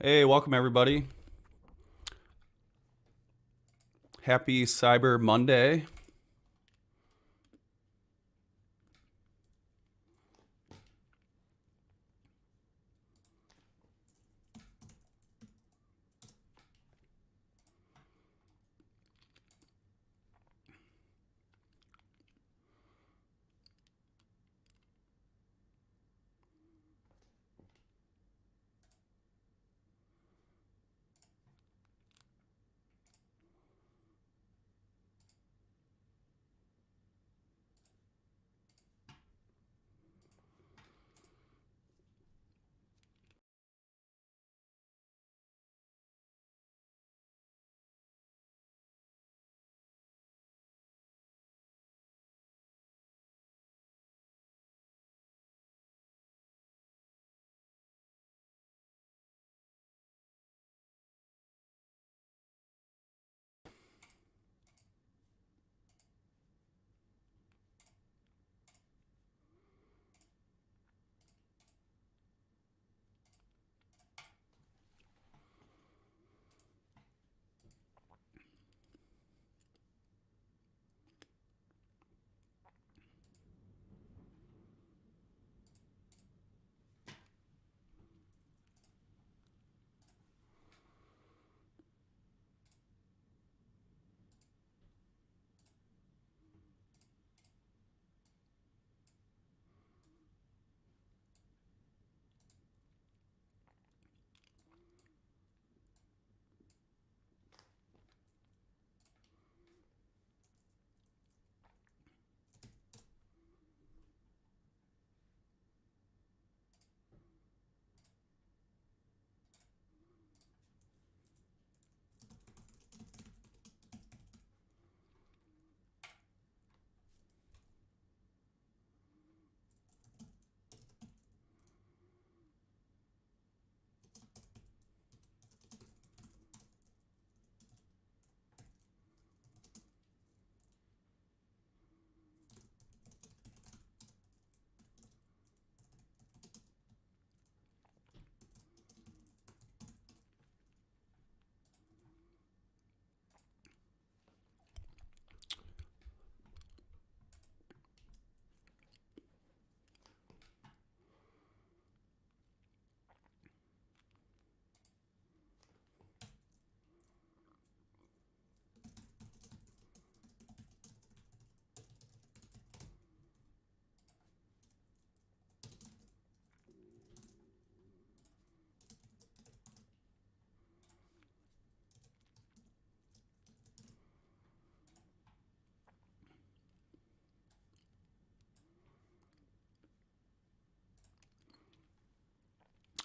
Hey, welcome everybody. Happy Cyber Monday.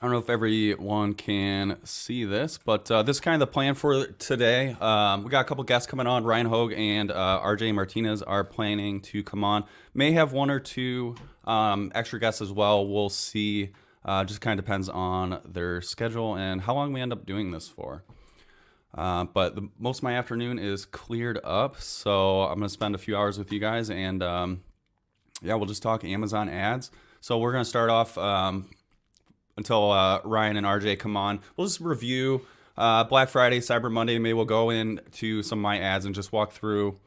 I don't know if everyone can see this, but this is kind of the plan for today. We got a couple guests coming on. Ryan Hogue and RJ Martinez are planning to come on. May have one or two extra guests as well. We'll see. Just kind of depends on their schedule and how long we end up doing this for. But most of my afternoon is cleared up, so I'm going to spend a few hours with you guys, and yeah, we'll just talk Amazon ads. So we're going to start off until Ryan and RJ come on. We'll just review Black Friday, Cyber Monday. Maybe we'll go into some of my ads and just walk through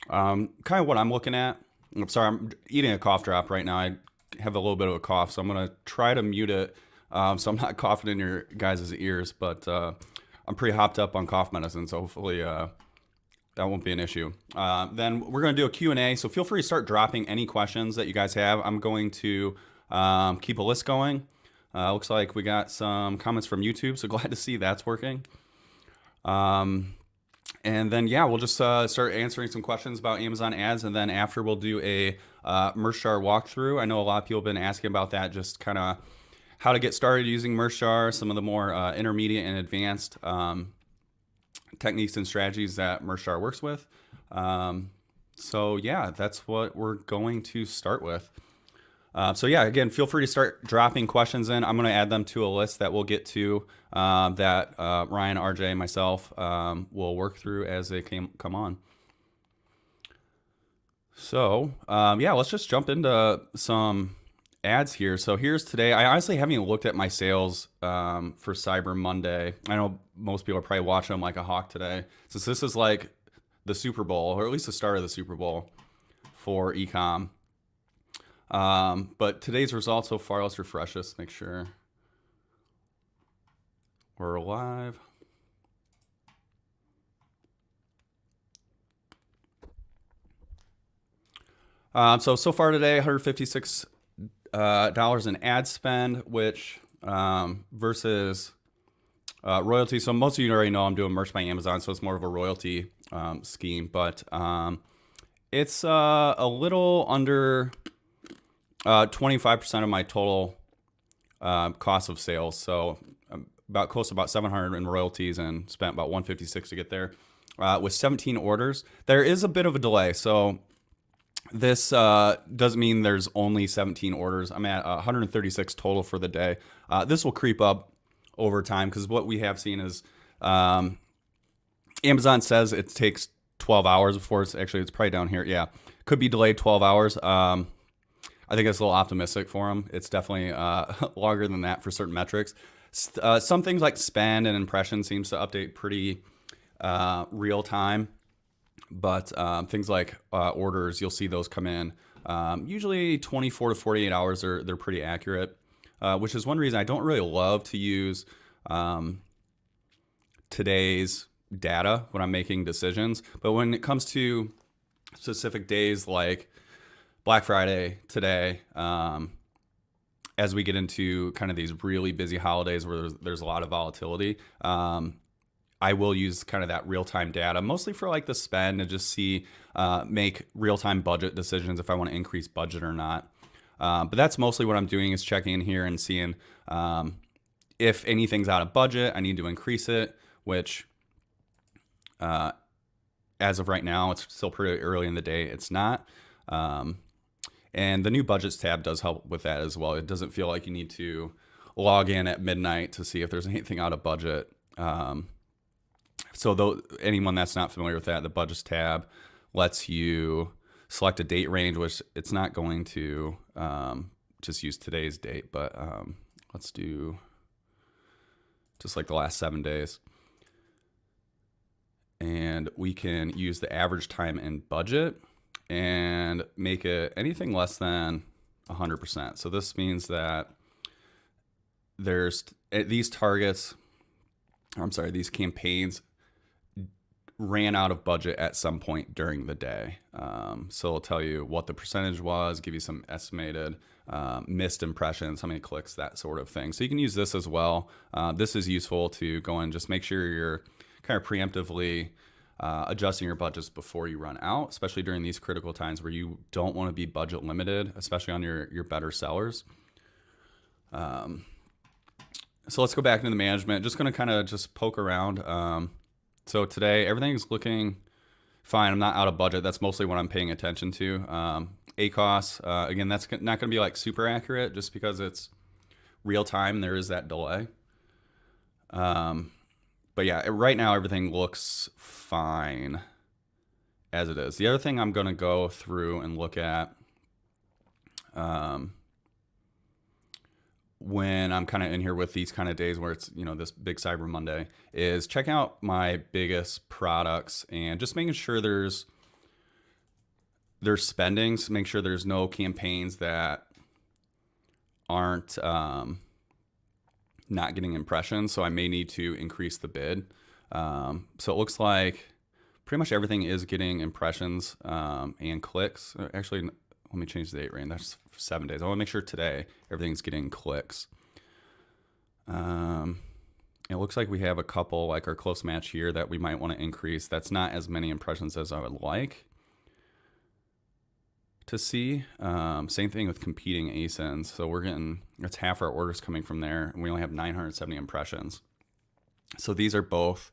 kind of what I'm looking at. I'm sorry, I'm eating a cough drop right now. I have a little bit of a cough, so I'm going to try to mute it so I'm not coughing in your guys' ears. But I'm pretty hopped up on cough medicine, so hopefully that won't be an issue. Then we're going to do a Q&A, so feel free to start dropping any questions that you guys have. I'm going to keep a list going. Looks like we got some comments from YouTube, so glad to see that's working. And then, yeah, we'll just start answering some questions about Amazon ads, and then after we'll do a Merchjar walkthrough. I know a lot of people have been asking about that, just kind of how to get started using Merchjar, some of the more intermediate and advanced techniques and strategies that Merchjar works with. So yeah, that's what we're going to start with. So yeah, again, feel free to start dropping questions in. I'm going to add them to a list that we'll get to that Ryan, RJ, and myself will work through as they come on. So yeah, let's just jump into some ads here. So here's today. I honestly haven't even looked at my sales for Cyber Monday. I know most people are probably watching them like a hawk today, since this is like the Super Bowl, or at least the start of the Super Bowl for ecom. But today's results so far, let's refresh this, make sure we're live. So far today, $156 in ad spend, which versus royalty. So most of you already know I'm doing merch by Amazon, so it's more of a royalty scheme, but it's a little under 25% of my total cost of sales. So about close to about 700 in royalties and spent about 156 to get there with 17 orders. There is a bit of a delay, so this doesn't mean there's only 17 orders. I'm at 136 total for the day. This will creep up over time because what we have seen is Amazon says it takes 12 hours before it's probably down here. Yeah, could be delayed 12 hours. I think that's a little optimistic for them. It's definitely longer than that for certain metrics. Some things like spend and impression seems to update pretty real time. But things like orders, you'll see those come in. Usually 24 to 48 hours, they're pretty accurate, which is one reason I don't really love to use today's data when I'm making decisions. But when it comes to specific days like Black Friday today, as we get into kind of these really busy holidays where there's a lot of volatility, I will use kind of that real-time data, mostly for like the spend, and just make real-time budget decisions if I want to increase budget or not. But that's mostly what I'm doing, is checking in here and seeing if anything's out of budget, I need to increase it, which as of right now, it's still pretty early in the day. It's not. And the new budgets tab does help with that as well. It doesn't feel like you need to log in at midnight to see if there's anything out of budget. So though anyone that's not familiar with that, the budgets tab lets you select a date range, which it's not going to just use today's date, but let's do just like the last 7 days. And we can use the average time in budget and make it anything less than 100%. So this means that there's these campaigns ran out of budget at some point during the day. So it'll tell you what the percentage was, give you some estimated missed impressions, how many clicks, that sort of thing. So you can use this as well. This is useful to go and just make sure you're kind of preemptively adjusting your budgets before you run out, especially during these critical times where you don't want to be budget limited, especially on your better sellers. So let's go back into the management. Just going to kind of just poke around. So today, everything's looking fine. I'm not out of budget. That's mostly what I'm paying attention to. ACOS, again, that's not going to be like super accurate just because it's real time. There is that delay. But yeah, right now, everything looks fine as it is. The other thing I'm going to go through and look at when I'm kind of in here with these kind of days where it's, this big Cyber Monday, is checking out my biggest products and just making sure there's spendings, make sure there's no campaigns that aren't not getting impressions. So I may need to increase the bid. So it looks like pretty much everything is getting impressions and clicks. Actually, let me change the date range. That's 7 days. I want to make sure today everything's getting clicks. It looks like we have a couple, like our close match here, that we might want to increase. That's not as many impressions as I would like to see. Same thing with competing ASINs. So it's half our orders coming from there, and we only have 970 impressions. So these are both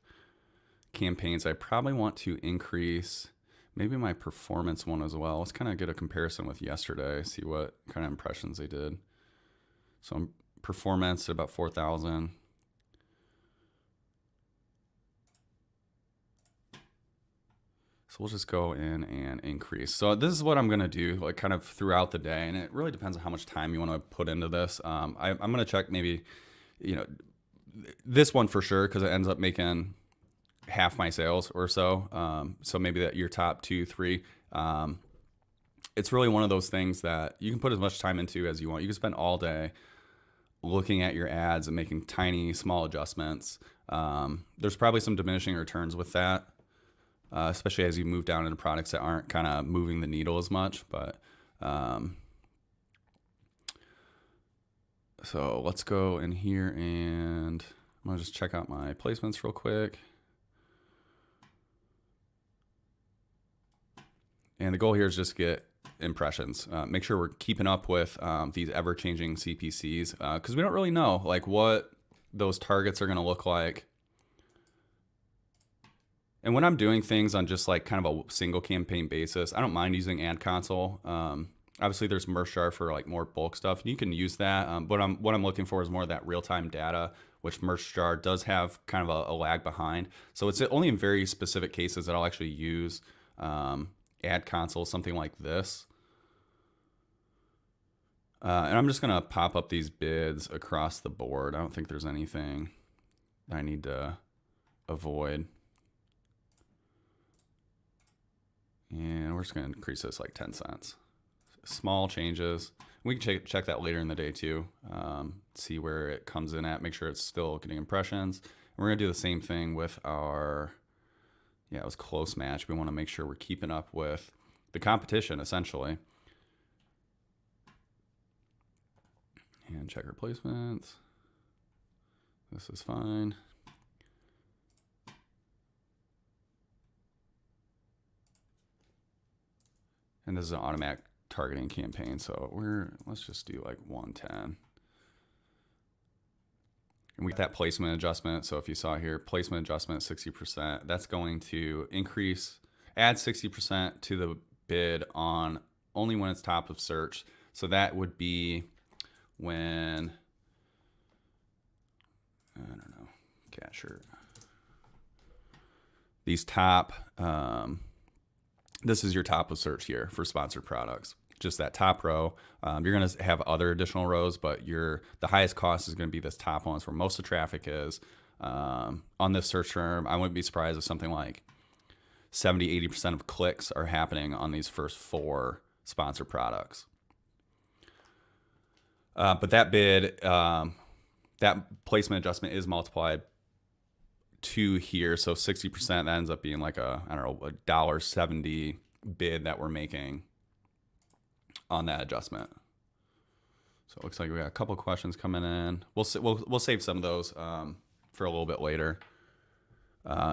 campaigns I probably want to increase. Maybe my performance one as well. Let's kind of get a comparison with yesterday, see what kind of impressions they did. So performance at about 4,000. So we'll just go in and increase. So this is what I'm going to do, like kind of throughout the day. And it really depends on how much time you want to put into this. I'm going to check maybe, you know, this one for sure, because it ends up making half my sales or so. So maybe that your top 2, 3. It's really one of those things that you can put as much time into as you want. You can spend all day looking at your ads and making tiny, small adjustments. There's probably some diminishing returns with that, especially as you move down into products that aren't kind of moving the needle as much. But so let's go in here and I'm gonna just check out my placements real quick. And the goal here is just get impressions. Make sure we're keeping up with these ever-changing CPCs, because we don't really know like what those targets are going to look like. And when I'm doing things on just like kind of a single campaign basis, I don't mind using Ad Console. Obviously, there's Merchjar for like more bulk stuff. You can use that, but what I'm looking for is more of that real-time data, which Merchjar does have kind of a lag behind. So it's only in very specific cases that I'll actually use Ad Console, something like this. And I'm just going to pop up these bids across the board. I don't think there's anything I need to avoid. And we're just going to increase this like 10 cents. Small changes. We can check that later in the day too. See where it comes in at. Make sure it's still getting impressions. And we're going to do the same thing with our, it was close match. We want to make sure we're keeping up with the competition essentially. And check replacements. This is fine. And this is an automatic targeting campaign, so let's just do like 110. And we get that placement adjustment. So if you saw here, placement adjustment 60%, that's going to add 60% to the bid on only when it's top of search. So that would be when, I don't know, cat shirt. These top, this is your top of search here for sponsored products. Just that top row. You're going to have other additional rows, but the highest cost is going to be this top one. It's where most of the traffic is. On this search term, I wouldn't be surprised if something like 70-80% of clicks are happening on these first 4 sponsored products. But that bid, that placement adjustment is multiplied to here. So 60%, that ends up being like a $1.70 bid that we're making on that adjustment. So it looks like we got a couple questions coming in. We'll save some of those for a little bit later,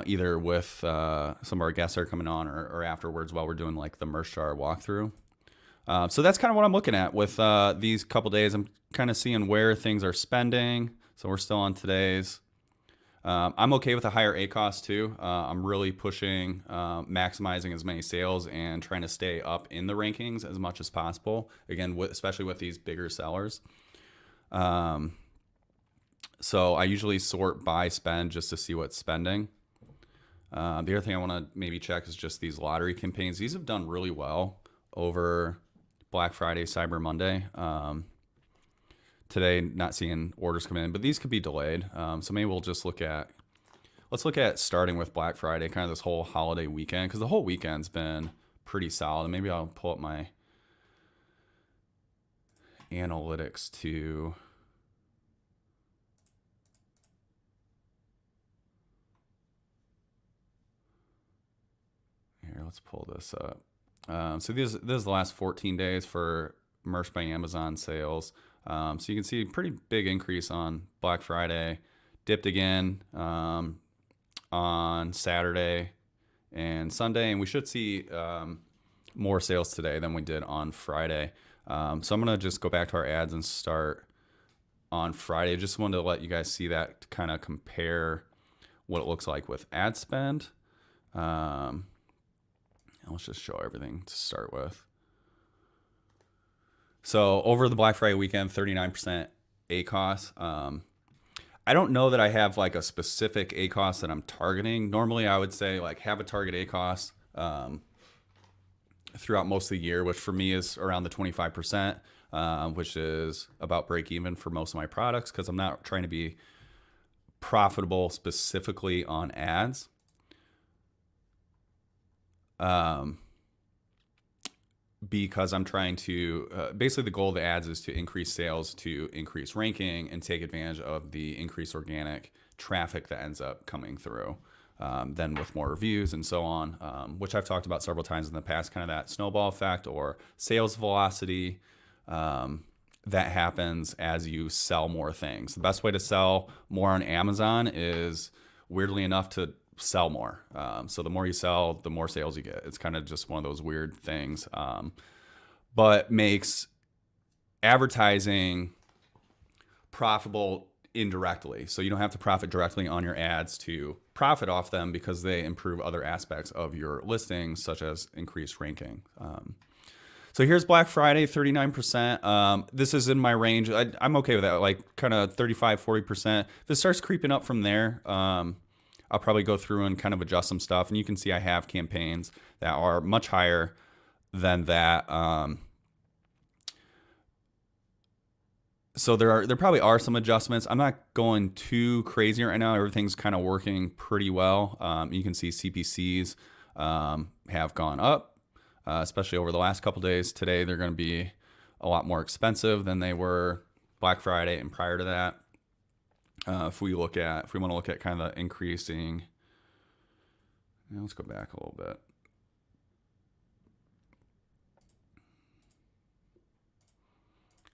either with some of our guests that are coming on or afterwards while we're doing like the Merchjar walkthrough. So that's kind of what I'm looking at with these couple days. I'm kind of seeing where things are spending. So we're still on today's. I'm okay with a higher ACoS too. I'm really pushing maximizing as many sales and trying to stay up in the rankings as much as possible. Again, especially with these bigger sellers. So I usually sort by spend just to see what's spending. The other thing I want to maybe check is just these lottery campaigns. These have done really well over Black Friday, Cyber Monday. Today, not seeing orders come in, but these could be delayed. So maybe we'll just let's look at starting with Black Friday, kind of this whole holiday weekend, because the whole weekend's been pretty solid. Maybe I'll pull up my analytics too. Here, let's pull this up. So this is the last 14 days for Merch by Amazon sales. So you can see a pretty big increase on Black Friday, dipped again on Saturday and Sunday, and we should see more sales today than we did on Friday. So I'm going to just go back to our ads and start on Friday. Just wanted to let you guys see that to kind of compare what it looks like with ad spend. And let's just show everything to start with. So over the Black Friday weekend, 39% ACoS. I don't know that I have like a specific ACoS that I'm targeting. Normally I would say like have a target ACoS. throughout most of the year, which for me is around the 25%, which is about break even for most of my products because I'm not trying to be profitable specifically on ads. Because I'm trying to, basically the goal of the ads is to increase sales, to increase ranking, and take advantage of the increased organic traffic that ends up coming through. Then with more reviews and so on, which I've talked about several times in the past, kind of that snowball effect or sales velocity that happens as you sell more things. The best way to sell more on Amazon is, weirdly enough, to sell more. So the more you sell, the more sales you get. It's kind of just one of those weird things, but makes advertising profitable indirectly. So you don't have to profit directly on your ads to profit off them because they improve other aspects of your listings, such as increased ranking. So here's Black Friday, 39%. This is in my range. I'm okay with that, like kind of 35, 40%. If it starts creeping up from there, I'll probably go through and kind of adjust some stuff. And you can see I have campaigns that are much higher than that. So there probably are some adjustments. I'm not going too crazy right now. Everything's kind of working pretty well. You can see CPCs have gone up, especially over the last couple days. Today they're going to be a lot more expensive than they were Black Friday and prior to that. If we want to look at kind of the increasing, let's go back a little bit.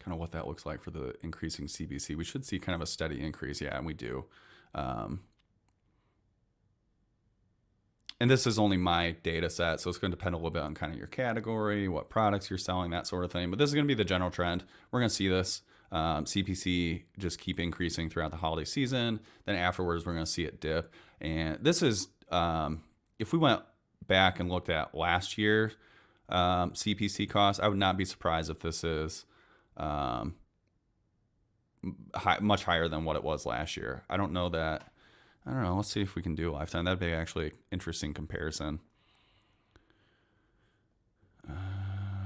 Kind of what that looks like for the increasing CPC. We should see kind of a steady increase. Yeah, and we do. And this is only my data set, so it's going to depend a little bit on kind of your category, what products you're selling, that sort of thing. But this is going to be the general trend. We're going to see this. CPC just keep increasing throughout the holiday season. Then afterwards, we're going to see it dip. And this is, if we went back and looked at last year CPC costs, I would not be surprised if this is much higher than what it was last year. I don't know. Let's see if we can do a lifetime. That'd be actually an interesting comparison.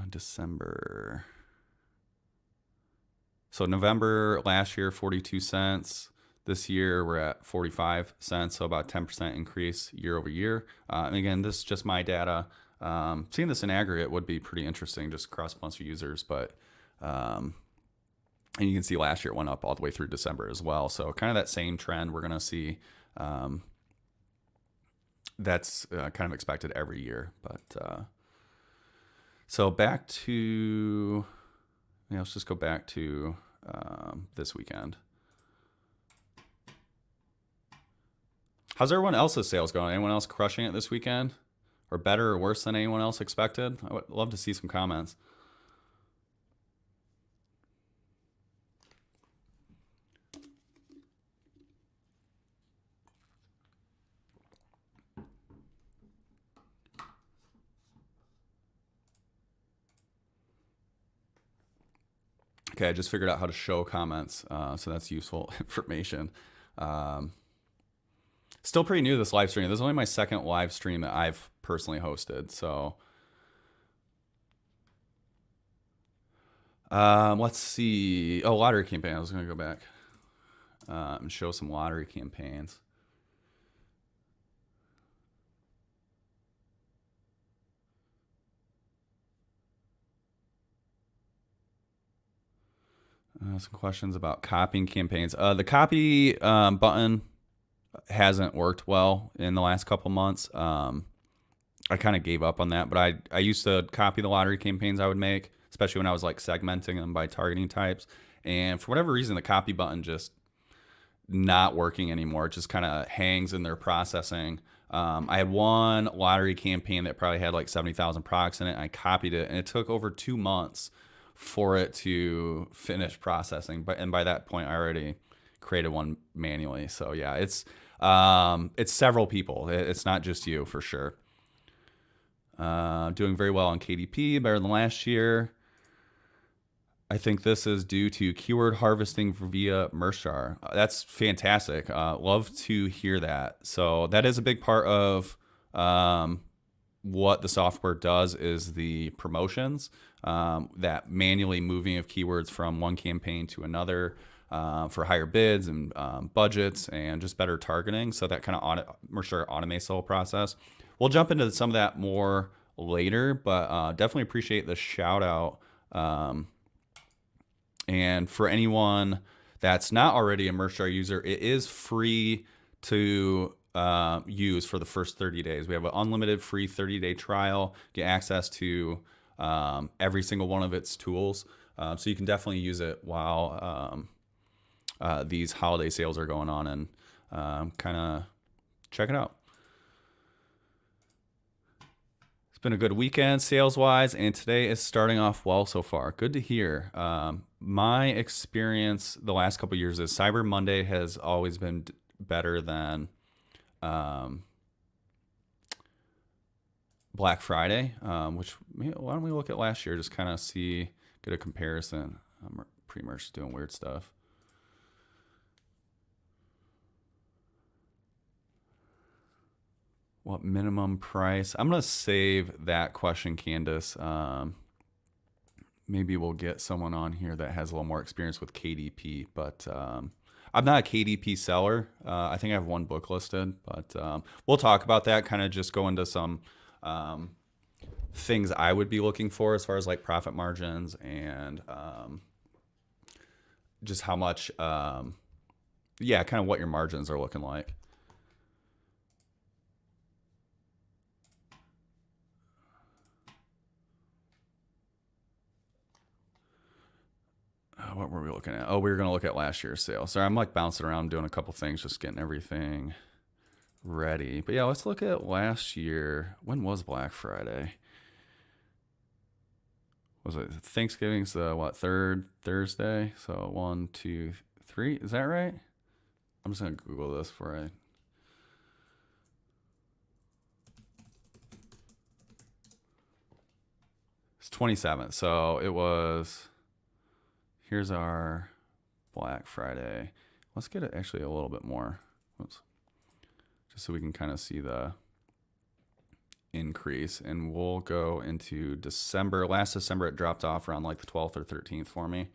December. So November last year, 42 cents. This year we're at 45 cents, so about 10% increase year over year. And again, this is just my data. Seeing this in aggregate would be pretty interesting, just across a bunch of users. But and you can see last year it went up all the way through December as well. So kind of that same trend we're going to see. That's kind of expected every year. But so back to. Yeah, let's just go back to this weekend. How's everyone else's sales going? Anyone else crushing it this weekend? Or better or worse than anyone else expected? I would love to see some comments. Okay, I just figured out how to show comments, so that's useful information. Still pretty new to this live stream. This is only my second live stream that I've personally hosted. So let's see. Oh, lottery campaign. I was going to go back and show some lottery campaigns. Some questions about copying campaigns. The copy button hasn't worked well in the last couple months. I kind of gave up on that, but I used to copy the lottery campaigns I would make, especially when I was like segmenting them by targeting types. And for whatever reason, the copy button just not working anymore. It just kind of hangs in their processing. I had one lottery campaign that probably had like 70,000 products in it. I copied it, and it took over 2 months for it to finish processing. But by that point, I already created one manually. So yeah, it's several people. It's not just you, for sure. Doing very well on KDP, better than last year. I think this is due to keyword harvesting via Mershar. That's fantastic. Love to hear that. So that is a big part of what the software does is the promotions, that manually moving of keywords from one campaign to another, for higher bids and budgets and just better targeting. So that kind of automates the whole process. We'll jump into some of that more later, but definitely appreciate the shout out. And for anyone that's not already a Merchjar user, it is free to use for the first 30 days. We have an unlimited free 30-day trial, get access to every single one of its tools. So you can definitely use it while these holiday sales are going on, and kind of check it out. It's been a good weekend sales wise, and today is starting off well so far. Good to hear. My experience the last couple of years is Cyber Monday has always been better than Black Friday, which, why don't we look at last year, just kind of get a comparison. Pre-merch is doing weird stuff. What minimum price? I'm going to save that question, Candace. Maybe we'll get someone on here that has a little more experience with KDP, but I'm not a KDP seller. I think I have one book listed, but we'll talk about that, kind of just go into some things I would be looking for as far as like profit margins and just how much, kind of what your margins are looking like. What were we looking at? Oh, we were going to look at last year's sale. Sorry, I'm like bouncing around doing a couple things, just getting everything ready. But yeah, let's look at last year. When was Black Friday? Was it Thanksgiving's the third Thursday? So 1, 2, 3. Is that right? I'm just going to Google this before I... It's 27th. So it was... Here's our Black Friday. Let's get it actually a little bit more. Oops. Just so we can kind of see the increase. And we'll go into December. Last December, it dropped off around like the 12th or 13th for me.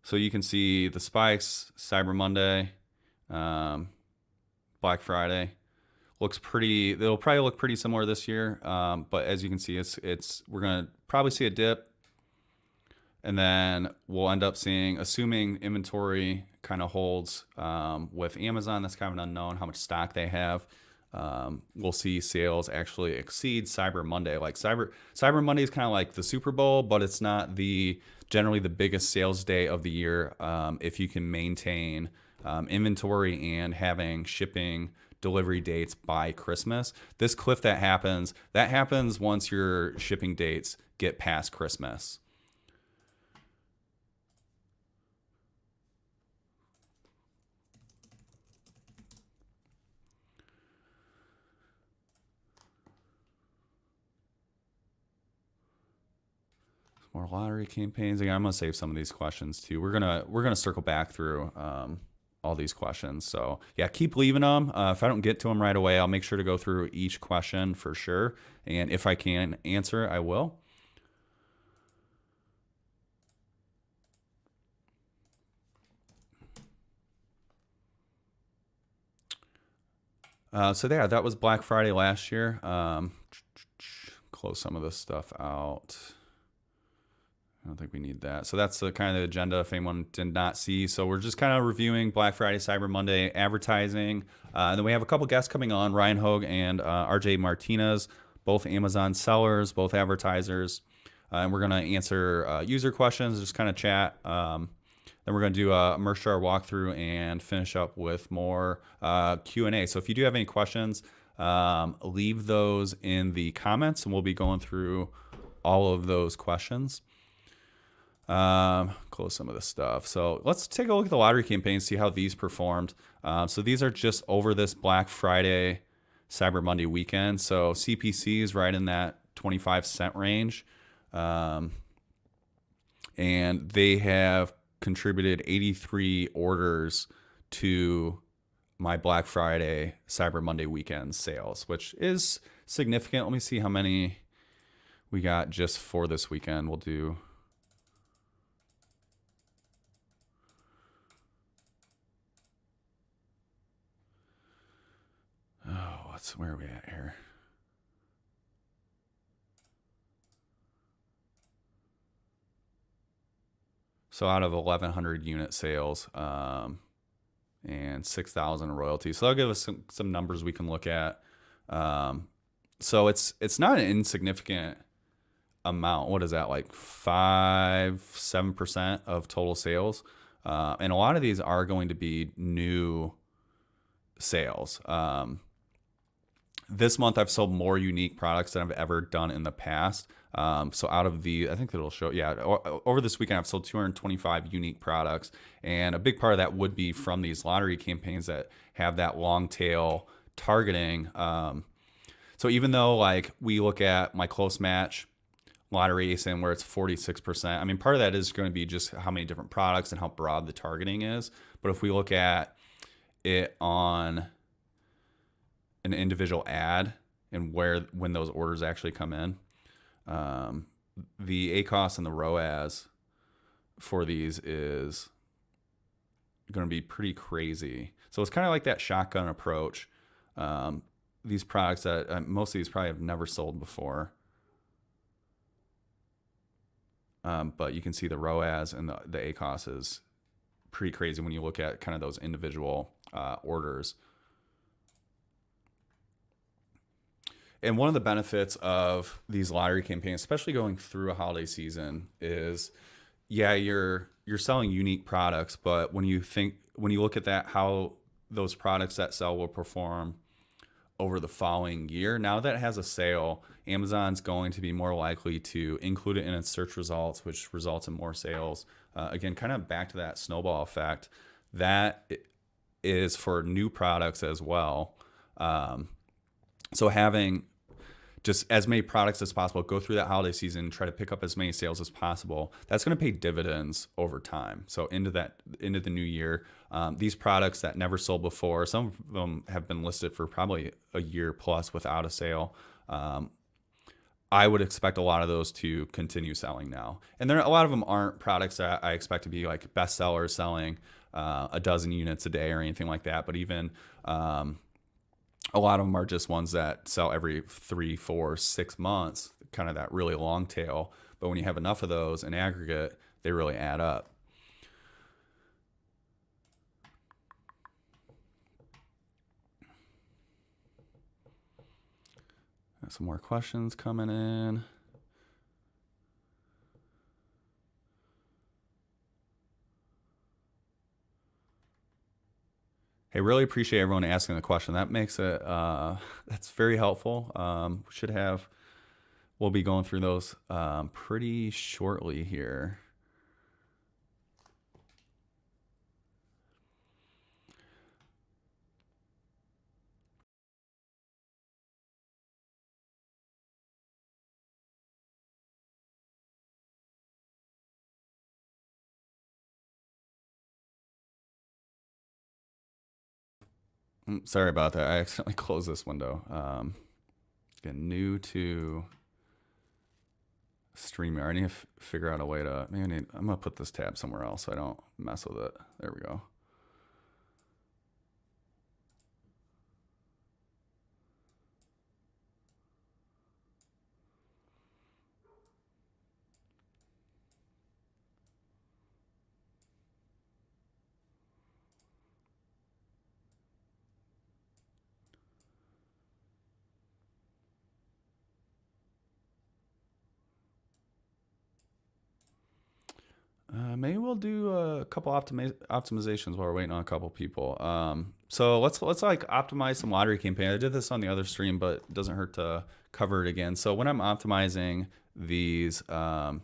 So you can see the spikes, Cyber Monday, Black Friday. Looks pretty, it'll probably look pretty similar this year. But as you can see, we're going to probably see a dip. And then we'll end up seeing, assuming inventory kind of holds with Amazon, that's kind of an unknown how much stock they have. We'll see sales actually exceed Cyber Monday. Like Cyber Monday is kind of like the Super Bowl, but it's not generally the biggest sales day of the year if you can maintain inventory and having shipping delivery dates by Christmas. This cliff that happens once your shipping dates get past Christmas. More lottery campaigns. Again, I'm gonna save some of these questions too. We're gonna circle back through all these questions. So yeah, keep leaving them. If I don't get to them right away, I'll make sure to go through each question for sure. And if I can answer, I will. So yeah, that was Black Friday last year. Close some of this stuff out. I don't think we need that. So that's the kind of the agenda if anyone did not see. So we're just kind of reviewing Black Friday, Cyber Monday advertising. And then we have a couple guests coming on, Ryan Hogue and RJ Martinez, both Amazon sellers, both advertisers. And we're going to answer user questions, just kind of chat. Then we're going to do a Merchjar walkthrough and finish up with more Q&A. So if you do have any questions, leave those in the comments and we'll be going through all of those questions. Close some of this stuff. So let's take a look at the lottery campaign, see how these performed. So these are just over this Black Friday, Cyber Monday weekend. So CPC is right in that 25-cent range. And they have contributed 83 orders to my Black Friday, Cyber Monday weekend sales, which is significant. Let me see how many we got just for this weekend. We'll do. Oh, where are we at here? So out of 1,100 unit sales and 6,000 royalties. So that'll give us some numbers we can look at. So it's not an insignificant amount. What is that, like 7% of total sales? And a lot of these are going to be new sales. This month I've sold more unique products than I've ever done in the past. So out of I think that'll show, over this weekend I've sold 225 unique products. And a big part of that would be from these lottery campaigns that have that long tail targeting. So even though like we look at my close match lottery ASIN where it's 46%, I mean, part of that is going to be just how many different products and how broad the targeting is. But if we look at it on an individual ad and when those orders actually come in, the ACOS and the ROAS for these is going to be pretty crazy. So it's kind of like that shotgun approach. These products that most of these probably have never sold before. But you can see the ROAS and the ACOS is pretty crazy when you look at kind of those individual orders. And one of the benefits of these lottery campaigns, especially going through a holiday season, is you're selling unique products, but when you look at that, how those products that sell will perform over the following year, now that it has a sale, Amazon's going to be more likely to include it in its search results, which results in more sales. Again, kind of back to that snowball effect. That is for new products as well. So having just as many products as possible, go through that holiday season, try to pick up as many sales as possible. That's going to pay dividends over time. So into the new year, these products that never sold before, some of them have been listed for probably a year plus without a sale. I would expect a lot of those to continue selling now. And a lot of them aren't products that I expect to be like bestsellers selling a dozen units a day or anything like that. But even a lot of them are just ones that sell every 3, 4, 6 months, kind of that really long tail. But when you have enough of those in aggregate, they really add up. Got some more questions coming in. Hey, really appreciate everyone asking the question. That makes it, that's very helpful. We'll be going through those pretty shortly here. Sorry about that. I accidentally closed this window. Again, new to StreamYard. I need to figure out a way to. I'm gonna put this tab somewhere else so I don't mess with it. There we go. Maybe we'll do a couple optimizations while we're waiting on a couple people. So let's like optimize some lottery campaign. I did this on the other stream, but it doesn't hurt to cover it again. So when I'm optimizing these, I'm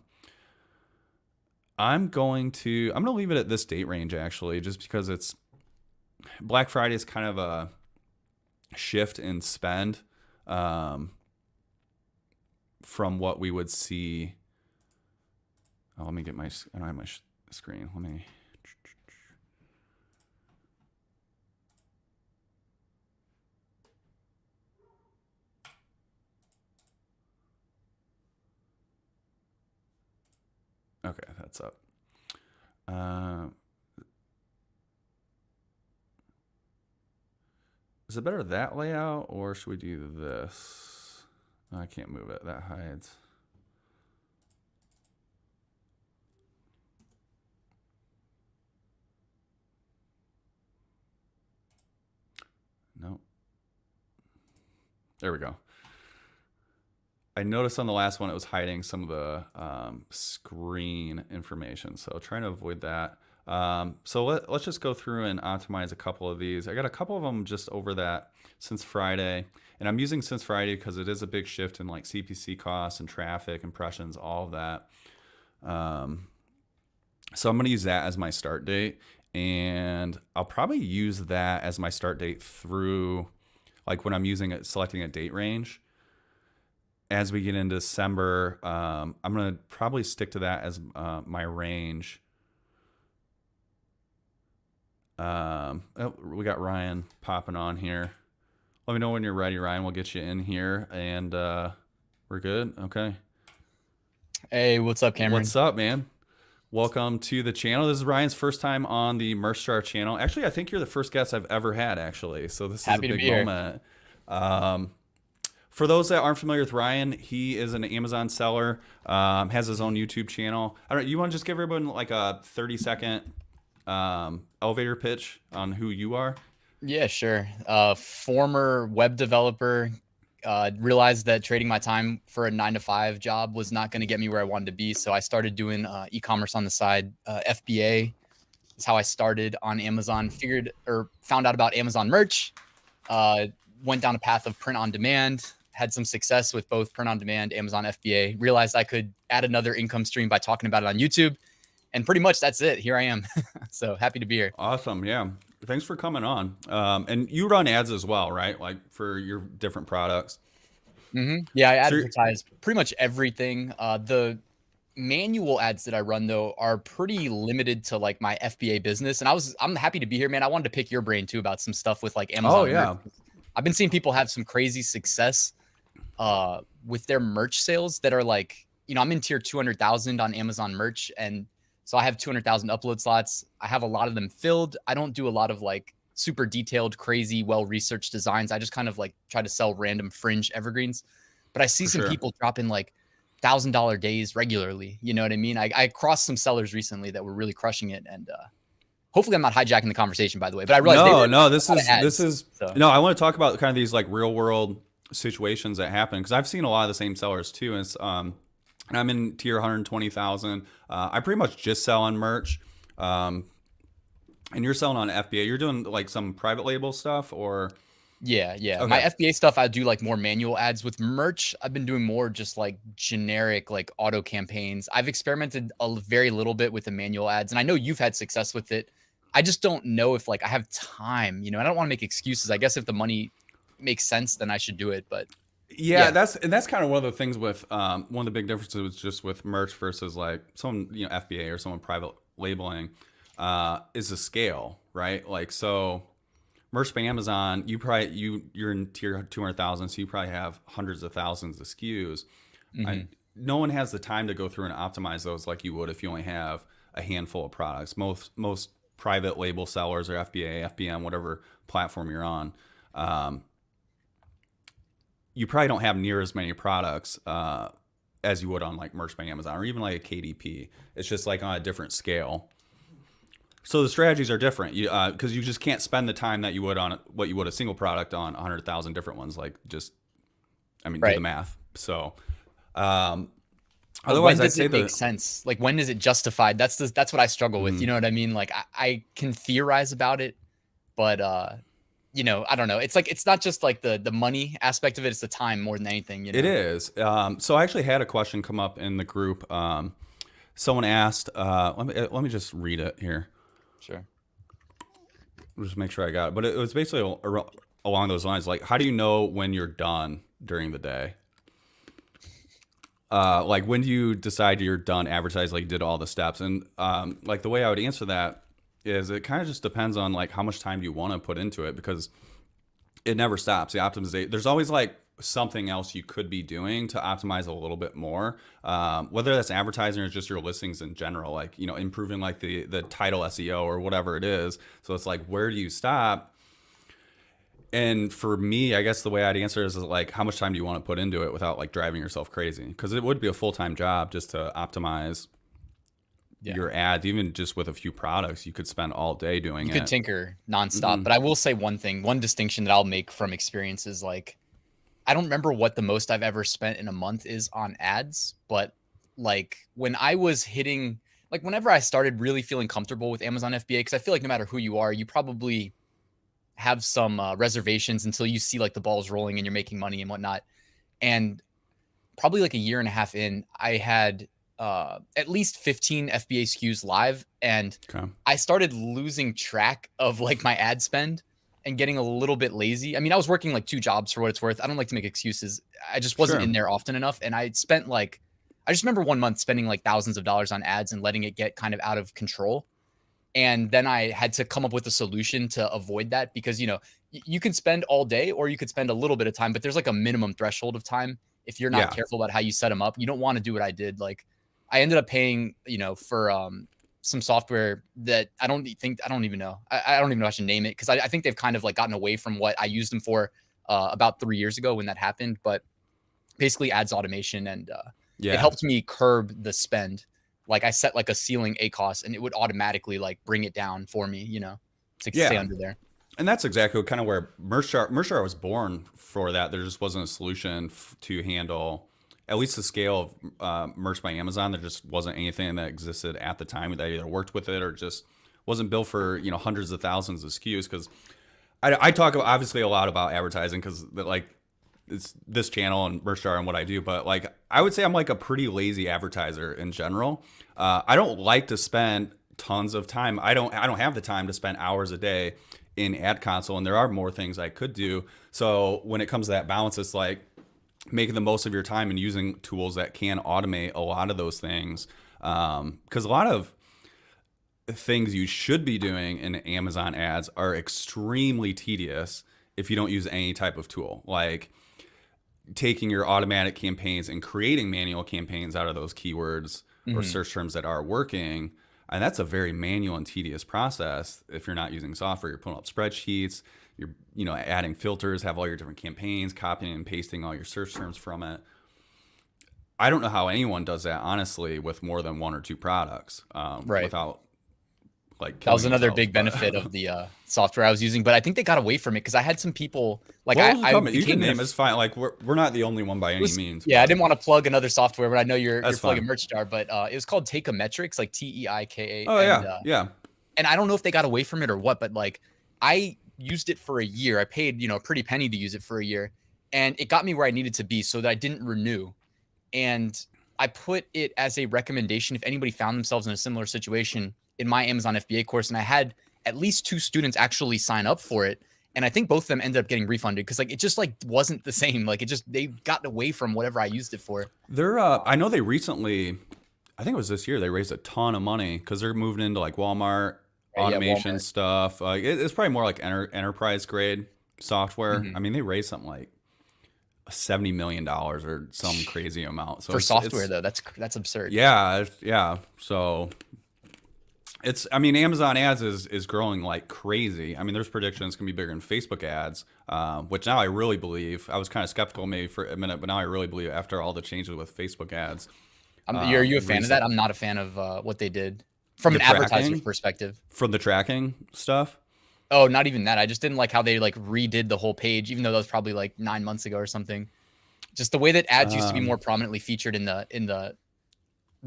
gonna leave it at this date range actually, just because it's Black Friday is kind of a shift in spend from what we would see. Oh, let me get I don't have my screen. Let me. Okay, that's up. Uh, is it better that layout, or should we do this? I can't move it. That hides. No. There we go. I noticed on the last one it was hiding some of the screen information, so trying to avoid that. So let's just go through and optimize a couple of these. I got a couple of them just over that since Friday, and I'm using since Friday because it is a big shift in like CPC costs and traffic, impressions, all of that. So I'm going to use that as my start date, and I'll probably use that as my start date through like when I'm using it, selecting a date range. As we get into December, I'm going to probably stick to that as my range. Oh, we got Ryan popping on here. Let me know when you're ready, Ryan. We'll get you in here, and we're good. Okay. Hey, what's up, Cameron? What's up, man? Welcome to the channel. This is Ryan's first time on the Merchstar channel. Actually, I think you're the first guest I've ever had, actually. So this Happy is a to big be here. moment. For those that aren't familiar with Ryan, he is an Amazon seller, has his own YouTube channel. I don't. You want to just give everyone like a 30-second elevator pitch on who you are? Yeah, sure. Former web developer, realized that trading my time for a 9-to-5 job was not going to get me where I wanted to be. So I started doing e-commerce on the side. FBA is how I started on Amazon. Found out about Amazon merch. Went down a path of print on demand. Had some success with both print on demand, Amazon FBA. Realized I could add another income stream by talking about it on YouTube. And pretty much that's it. Here I am. So happy to be here. Awesome. Yeah. Thanks for coming on. And you run ads as well, right? Like for your different products. Yeah, I So advertise pretty much everything. The manual ads that I run though are pretty limited to like my FBA business. And I'm happy to be here, man. I wanted to pick your brain too about some stuff with like oh Amazon merch. yeah, I've been seeing people have some crazy success with their merch sales that are like, I'm in tier 200,000 on Amazon merch. And so I have 200,000 upload slots. I have a lot of them filled. I don't do a lot of like super detailed, crazy, well-researched designs. I just kind of like try to sell random fringe evergreens. But I see for some sure. people dropping like $1,000 days regularly. You know what I mean? I crossed some sellers recently that were really crushing it. And hopefully I'm not hijacking the conversation, by the way. But I realized No. this is so. no. I want to talk about kind of these like real world situations that happen because I've seen a lot of the same sellers too. And it's and I'm in tier 120,000. I pretty much just sell on merch. And you're selling on FBA. You're doing like some private label stuff or Yeah. okay. My FBA stuff, I do like more manual ads. With merch, I've been doing more just like generic, like auto campaigns. I've experimented a very little bit with the manual ads, and I know you've had success with it. I just don't know if like I have time, and I don't want to make excuses. I guess if the money makes sense, then I should do it. But Yeah, yeah, that's kind of one of the things with one of the big differences just with merch versus like someone FBA or someone private labeling is the scale, right? Like so, merch by Amazon, you're in tier 200,000, so you probably have hundreds of thousands of SKUs. No one has the time to go through and optimize those like you would if you only have a handful of products. Most private label sellers or FBA, FBM, whatever platform you're on. You probably don't have near as many products as you would on like Merch by Amazon or even like a KDP. It's just like on a different scale. So the strategies are different because you just can't spend the time that you would on what you would a single product on 100,000 different ones. Like just, do right. the math. So But otherwise, when I'd does say it make sense? Like when is it justified? That's what I struggle with. You know what I mean? Like I can theorize about it, but I don't know. It's like it's not just like the money aspect of it; it's the time more than anything. It is. So I actually had a question come up in the group. Someone asked. Let me just read it here. Sure. Just make sure I got it. But it was basically along those lines. Like, how do you know when you're done during the day? Like, when do you decide you're done advertising? Like, you did all the steps, and like the way I would answer that is it kind of just depends on like how much time you want to put into it because it never stops. The optimization. There's always like something else you could be doing to optimize a little bit more, whether that's advertising or just your listings in general, like, you know, improving like the title SEO or whatever it is. So it's like, where do you stop? And for me, I guess the way I'd answer is like, how much time do you want to put into it without like driving yourself crazy? Because it would be a full-time job just to optimize your ads. Even just with a few products, you could spend all day doing You it. could tinker nonstop. But I will say one distinction that I'll make from experience is like, I don't remember what the most I've ever spent in a month is on ads, but like when I was hitting, like whenever I started really feeling comfortable with Amazon FBA, because I feel like no matter who you are, you probably have some reservations until you see like the balls rolling and you're making money and whatnot. And probably like a year and a half in, I had at least 15 FBA SKUs live, and I started losing track of like my ad spend and getting a little bit lazy. I mean, I was working like 2 jobs for what it's worth. I don't like to make excuses. I just wasn't in there often enough. And I spent like, I just remember 1 month spending like thousands of dollars on ads and letting it get kind of out of control. And then I had to come up with a solution to avoid that, because, you know, you can spend all day or you could spend a little bit of time, but there's like a minimum threshold of time. If you're not careful about how you set them up, you don't want to do what I did. Like I ended up paying, you know, for some software that I don't even know. I don't even know how to name it, because I think they've kind of like gotten away from what I used them for about 3 years ago when that happened. But basically ads automation, and it helped me curb the spend. Like I set like a ceiling ACOS and it would automatically like bring it down for me, you know, to stay under there. And that's exactly kind of where Merchart was born for that. There just wasn't a solution to handle at least the scale of Merch by Amazon. There just wasn't anything that existed at the time that either worked with it or just wasn't built for, you know, hundreds of thousands of SKUs. Because I talk obviously a lot about advertising because like it's this channel and Merchart and what I do, but like I would say I'm like a pretty lazy advertiser in general. I don't like to spend tons of time. I don't have the time to spend hours a day in ad console, and there are more things I could do. So when it comes to that balance, it's like making the most of your time and using tools that can automate a lot of those things. Because a lot of things you should be doing in Amazon ads are extremely tedious if you don't use any type of tool, like taking your automatic campaigns and creating manual campaigns out of those keywords or search terms that are working. And that's a very manual and tedious process. If you're not using software, you're pulling up spreadsheets, you're, you know, adding filters, have all your different campaigns, copying and pasting all your search terms from it. I don't know how anyone does that, honestly, with more than 1 or 2 products, without like that was another big benefit of the software I was using. But I think they got away from it because I had some people like you can name it's fine. Like we're not the only one by any means. Yeah, I didn't want to plug another software, but I know you're plugging Merchstar. But it was called Teikametrics, like TEIKA. Oh yeah. And I don't know if they got away from it or what, but like I used it for a year. I paid, you know, a pretty penny to use it for a year, and it got me where I needed to be so that I didn't renew. And I put it as a recommendation if anybody found themselves in a similar situation in my Amazon FBA course. And I had at least 2 students actually sign up for it. And I think both of them ended up getting refunded because like it just like wasn't the same. Like they got away from whatever I used it for. I know they recently, I think it was this year, they raised a ton of money because they're moving into like Walmart automation stuff. It's probably more like enterprise grade software. I mean, they raised something like $70 million or some crazy amount. So for software though, that's absurd. Yeah. So I mean, Amazon ads is growing like crazy. I mean, there's predictions it's gonna be bigger than Facebook ads, which now I really believe. I was kind of skeptical maybe for a minute, but now I really believe after all the changes with Facebook ads. Are you a fan of that? I'm not a fan of what they did from an advertiser's perspective. From the tracking stuff? Oh, not even that. I just didn't like how they like redid the whole page, even though that was probably like 9 months ago or something. Just the way that ads used to be more prominently featured in the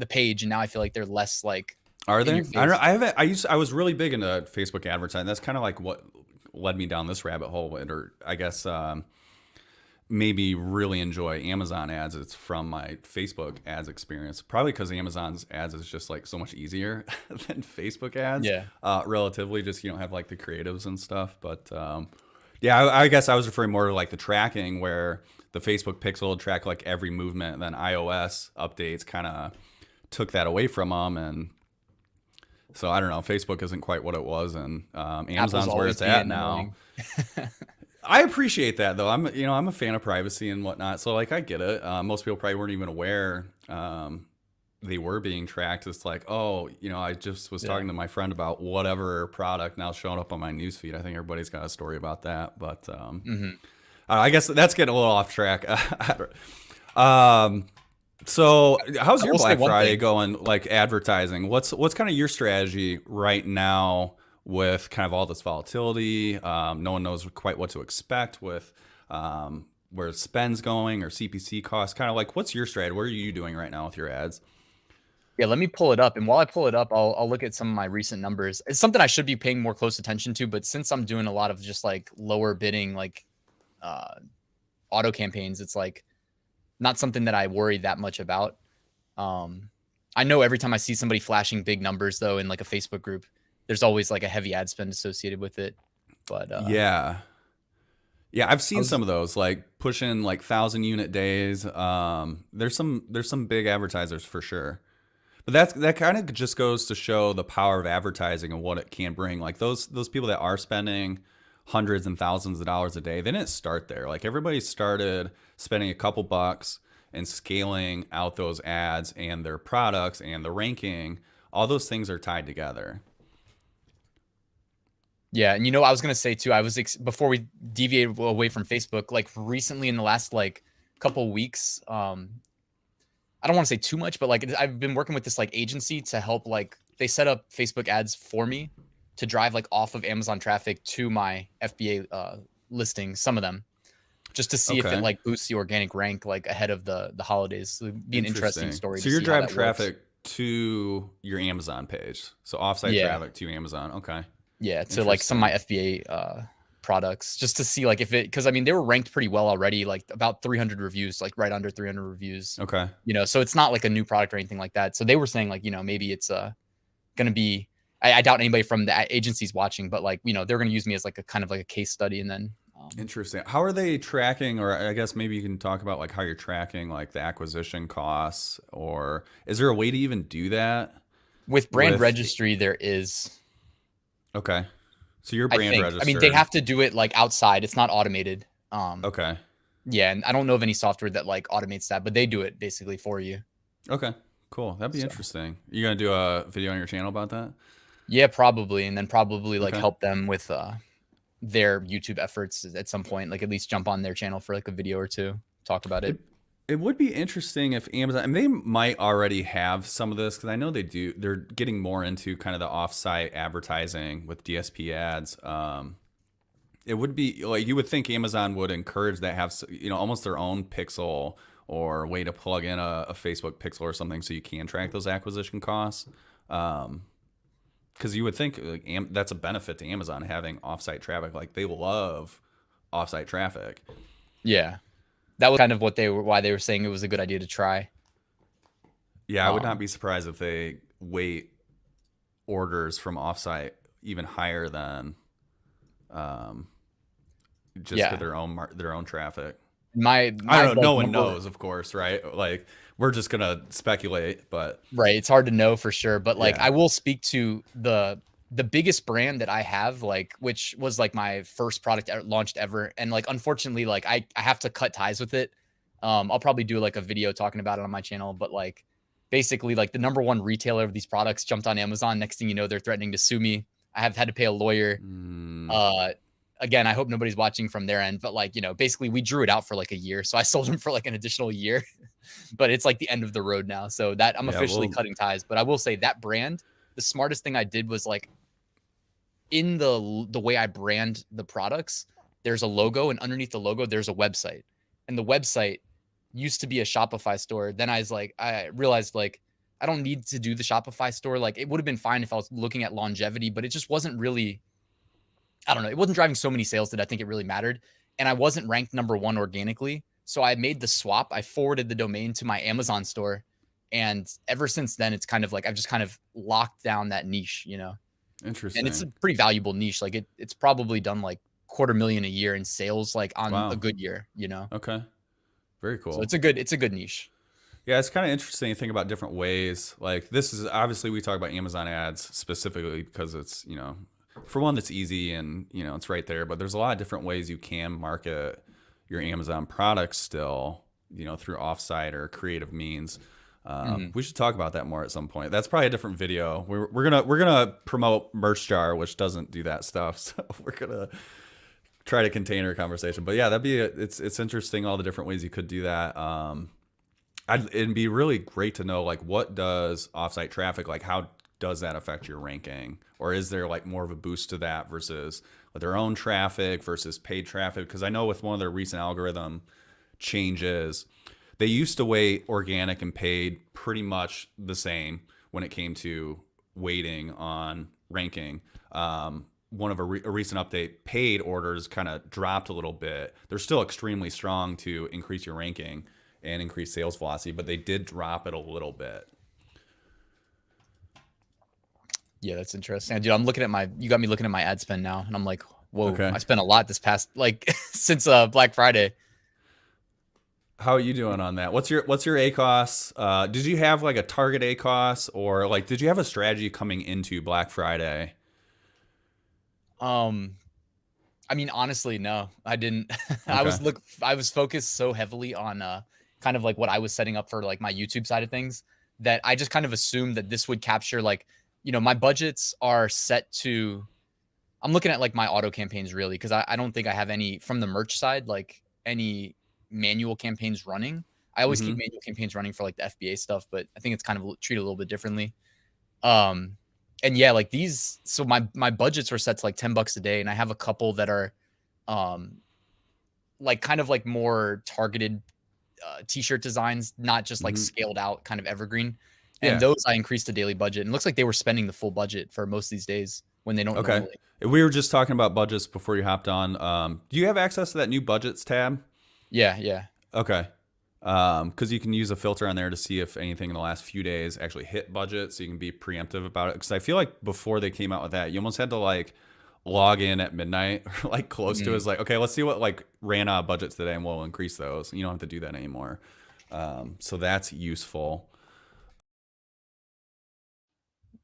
page, and now I feel like they're less like. Are they? I don't know. I was really big into Facebook advertising. That's kind of like what led me down this rabbit hole, or I guess maybe really enjoy Amazon ads. It's from my Facebook ads experience, probably because Amazon's ads is just like so much easier than Facebook ads. Yeah. Relatively, just you don't have like the creatives and stuff. But yeah, I guess I was referring more to like the tracking, where the Facebook pixel would track like every movement, and then iOS updates kind of took that away from them. And so I don't know, Facebook isn't quite what it was, and Amazon's where it's at now. I appreciate that though. I'm a fan of privacy and whatnot. So like I get it. Most people probably weren't even aware they were being tracked. It's like, oh, I just was Yeah. talking to my friend about whatever product now showing up on my newsfeed. I think everybody's got a story about that, but Hmm. I guess that's getting a little off track. um, so how's I your will say Black one Friday thing. going? Like advertising, what's kind of your strategy right now with kind of all this volatility? No one knows quite what to expect with where spend's going or CPC costs. Kind of like, what's your strategy? What are you doing right now with your ads? Yeah, let me pull it up. And while I pull it up, I'll look at some of my recent numbers. It's something I should be paying more close attention to, but since I'm doing a lot of just like lower bidding, like uh, auto campaigns, it's like not something that I worry that much about. Um, I know every time I see somebody flashing big numbers though in like a Facebook group, there's always like a heavy ad spend associated with it. But Yeah. Yeah, I've I seen was some of those like pushing like 1,000 unit days. There's some big advertisers for sure. But that kind of just goes to show the power of advertising and what it can bring. Like those people that are spending hundreds and thousands of dollars a day, they didn't start there. Like everybody started spending a couple bucks and scaling out those ads and their products and the ranking. All those things are tied together. Yeah, and I was gonna say too. Before we deviated away from Facebook, like recently in the last like couple weeks, I don't want to say too much, but like I've been working with this like agency to help like they set up Facebook ads for me to drive like off of Amazon traffic to my FBA listings, some of them, just to see if it Okay. like boosts the organic rank like ahead of the holidays. So it'd be an interesting Interesting. story So to you're see how driving that works. traffic to your Amazon page. So offsite Yeah. traffic to Amazon. Okay. Yeah, to like some of my Interesting. FBA products just to see like if it because I mean they were ranked pretty well already, like about 300 reviews, like right under 300 reviews. Okay. So it's not like a new product or anything like that. So they were saying like, maybe it's gonna be I doubt anybody from the agency's watching, but like, they're gonna use me as like a kind of like a case study and then Interesting. How are they tracking, or I guess maybe you can talk about like how you're tracking like the acquisition costs, or is there a way to even do that with brand with, registry there is okay. So you're I brand think. I mean, they registered. have to do it like outside. It's not automated. Okay. Yeah, and I don't know of any software that like automates that, but they do it basically for you. Okay. Cool. That'd be So interesting. You gonna do a video on your channel about that? yeah, probably, and then probably like Okay. help them with their YouTube efforts at some point. Like at least jump on their channel for like a video or two, talk about it. It it would be interesting if Amazon, I mean, they might already have some of this because I know they do. They're getting more into kind of the offsite advertising with DSP ads. It would be like you would think Amazon would encourage that, have almost their own pixel or way to plug in a Facebook pixel or something so you can track those acquisition costs. Because you would think like, that's a benefit to Amazon having offsite traffic. Like they love offsite traffic. Yeah, that was kind of why they were saying it was a good idea to try. Yeah, I would not Um, be surprised if they weight orders from offsite even higher than um, just to yeah, their own traffic. I my don't know. like No one number knows, of course, right? Like we're just gonna speculate, but right. It's hard to know for sure, but like yeah. I will speak to the biggest brand that I have, like which was like my first product launched ever, and like unfortunately, like I have to cut ties with it. I'll probably do like a video talking about it on my channel, but like basically like the number one retailer of these products jumped on Amazon. Next thing you know, they're threatening to sue me. I have had to pay a lawyer. Mm, Uh, again, I hope nobody's watching from their end, but like, basically we drew it out for like a year. So I sold them for like an additional year, but it's like the end of the road now. So that I'm yeah. officially Well. cutting ties. But I will say that brand, the smartest thing I did was like in the way I brand the products, there's a logo, and underneath the logo, there's a website. And the website used to be a Shopify store. Then I realized like I don't need to do the Shopify store. Like it would have been fine if I was looking at longevity, but it just wasn't really, I don't know, it wasn't driving so many sales that I think it really mattered. And I wasn't ranked number one organically. So I made the swap. I forwarded the domain to my Amazon store. And ever since then, it's kind of like I've just kind of locked down that niche. And it's a Interesting. pretty valuable niche. Like it's probably done like quarter million a year in sales, like on a Wow. good year. Okay. Very So cool. it's a good niche. Yeah, it's kind of interesting to think about different ways. Like this is obviously we talk about Amazon ads specifically because it's For one, that's easy and it's right there. But there's a lot of different ways you can market your Amazon products still, through offsite or creative means. Mhm. We should talk about that more at some point. That's probably a different video. We're gonna promote Merch Jar, which doesn't do that stuff. So we're gonna try to contain our conversation. But yeah, it's interesting all the different ways you could do that. It'd be really great to know like what does offsite traffic, like how does that affect your ranking, or is there like more of a boost to that versus their own traffic versus paid traffic? Because I know with one of their recent algorithm changes, they used to weight organic and paid pretty much the same when it came to weighting on ranking. One of a recent update, paid orders kind of dropped a little bit. They're still extremely strong to increase your ranking and increase sales velocity, but they did drop it a little bit. Yeah, that's interesting. Dude, I'm looking at you got me looking at my ad spend now, and I'm like, whoa, Okay. I spent a lot this past, like, since Black Friday. How are you doing on that? What's your ACOS? Did you have like a target ACOS, or like did you have a strategy coming into Black Friday? Um, I mean, honestly, no, I didn't. Okay. I was focused so heavily on kind of like what I was setting up for like my YouTube side of things that I just kind of assumed that this would capture like, my budgets are set to. I'm looking at like my auto campaigns really because I don't think I have any from the merch side, like any manual campaigns running. I always keep Mm-hmm. manual campaigns running for like the FBA stuff, but I think it's kind of treated a little bit differently. Um, and yeah, like these, so my budgets were set to like $10 a day, and I have a couple that are, um, like kind of like more targeted t-shirt designs, not just like Mm-hmm. scaled out kind of evergreen. And Yeah. those I increased the daily budget, and it looks like they were spending the full budget for most of these days when they don't Okay. normally. We were just talking about budgets before you hopped on. Do you have access to that new budgets tab? Yeah, yeah. Okay. Because you can use a filter on there to see if anything in the last few days actually hit budget, so you can be preemptive about it. Because I feel like before they came out with that, you almost had to like log in at midnight or like close to it. Mm. It's like, okay, let's see what like ran out of budget today, and we'll increase those. You don't have to do that anymore. So that's useful.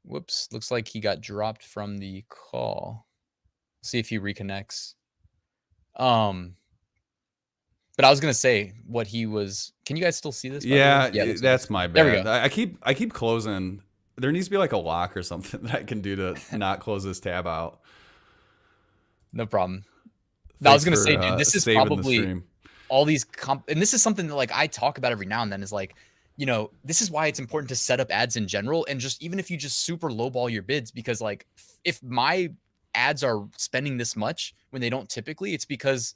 Whoops. Looks like he got dropped from the call. See if he reconnects. But I was gonna say what he was. Can you guys still see this? By the way? Yeah, Yeah, it looks like that's my there we bad. go. I keep closing. There needs to be like a lock or something that I can do to not close this tab out. No problem. I was Thanks gonna for say, dude, this is saving the probably stream. all these and this is something that like I talk about every now and then is like, this is why it's important to set up ads in general, and just even if you just super lowball your bids, because like if my ads are spending this much when they don't typically, it's because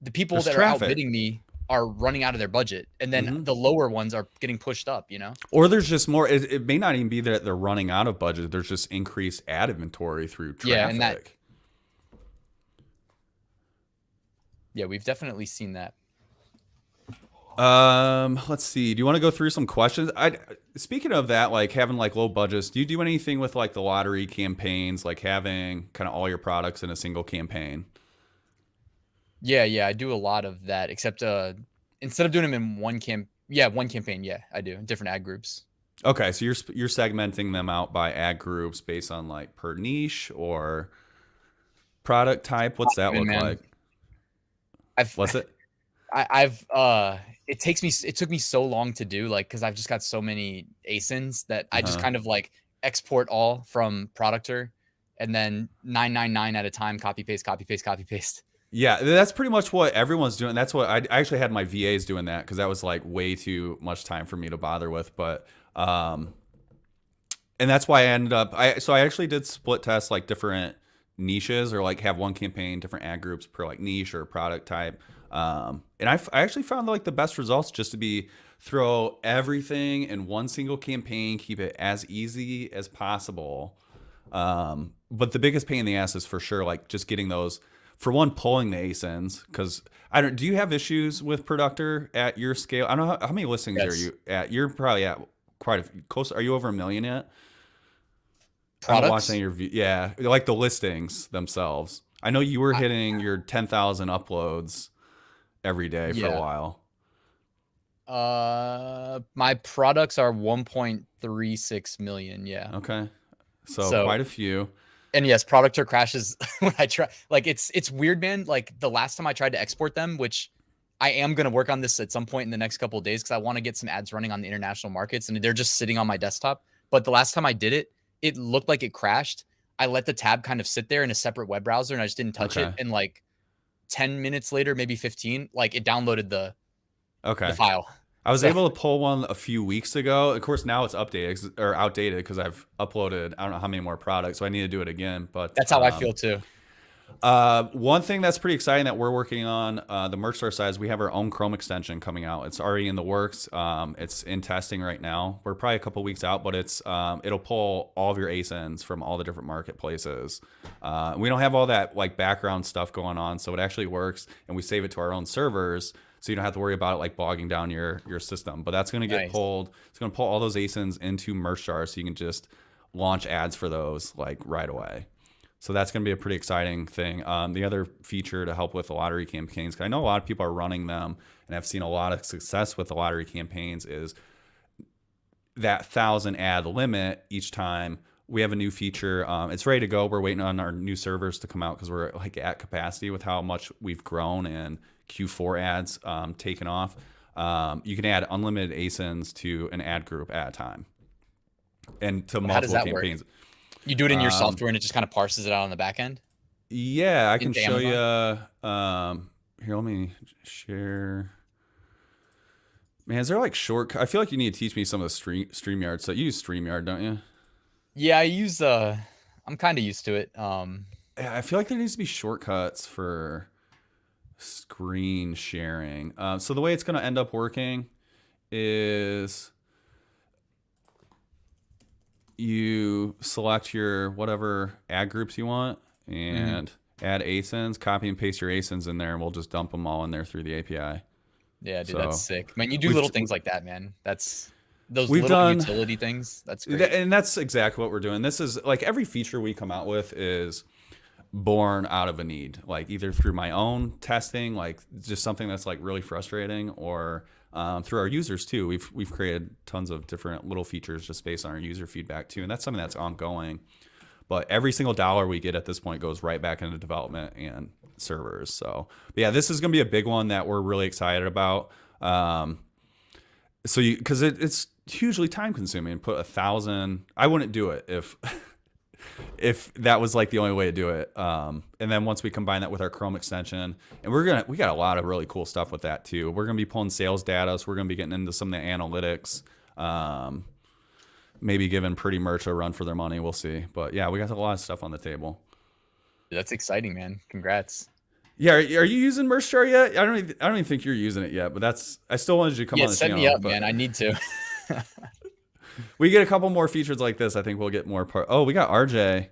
the people There's that are traffic. outbidding me are running out of their budget, and then Hmm. the lower ones are getting pushed up. Or there's just more. It may not even be that they're running out of budget. There's just increased ad inventory through Yeah, and traffic. yeah, we've definitely seen that. Let's see. Do you want to go through some questions? Speaking of that, like having like low budgets, do you do anything with like the lottery campaigns, like having kind of all your products in a single campaign? Yeah, I do a lot of that, except instead of doing them in one campaign, yeah, I do different ad groups. Okay, so you're segmenting them out by ad groups based on like per niche or product type. What's that Even, look man, like? I've What's it? I've it took me so long to do, like, because I've just got so many ASINs that I just Uh-huh. kind of like export all from Productor, and then 999 at a time, copy paste, copy paste, copy paste. Yeah, that's pretty much what everyone's doing. That's what I actually had my VAs doing that because that was like way too much time for me to bother with. But and that's why I ended up. I actually did split test like different niches or like have one campaign, different ad groups per like niche or product type. And I actually found like the best results just to be throw everything in one single campaign, keep it as easy as possible. But the biggest pain in the ass is for sure like just getting those, for one, pulling the ASINs, because I don't. Do you have issues with Productor at your scale? I don't know how many listings are Yes. you at. You're probably at quite a few, close. Are you over 1 million yet? I haven't watched Products. any of your yeah, like the listings themselves. I know you were I, hitting your 10,000 uploads every day for a yeah. while. My products are 1.36 million. Yeah. Okay, so So quite a few. And yes, product crashes when I try. Like it's weird, man. Like the last time I tried to export them, which I am gonna work on this at some point in the next couple of days because I want to get some ads running on the international markets, and they're just sitting on my desktop. But the last time I did it, it looked like it crashed. I let the tab kind of sit there in a separate web browser, and I just didn't touch it. Okay. And like 10 minutes later, maybe 15, like it downloaded the Okay. file. I was So able to pull one a few weeks ago. Of course, now it's updated or outdated because I've uploaded I don't know how many more products, so I need to do it again. But that's how I feel too. one thing that's pretty exciting that we're working on the merch store side is we have our own Chrome extension coming out. It's already in the works. It's in testing right now. We're probably a couple weeks out, but it's it'll pull all of your ASINs from all the different marketplaces. We don't have all that like background stuff going on, so it actually works, and we save it to our own servers. So you don't have to worry about it like bogging down your system. But that's going to get pulled. It's going to pull all those ASINs into Merchjar, so you can just launch ads for those like right away. So that's going to be a pretty exciting thing. The other feature to help with the lottery campaigns, because I know a lot of people are running them and have seen a lot of success with the lottery campaigns, is that 1,000 ad limit each time. We have a new feature. It's ready to go. We're waiting on our new servers to come out because we're like at capacity with how much we've grown and Q4 ads taken off. You can add unlimited ASINs to an ad group at a time and to multiple campaigns. Work? You do it in your software and it just kind of parses it out on the back end? Yeah, I can show you. Here, let me share. Man, is there like short? I feel like you need to teach me some of the StreamYard. So you use StreamYard, don't you? Yeah, I use. I'm kind of used to it. I feel like there needs to be shortcuts for screen sharing. So the way it's going to end up working is you select your whatever ad groups you want and add ASINs, copy and paste your ASINs in there, and we'll just dump them all in there through the API. Yeah, dude, that's sick. I mean, you do little things like that, man. That's those little utility things. That's great. And that's exactly what we're doing. This is like every feature we come out with is born out of a need, like either through my own testing, like just something that's like really frustrating, or through our users too. We've created tons of different little features just based on our user feedback too, and that's something that's ongoing. But every single dollar we get at this point goes right back into development and servers. So but yeah, this is going to be a big one that we're really excited about. So you, because it's hugely time consuming. Put 1,000. I wouldn't do it if that was like the only way to do it. And then once we combine that with our Chrome extension, and we got a lot of really cool stuff with that too. We're gonna be pulling sales data, so we're gonna be getting into some of the analytics. Maybe giving Pretty Merch a run for their money. We'll see. But yeah, we got a lot of stuff on the table. That's exciting, man. Congrats. Yeah, are you using Merchjar yet? I don't even think you're using it yet. But I still wanted you to come on the channel. Set me up, man. I need to. We get a couple more features like this, I think we'll get more Oh, we got RJ.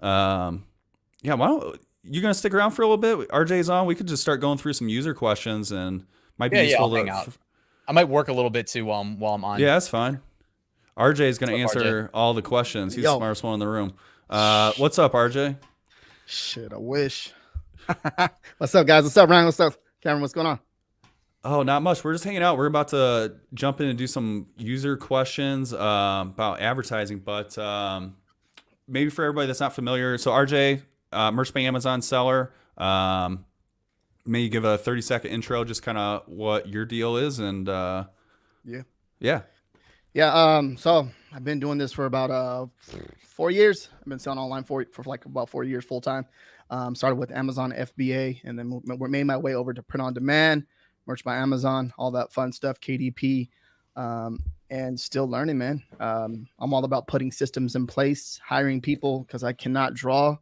Yeah, why don't you gonna stick around for a little bit? RJ's on. We could just start going through some user questions and might be useful I'll hang out. I might work a little bit too while I'm on. Yeah, that's fine. RJ is gonna answer all the questions. He's the smartest one in the room. What's up, RJ? Shit, I wish. What's up, guys? What's up, Ryan? What's up, Cameron? What's going on? Oh, not much. We're just hanging out. We're about to jump in and do some user questions about advertising, but maybe for everybody that's not familiar. So RJ, Merch by Amazon seller. May you give a 30-second intro, just kind of what your deal is, and yeah. So I've been doing this for about 4 years. I've been selling online for like about 4 years full time. Started with Amazon FBA, and then made my way over to print on demand, Merch by Amazon, all that fun stuff, KDP, and still learning, man. I'm all about putting systems in place, hiring people, because I cannot draw. I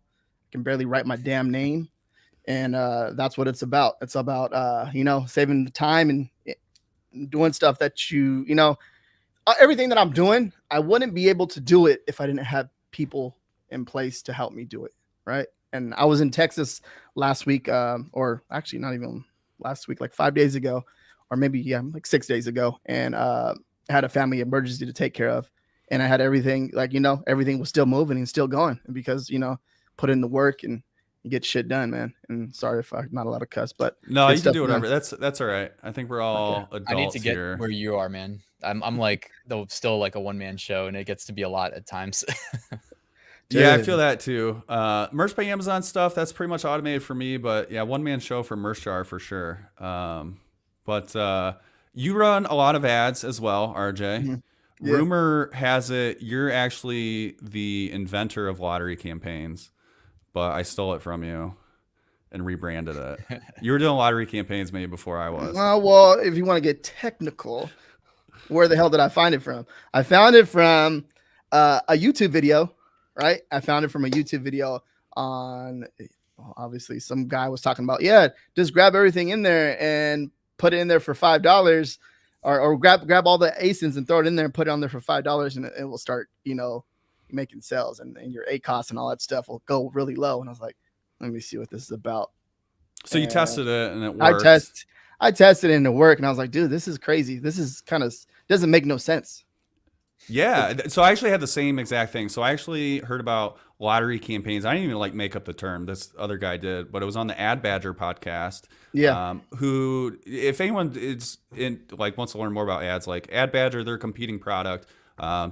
can barely write my damn name. And that's what it's about. It's about, saving the time and doing stuff that everything that I'm doing, I wouldn't be able to do it if I didn't have people in place to help me do it, right? And I was in Texas last week, or actually not even last week, like 5 days ago, or maybe, like 6 days ago. And I had a family emergency to take care of. And I had everything, everything was still moving and still going. And because, put in the work and get shit done, man. And sorry if I'm not allowed to cuss, but no, you can do whatever. That's all right. I think we're all adults. I need to get here. Where you are, man. I'm like, though, still like a one-man show, and it gets to be a lot at times. Yeah, I Dude. feel that too. Merch by Amazon stuff, that's pretty much automated for me, but yeah, one man show for Merch Jar for sure. But you run a lot of ads as well, RJ. Mhm. Yeah. Rumor has it you're actually the inventor of lottery campaigns, but I stole it from you and rebranded it. You were doing lottery campaigns maybe before I was. Well, if you want to get technical, where the hell did I find it from? I found it from a YouTube video, right? I found it from a YouTube video on, well, obviously some guy was talking about, yeah, just grab everything in there and put it in there for $5, or grab all the ASINs and throw it in there and put it on there for $5, and it will start, making sales, and your ACOS and all that stuff will go really low. And I was like, let me see what this is about. So you And tested it and it worked. I tested it and it worked, and I was like, dude, this is crazy. This is kind of doesn't make no sense. Yeah. So I actually had the same exact thing. So I actually heard about lottery campaigns. I didn't even like make up the term. This other guy did, but it was on the Ad Badger podcast. Yeah. Who, if anyone is in like wants to learn more about ads, like Ad Badger, they're a competing product.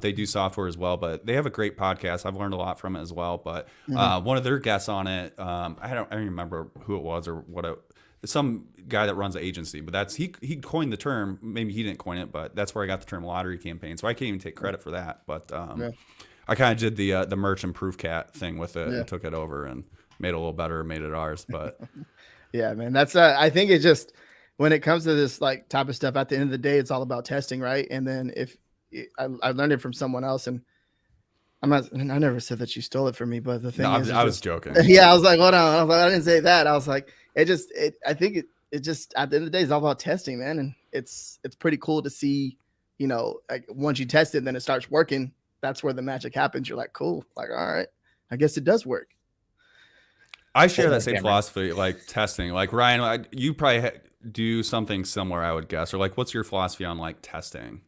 They do software as well, but they have a great podcast. I've learned a lot from it as well. But one of their guests on it, I don't remember who it was or some guy that runs an agency, but that's he coined the term. Maybe he didn't coin it, but that's where I got the term lottery campaign. So I can't even take credit for that. But I kind of did the merch and proof cat thing with it and took it over and made it a little better, made it ours. But yeah, man, that's I think it just, when it comes to this like type of stuff, at the end of the day, it's all about testing, right? And then if I learned it from someone else, and I never said that you stole it from me, but the thing is, I was joking. Yeah, I was like, hold on, I was like, I didn't say that. I was like, I think it just, at the end of the day, it's all about testing, man. And it's pretty cool to see, like once you test it, then it starts working. That's where the magic happens. You're like, cool, like, all right, I guess it does work. I share that same philosophy, like testing. Like Ryan, you probably do something similar, I would guess. Or like, what's your philosophy on like testing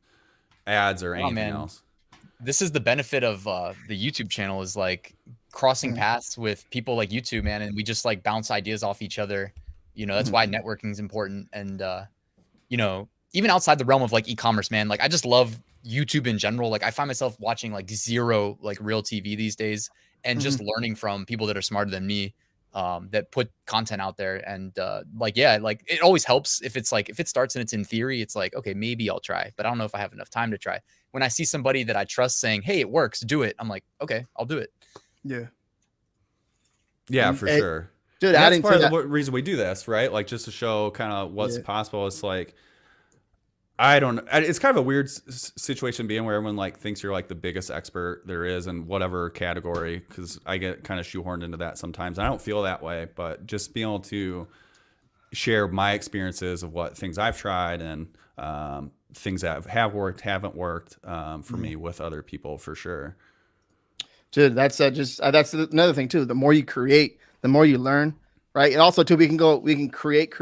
ads or anything else? This is the benefit of the YouTube channel, is like crossing paths with people like you two, man. And we just like bounce ideas off each other. That's why networking is important. And, even outside the realm of like e-commerce, man, like I just love YouTube in general. Like I find myself watching like zero, like real TV these days, and just learning from people that are smarter than me, that put content out there. And like it always helps if it starts and it's in theory, it's like, okay, maybe I'll try, but I don't know if I have enough time to try. When I see somebody that I trust saying, hey, it works, do it, I'm like, okay, I'll do it. Yeah, for sure. Dude, that's part of the reason we do this, right? Like just to show kind of what's possible. It's like, I don't know. It's kind of a weird situation being where everyone like thinks you're like the biggest expert there is in whatever category, because I get kind of shoehorned into that sometimes. I don't feel that way, but just being able to share my experiences of what things I've tried and things that have worked, haven't worked for me with other people, for sure. Dude, that's that's another thing too. The more you create, the more you learn, right? And also too, we can create,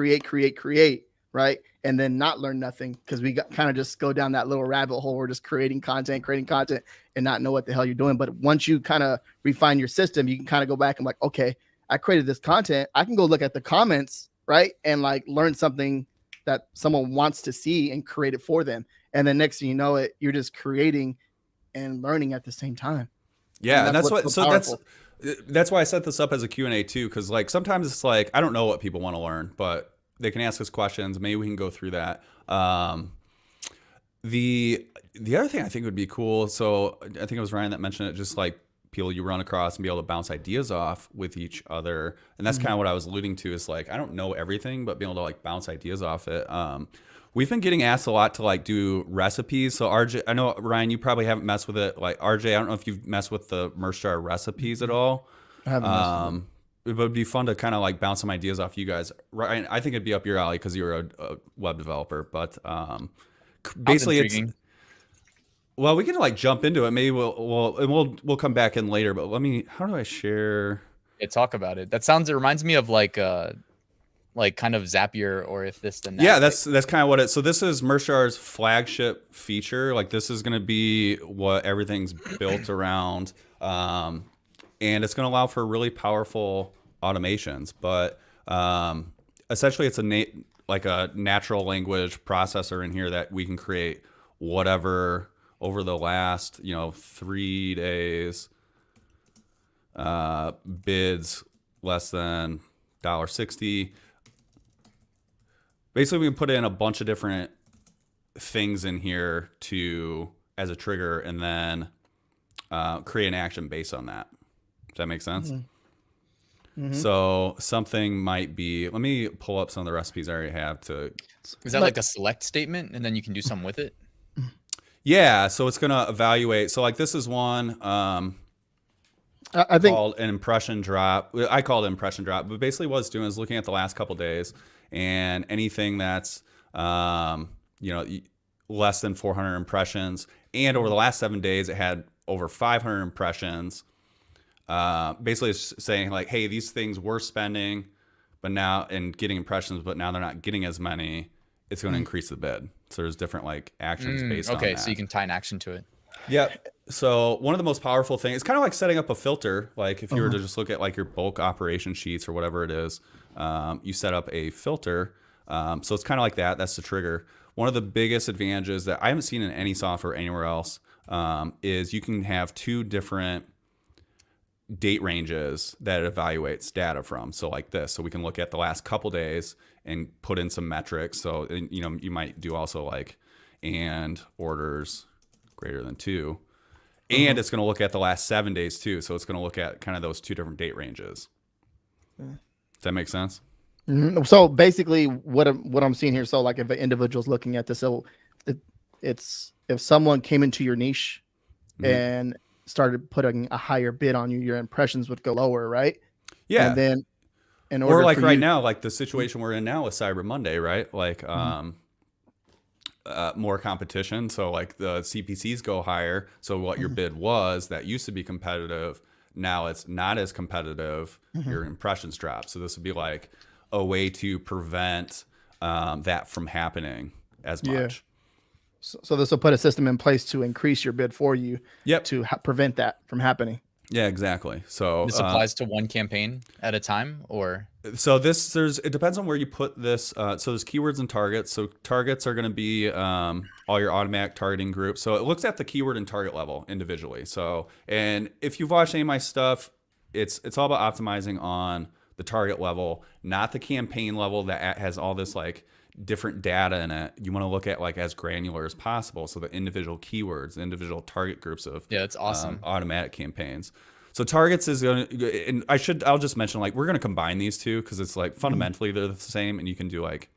right? And then not learn nothing, because we kind of just go down that little rabbit hole. We're just creating content and not know what the hell you're doing. But once you kind of refine your system, you can kind of go back and like, okay, I created this content. I can go look at the comments, right? And like learn something that someone wants to see and create it for them. And then next thing you know it, you're just creating and learning at the same time. Yeah. And that's what, so that's why I set this up as a Q&A too. Cause like, sometimes it's like, I don't know what people want to learn, but they can ask us questions. Maybe we can go through that. The other thing I think would be cool. So I think it was Ryan that mentioned it, just like people you run across and be able to bounce ideas off with each other. And that's kind of what I was alluding to, is like, I don't know everything, but being able to like bounce ideas off it. We've been getting asked a lot to like do recipes. So RJ, I know Ryan, you probably haven't messed with it. Like RJ, I don't know if you've messed with the Merch Jar recipes at all. I haven't messed with it. It would be fun to kind of like bounce some ideas off you guys. Ryan, I think it'd be up your alley because you're a web developer. But basically, it's, well, we can like jump into it. Maybe we'll come back in later. But how do I share? Yeah, talk about it. It reminds me of like kind of Zapier, or if this then that. Yeah, that's kind of what it. So this is Merch Jar's flagship feature. Like this is going to be what everything's built around. And it's going to allow for really powerful automations, but essentially it's a natural language processor in here that we can create whatever over the last 3 days. bids less than $1.60. Basically, we can put in a bunch of different things in here to as a trigger, and then create an action based on that. Does that make sense? So something might be. Let me pull up some of the recipes I already have to. Is that like a select statement, and then you can do something with it? Yeah, so it's gonna evaluate. So like this is one I think called an impression drop. I call it impression drop, but basically what it's doing is looking at the last couple days and anything that's less than 400 impressions, and over the last 7 days it had over 500 impressions. Basically it's saying like, hey, these things we're spending, but now and getting impressions, but now they're not getting as many. It's going to increase the bid. So there's different like actions based on that. Okay, so you can tie an action to it. Yep. So one of the most powerful things, it's kind of like setting up a filter. Like if you were to just look at like your bulk operation sheets or whatever it is, you set up a filter. So it's kind of like that. That's the trigger. One of the biggest advantages that I haven't seen in any software anywhere else is you can have 2 different date ranges that it evaluates data from. So like this, so we can look at the last couple days and put in some metrics. So, you might do also like, and orders greater than 2, and it's going to look at the last 7 days too. So it's going to look at kind of those 2 different date ranges. Does that make sense? So basically what I'm seeing here. So like if an individual's looking at this, so it's if someone came into your niche and started putting a higher bid on you, your impressions would go lower, right? Yeah. And then in order or like for right you, now, like the situation we're in now with Cyber Monday, right? Like more competition. So like the CPCs go higher. So what your bid was that used to be competitive, now it's not as competitive. Your impressions drop. So this would be like a way to prevent that from happening as much. So this will put a system in place to increase your bid for you. Yep. To prevent that from happening. Yeah, exactly. So This applies to one campaign at a time, or so it depends on where you put this. So there's keywords and targets. So targets are going to be all your automatic targeting groups. So it looks at the keyword and target level individually. So, and if you've watched any of my stuff, it's all about optimizing on the target level, not the campaign level that has all this like different data in it. You want to look at like as granular as possible. So the individual keywords, the individual target groups of that's awesome. Automatic campaigns. So targets is going to, and I'll just mention like we're going to combine these two because it's like fundamentally they're the same, and you can do like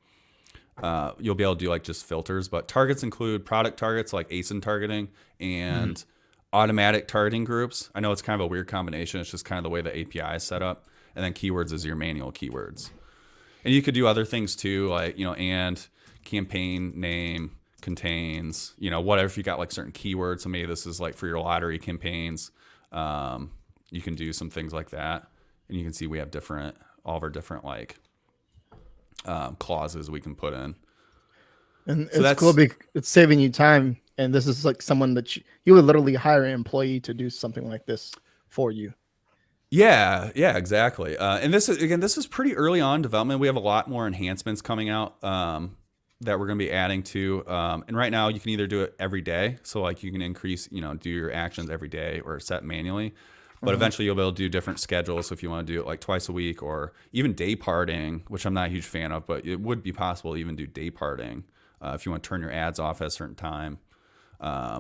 you'll be able to do like just filters. But targets include product targets like ASIN targeting and automatic targeting groups. I know it's kind of a weird combination. It's just kind of the way the API is set up. And then keywords is your manual keywords. And you could do other things too, like, and campaign name contains, whatever, if you got like certain keywords. So maybe this is like for your lottery campaigns. You can do some things like that. And you can see we have all of our different like clauses we can put in. And So it's cool because it's saving you time. And this is like someone that you would literally hire an employee to do something like this for you. Yeah, exactly. And this is pretty early on development. We have a lot more enhancements coming out that we're going to be adding to. And right now you can either do it every day. So like you can increase, do your actions every day or set manually. But eventually you'll be able to do different schedules. So if you want to do it like twice a week or even day parting, which I'm not a huge fan of, but it would be possible to even do day parting if you want to turn your ads off at a certain time. I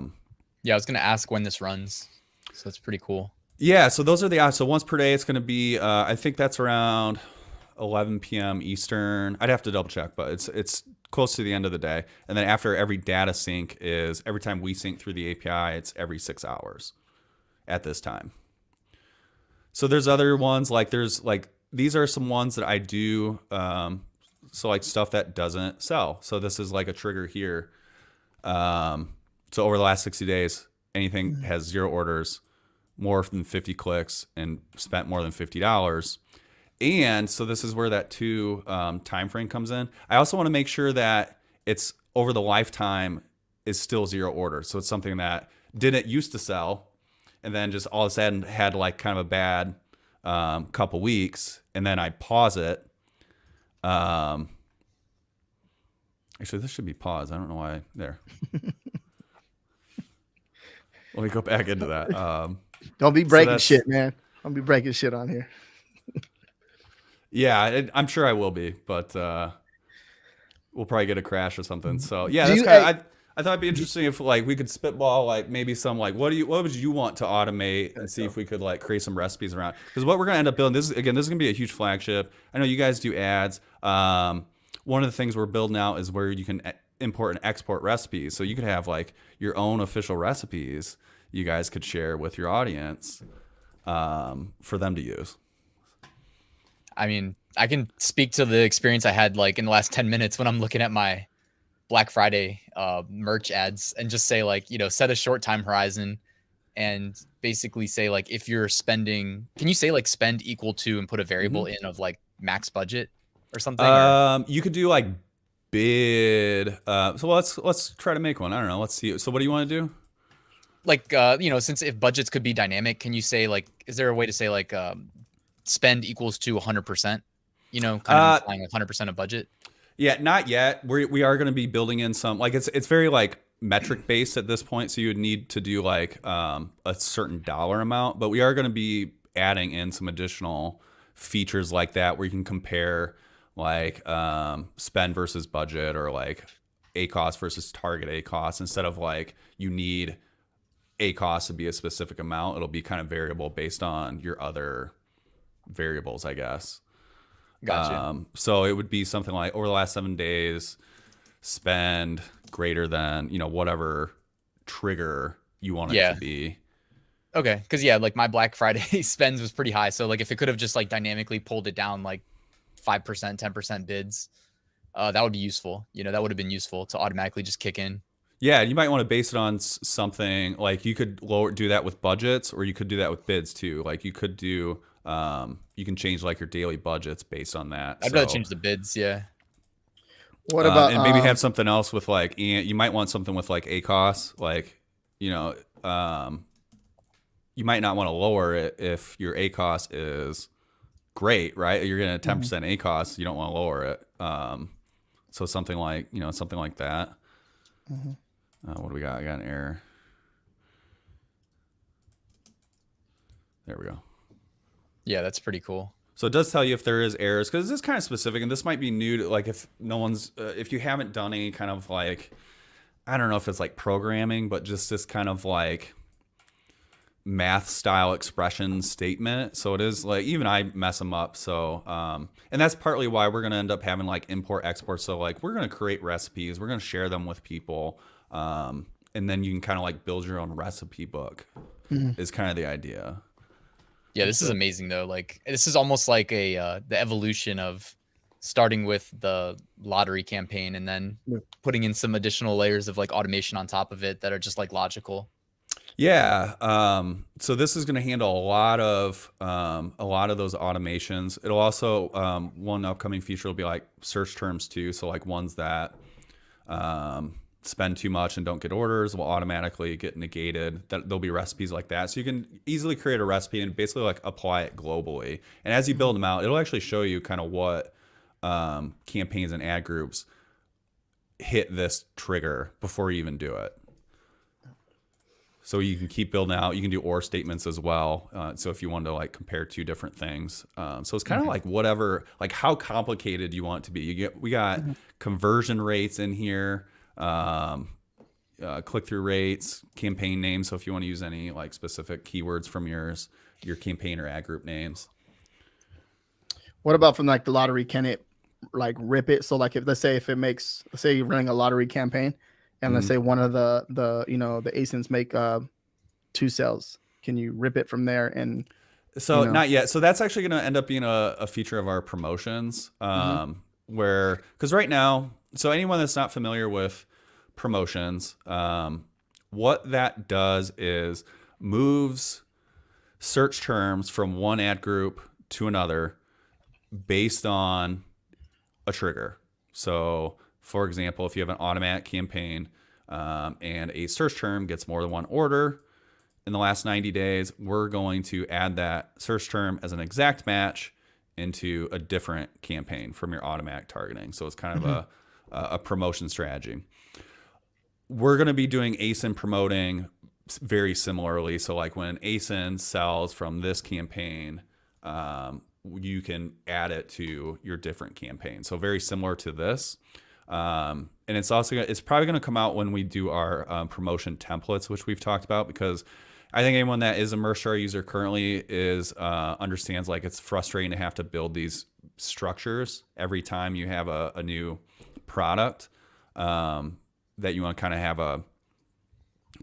was going to ask when this runs. So it's pretty cool. Yeah, so those are the odds. So once per day, it's going to be, I think that's around 11 p.m. Eastern. I'd have to double check, but it's close to the end of the day. And then after every data sync is, every time we sync through the API, it's every 6 hours at this time. So there's other ones, like these are some ones that I do, so like stuff that doesn't sell. So this is like a trigger here. So over the last 60 days, anything has 0 orders, more than 50 clicks, and spent more than $50. And so this is where that 2 time frame comes in. I also want to make sure that it's over the lifetime is still 0 orders. So it's something that didn't used to sell, and then just all of a sudden had like kind of a bad couple weeks, and then I pause it. Actually, this should be paused. I don't know why. There. Let me go back into that. Don't be breaking shit, man. I'll be breaking shit on here. Yeah, I'm sure I will be, but we'll probably get a crash or something. So yeah, Do that's you, kind of. I thought it'd be interesting if like we could spitball like maybe some like what would you want to automate and see if we could like create some recipes around, because what we're gonna end up building, this is gonna be a huge flagship. I know you guys do ads. One of the things we're building out is where you can import and export recipes, so you could have like your own official recipes you guys could share with your audience for them to use. I mean, I can speak to the experience I had like in the last 10 minutes when I'm looking at my Black Friday merch ads and just say like, set a short time horizon and basically say like, if you're spending, can you say like spend equal to and put a variable in of like max budget or something? You could do like bid. So let's try to make one. I don't know. Let's see. So what do you want to do? Like, since if budgets could be dynamic, can you say like, is there a way to say like spend equals to 100%, kind of implying 100% of budget? Yeah, not yet. We are going to be building in some, like it's very like metric based at this point. So you would need to do like a certain dollar amount, but we are going to be adding in some additional features like that where you can compare like spend versus budget, or like ACoS versus target ACoS. Instead of like you need ACoS to be a specific amount, it'll be kind of variable based on your other variables, I guess. Gotcha. So it would be something like over the last 7 days, spend greater than, whatever trigger you want it to be. Okay. Cause yeah, like my Black Friday spends was pretty high. So like if it could have just like dynamically pulled it down like 5%, 10% bids, that would be useful. That would have been useful to automatically just kick in. Yeah, you might want to base it on something like you could do that with budgets, or you could do that with bids too. Like you could do, you can change like your daily budgets based on that. I'd rather change the bids. Yeah. What about and maybe have something else with like, you might want something with like ACoS, like, you might not want to lower it if your ACoS is great, right? You're getting a 10% ACoS, you don't want to lower it. So something like, something like that. What do we got? I got an error. There we go. Yeah, that's pretty cool. So it does tell you if there is errors, because this is kind of specific, and this might be new to, like, if no one's, if you haven't done any kind of like, I don't know if it's like programming, but just this kind of like math style expression statement. So it is like, even I mess them up. So, and that's partly why we're going to end up having like import export. So like, we're going to create recipes, we're going to share them with people. And then you can kind of like build your own recipe book is kind of the idea. Yeah, this is amazing though. Like this is almost like the evolution of starting with the lottery campaign and then putting in some additional layers of like automation on top of it that are just like logical. Yeah. So this is going to handle a lot of those automations. It'll also, one upcoming feature will be like search terms too. So like ones that spend too much and don't get orders will automatically get negated. There'll be recipes like that. So you can easily create a recipe and basically like apply it globally. And as you build them out, it'll actually show you kind of what campaigns and ad groups hit this trigger before you even do it. So you can keep building out. You can do OR statements as well. So if you want to like compare two different things, so it's kind of like whatever, like how complicated you want it to be. We got conversion rates in here, click-through rates, campaign names. So if you want to use any like specific keywords from your campaign or ad group names. What about from like the lottery? Can it like rip it? So like if let's say you're running a lottery campaign. And let's say one of the ASINs make 2 sales. Can you rip it from there? And so not yet. So that's actually going to end up being a feature of our promotions, where, because right now, so anyone that's not familiar with promotions, what that does is moves search terms from one ad group to another based on a trigger. So for example, if you have an automatic campaign and a search term gets more than one order in the last 90 days, we're going to add that search term as an exact match into a different campaign from your automatic targeting. So it's kind of a promotion strategy. We're going to be doing ASIN promoting very similarly. So like when ASIN sells from this campaign, you can add it to your different campaigns. So very similar to this. And it's probably going to come out when we do our promotion templates, which we've talked about, because I think anyone that is a Merchjar user currently understands like it's frustrating to have to build these structures every time you have a new product that you want to kind of have a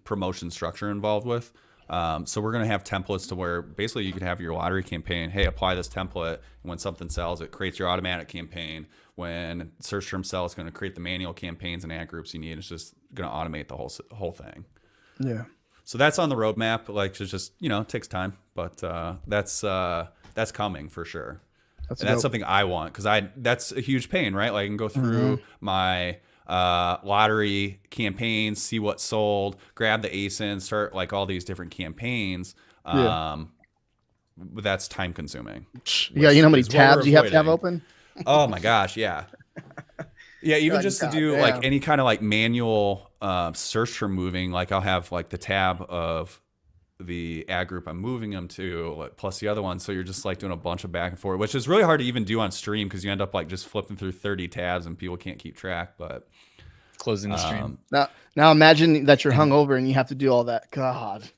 promotion structure involved with. So we're going to have templates to where basically you can have your lottery campaign. Hey, apply this template. And when something sells, it creates your automatic campaign. When search term sells, it's going to create the manual campaigns and ad groups you need. It's just going to automate the whole thing. Yeah. So that's on the roadmap. Like it's just, it takes time, but that's coming for sure. That's something I want, because that's a huge pain, right? Like I can go through my lottery campaigns, see what sold, grab the ASIN, start like all these different campaigns. But that's time consuming. Yeah, you know how many tabs you have to have open? Oh my gosh, yeah. Yeah, even just to do like any kind of like manual search for moving, like I'll have like the tab of the ad group I'm moving them to, like, plus the other one. So you're just like doing a bunch of back and forth, which is really hard to even do on stream because you end up like just flipping through 30 tabs and people can't keep track. But closing the stream. Now imagine that you're hungover and you have to do all that. God.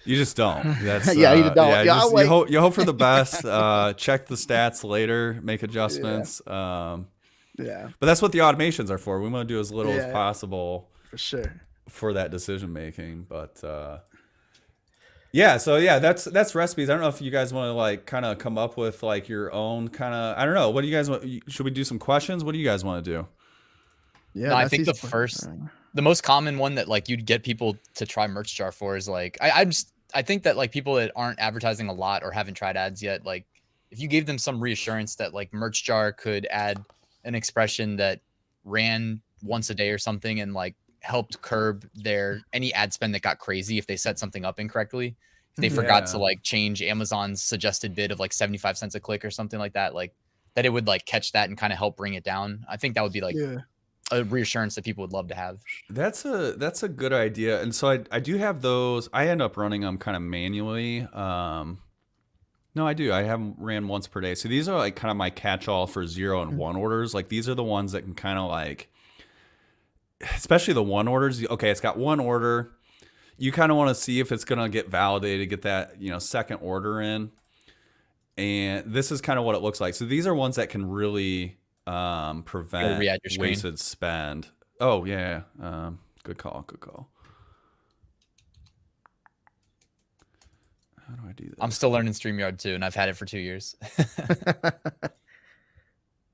You just don't. That's, yeah, you don't. Yeah, you hope for the best. Check the stats later, make adjustments. Yeah. But that's what the automations are for. We want to do as little as possible for sure for that decision making. But that's recipes. I don't know if you guys want to like kind of come up with like your own kind of, I don't know. What do you guys want? Should we do some questions? What do you guys want to do? Yeah, no, I think the most common one that like you'd get people to try Merchjar for is like, I think that like people that aren't advertising a lot or haven't tried ads yet, like if you gave them some reassurance that like Merchjar could add an expression that ran once a day or something and like helped curb any ad spend that got crazy if they set something up incorrectly, if they forgot to like change Amazon's suggested bid of like 75 cents a click or something like that, like that it would like catch that and kind of help bring it down. I think that would be like a reassurance that people would love to have. That's a good idea. And so I do have those. I end up running them kind of manually. No, I do. I have them ran once per day. So these are like kind of my catch-all for 0 and 1 orders. Like these are the ones that can kind of like, especially the 1 orders. Okay, it's got 1 order. You kind of want to see if it's going to get validated, get that, second order in. And this is kind of what it looks like. So these are ones that can really prevent wasted spend. Oh yeah. Good call. How do I do that? I'm still learning StreamYard too, and I've had it for 2 years.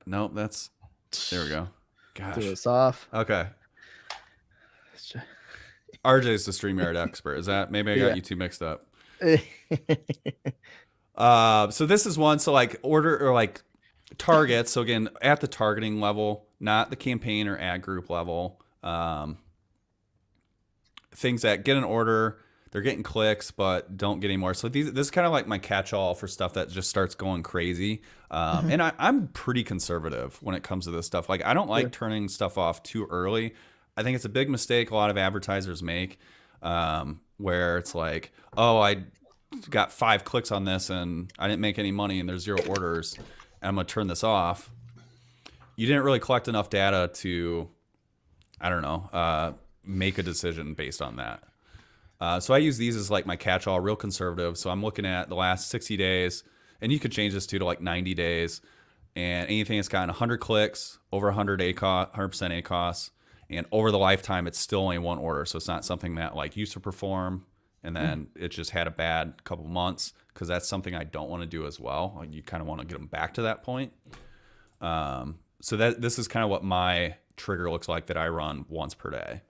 Nope, there we go. Gosh. Do this off. Okay. RJ's the StreamYard expert. Is that, maybe I got you two mixed up. So this is one. So like order or like targets. So again, at the targeting level, not the campaign or ad group level. Things that get an order, they're getting clicks, but don't get any more. So this is kind of like my catch-all for stuff that just starts going crazy. And I'm pretty conservative when it comes to this stuff. Like I don't like turning stuff off too early. I think it's a big mistake a lot of advertisers make, where it's like, oh, I got 5 clicks on this and I didn't make any money and there's 0 orders. And I'm going to turn this off. You didn't really collect enough data to, I don't know, make a decision based on that. So I use these as like my catch-all, real conservative. So I'm looking at the last 60 days, and you could change this to like 90 days. And anything that's gotten 100 clicks, over 100 ACOS, 100% ACOS, and over the lifetime, it's still only 1 order. So it's not something that like used to perform, and then it just had a bad couple months, because that's something I don't want to do as well. Like you kind of want to get them back to that point. So this is kind of what my trigger looks like that I run once per day.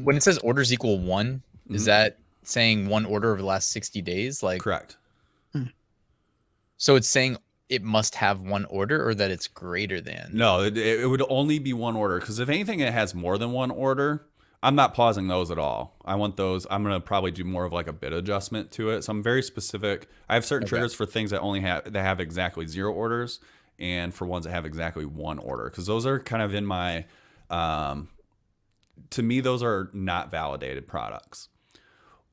When it says orders equal 1, is that saying 1 order over the last 60 days? Like correct. So it's saying it must have 1 order, or that it's greater than? No, it would only be 1 order, because if anything it has more than 1 order, I'm not pausing those at all. I want those. I'm going to probably do more of like a bid adjustment to it. So I'm very specific. I have certain triggers for things that have exactly 0 orders, and for ones that have exactly 1 order, because those are kind of in my to me, those are not validated products.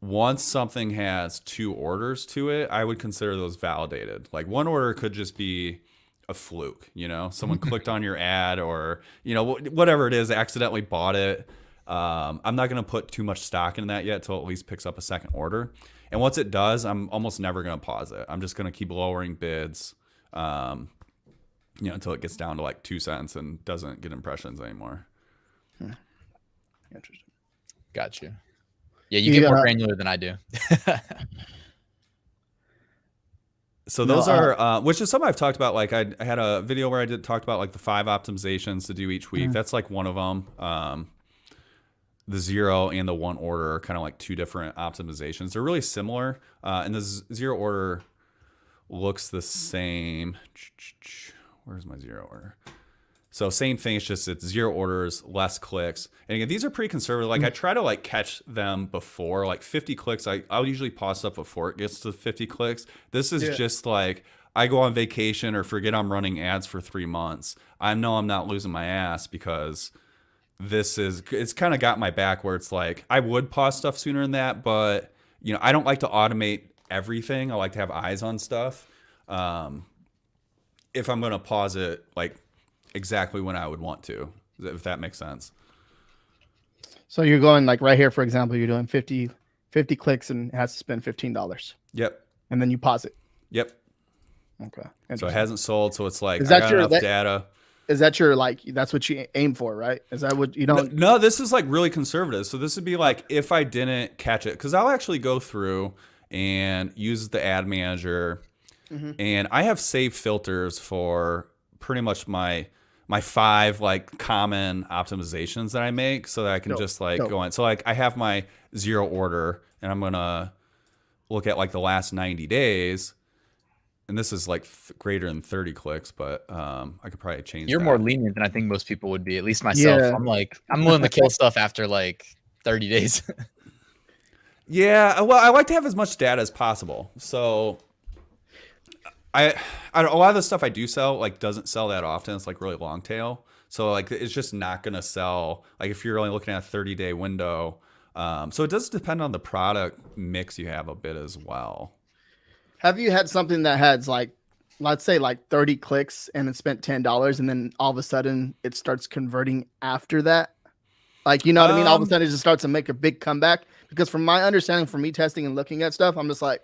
Once something has 2 orders to it, I would consider those validated. Like, 1 order could just be a fluke, someone clicked on your ad, or, whatever it is, accidentally bought it. I'm not going to put too much stock in that yet till at least picks up a second order. And once it does, I'm almost never going to pause it. I'm just going to keep lowering bids, until it gets down to like 2 cents and doesn't get impressions anymore. Interesting. Gotcha. Yeah, you get more granular than I do. So those are, which is something I've talked about. Like, I had a video where I talked about like the 5 optimizations to do each week. That's like one of them. The 0 and the 1 order are kind of like 2 different optimizations. They're really similar. And the 0 order looks the same. Where's my 0 order? So same thing, it's just it's 0 orders, less clicks. And again, these are pretty conservative. Like, I try to like catch them before, like 50 clicks. I'll usually pause stuff before it gets to 50 clicks. This is just like, I go on vacation or forget I'm running ads for 3 months. I know I'm not losing my ass because it's kind of got my back, where it's like, I would pause stuff sooner than that, but I don't like to automate everything. I like to have eyes on stuff. If I'm going to pause it, like, exactly when I would want to, if that makes sense. So you're going like right here, for example, you're doing 50 clicks and it has to spend $15. Yep. And then you pause it. Yep. Okay. So it hasn't sold. So it's like, is that I got enough data. Is that your, like, that's what you aim for, right? Is that what you don't? No, this is like really conservative. So this would be like, if I didn't catch it, cause I'll actually go through and use the ad manager, and I have saved filters for pretty much my 5 like common optimizations that I make, so that I can just like go in. So like, I have my 0 order, and I'm gonna look at like the last 90 days, and this is like greater than 30 clicks, but I could probably change. You're more lenient than I think most people would be. At least myself. Yeah. I'm willing to kill stuff after like 30 days. Yeah, well, I like to have as much data as possible. So I a lot of the stuff I do sell like doesn't sell that often. It's like really long tail. So like, it's just not going to sell. Like, if you're only looking at a 30-day window. So it does depend on the product mix you have a bit as well. Have you had something that has like, let's say like 30 clicks and it spent $10, and then all of a sudden it starts converting after that? Like, you know what I mean? All of a sudden it just starts to make a big comeback. Because from my understanding, from me testing and looking at stuff, I'm just like,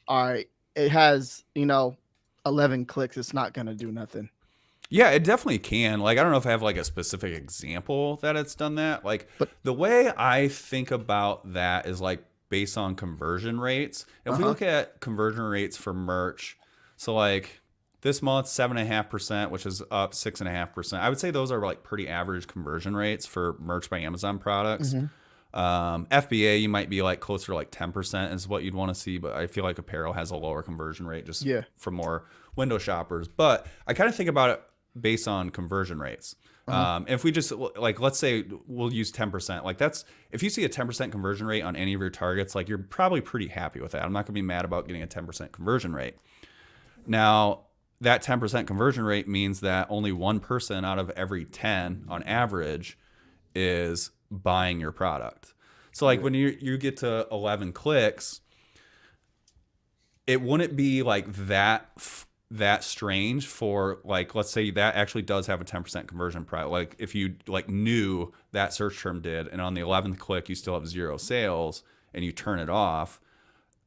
all right, it has, 11 clicks. It's not going to do nothing. Yeah, it definitely can. Like, I don't know if I have like a specific example that it's done that. Like, but the way I think about that is like based on conversion rates. If we look at conversion rates for merch, so like this month, 7.5%, which is up 6.5%. I would say those are like pretty average conversion rates for merch by Amazon products. FBA, you might be like closer to like 10% is what you'd want to see, but I feel like apparel has a lower conversion rate just for more window shoppers. But I kind of think about it based on conversion rates. If we just like, let's say we'll use 10%, like that's, if you see a 10% conversion rate on any of your targets, like you're probably pretty happy with that. I'm not gonna be mad about getting a 10% conversion rate. Now that 10% conversion rate means that only 1 person out of every 10 on average is buying your product. So like when you get to 11 clicks, it wouldn't be like that strange for like, let's say that actually does have a 10% conversion price. Like if you like knew that search term did, and on the 11th click you still have 0 sales and you turn it off,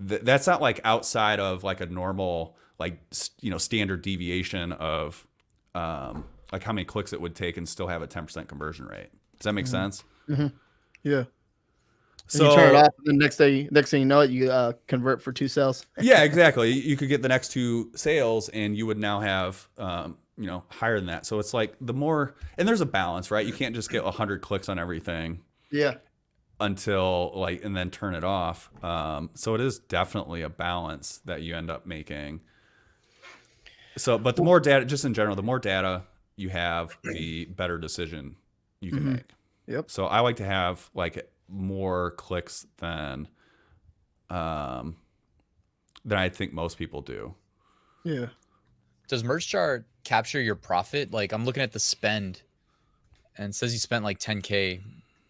that's not like outside of like a normal like standard deviation of like how many clicks it would take and still have a 10% conversion rate. Does that make sense? Yeah. So you turn it off, and the next thing you know, you convert for 2 sales. Yeah, exactly. You could get the next 2 sales, and you would now have higher than that. So it's like the more, and there's a balance, right? You can't just get 100 clicks on everything. Yeah. Until like, and then turn it off. So it is definitely a balance that you end up making. So, but the more data, just in general, the more data you have, the better decision you can make. Yep. So I like to have like more clicks than I think most people do. Yeah. Does MerchChart capture your profit? Like I'm looking at the spend, and it says you spent like 10K.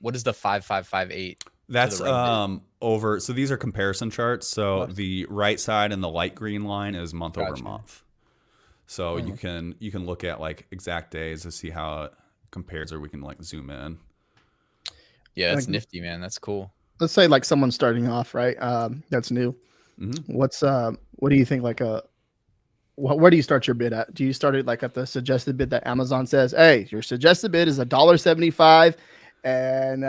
what is the 5558? That's right bid? over. So these are comparison charts. So Nice. the right side and the light green line is month over Gotcha. month. So Hmm. you can look at like exact days to see how it compares, or we can like zoom in. Yeah, that's Like, nifty, man. That's cool. let's say like someone starting off, right? That's new. Mm-hmm. What do you think like where do you start your bid at? Do you start it like at the suggested bid that Amazon says, hey, your suggested bid is $1.75, and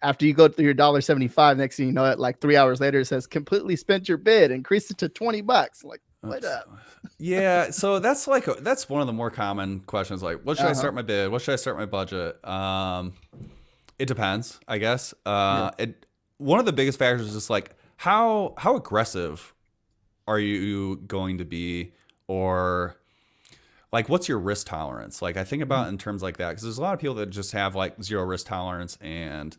after you go through your $1.75, next thing you know it, like 3 hours later it says completely spent your bid, increase it to $20. Like, what up? Yeah, so that's like that's one of the more common questions. Like, what should I Uh-huh. start my bid? What should I start my budget? It depends, I guess. It one of the biggest factors is just like how aggressive are you going to be, or like what's your risk tolerance? Like I think about it in terms like that because there's a lot of people that just have like zero risk tolerance and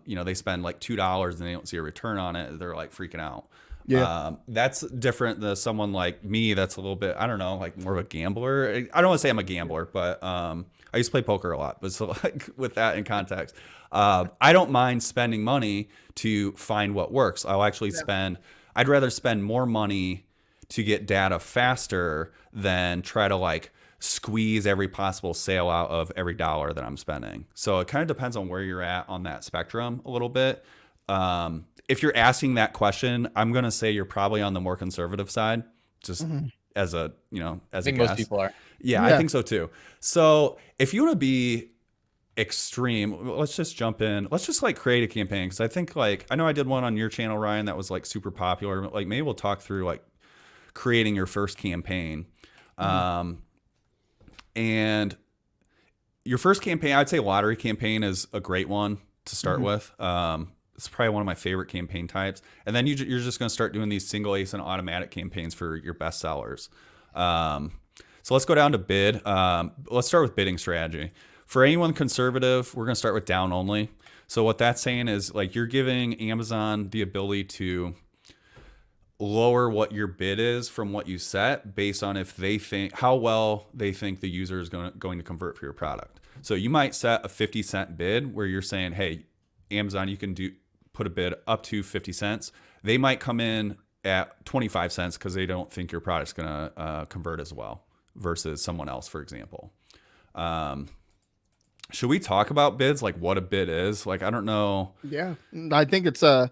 you know they spend like $2 and they don't see a return on it. They're like freaking out. Yeah. That's different than someone like me that's a little bit, I don't know, like more of a gambler. I don't want to say I'm a gambler, but I used to play poker a lot. But so like with that in context, I don't mind spending money to find what works. I'd rather spend more money to get data faster than try to like squeeze every possible sale out of every dollar that I'm spending. So it kind of depends on where you're at on that spectrum a little bit. If you're asking that question, I'm going to say you're probably on the more conservative side, just Mhm. as a, you know, I as a think most guess. people are. Yeah, I Yeah. think so too. So if you want to be extreme, let's just jump in. Let's just like create a campaign. Cause I think like, I know I did one on your channel, Ryan, that was like super popular. Like maybe we'll talk through like creating your first campaign. And your first campaign, I'd say lottery campaign is a great one to start with. It's probably one of my favorite campaign types. And then you're just going to start doing these single ASIN automatic campaigns for your best sellers. So let's go down to bid. Let's start with bidding strategy. For anyone conservative, we're going to start with down only. So what that's saying is like you're giving Amazon the ability to lower what your bid is from what you set based on if they think how well they think the user is going to convert for your product. So you might set a 50-cent bid where you're saying, hey, Amazon, you can put a bid up to 50 cents. They might come in at 25 cents because they don't think your product's going to convert as well versus someone else, for example. Should we talk about bids, like what a bid is? Like, I don't know. Yeah. I think it's a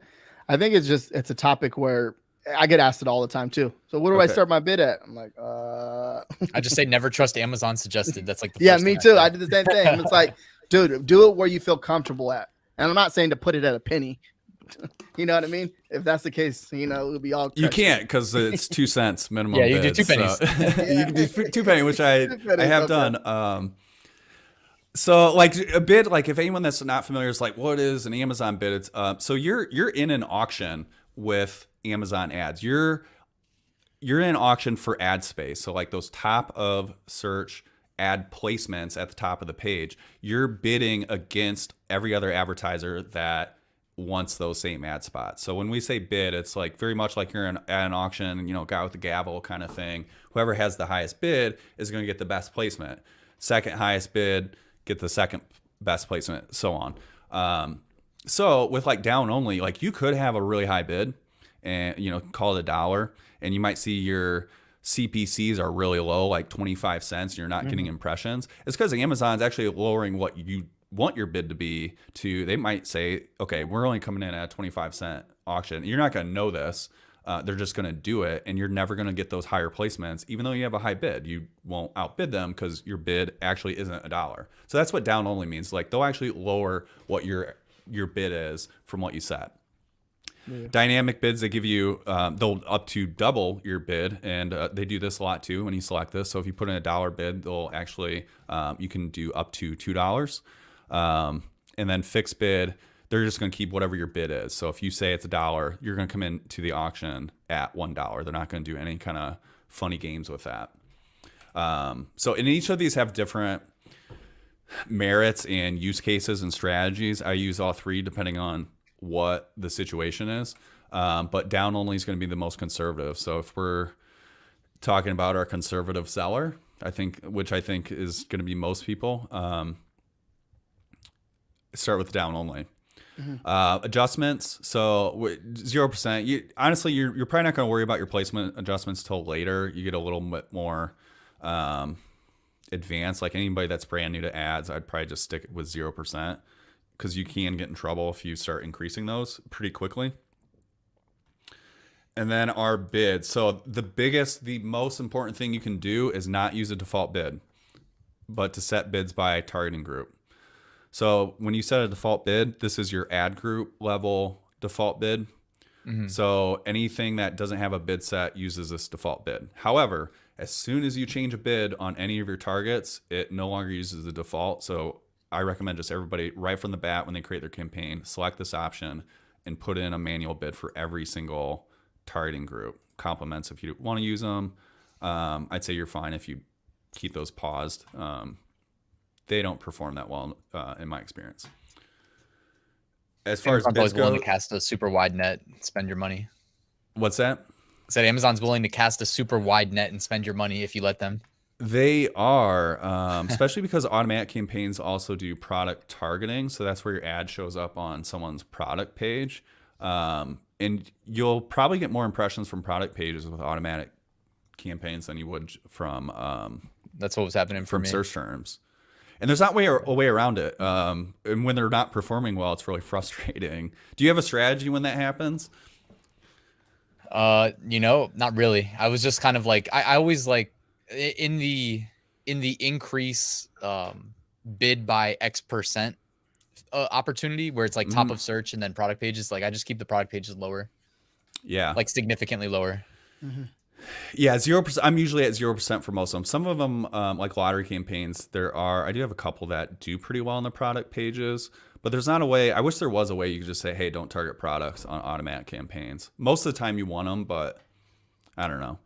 topic where I get asked it all the time too. So what do I Okay. start my bid at? I'm like, I just say never trust Amazon suggested. That's like the yeah, first me thing too. say. I did the same thing. It's like, dude, do it where you feel comfortable at. And I'm not saying to put it at a penny. You know what I mean? If that's the case, you know, it'll be all You crushed. can't because it's 2 cents minimum. Yeah, you do bid, 2 pennies. so- you can do 2 penny, which I 2 pennies, have okay. done. So like a bid, like if anyone that's not familiar is like, what is an Amazon bid? It's so you're in an auction with Amazon ads. You're in an auction for ad space. So like those top of search ad placements at the top of the page, you're bidding against every other advertiser that wants those same ad spots. So when we say bid, it's like very much like you're at an auction, you know, guy with the gavel kind of thing. Whoever has the highest bid is going to get the best placement. Second highest bid, get the second best placement, so on. So with like down only, like you could have a really high bid and, you know, call it $1, and you might see your CPCs are really low, like 25 cents, and you're not getting impressions. It's because Amazon's actually lowering what you want your bid to be to, they might say, okay, we're only coming in at a 25-cent auction. You're not going to know this. They're just going to do it, and you're never going to get those higher placements. Even though you have a high bid, you won't outbid them because your bid actually isn't $1. So that's what down only means. Like they'll actually lower what your bid is from what you set. Yeah. Dynamic bids, they give you, they'll up to double your bid, and they do this a lot too when you select this. So if you put in $1 bid, they'll actually, you can do up to $2. And then fixed bid, they're just going to keep whatever your bid is. So if you say it's $1, you're going to come into the auction at $1. They're not going to do any kind of funny games with that. So in each of these have different merits and use cases and strategies. I use all three depending on what the situation is. But down only is going to be the most conservative. So if we're talking about our conservative seller, which I think is going to be most people, start with down only. Mhm. Adjustments. So 0%. Honestly, you're probably not going to worry about your placement adjustments till later. You get a little bit more advanced. Like anybody that's brand new to ads, I'd probably just stick with 0% because you can get in trouble if you start increasing those pretty quickly. And then our bid. So the most important thing you can do is not use a default bid, but to set bids by targeting group. So when you set a default bid, this is your ad group level default bid. Mhm. So anything that doesn't have a bid set uses this default bid. However, as soon as you change a bid on any of your targets, it no longer uses the default. So I recommend just everybody right from the bat when they create their campaign, select this option and put in a manual bid for every single targeting group. Compliments if you want to use them. I'd say you're fine if you keep those paused. They don't perform that well in my experience. As far as Amazon's bids always willing go, to cast a super wide net, and spend your money. what's that? I said Amazon's willing to cast a super wide net and spend your money if you let them. They are, especially because automatic campaigns also do product targeting. So that's where your ad shows up on someone's product page. And you'll probably get more impressions from product pages with automatic campaigns than you would from That's what was happening for me. search terms. And there's not a way around it. And when they're not performing well, it's really frustrating. Do you have a strategy when that happens? Not really. I was just kind of like I always like in the increase bid by X% opportunity where it's like top of search and then product pages. Like I just keep the product pages lower, Yeah. like significantly lower. Yeah, 0%. I'm usually at 0% for most of them. Some of them, like lottery campaigns, I do have a couple that do pretty well on the product pages, but there's not a way. I wish there was a way you could just say, hey, don't target products on automatic campaigns. Most of the time you want them, but I don't know.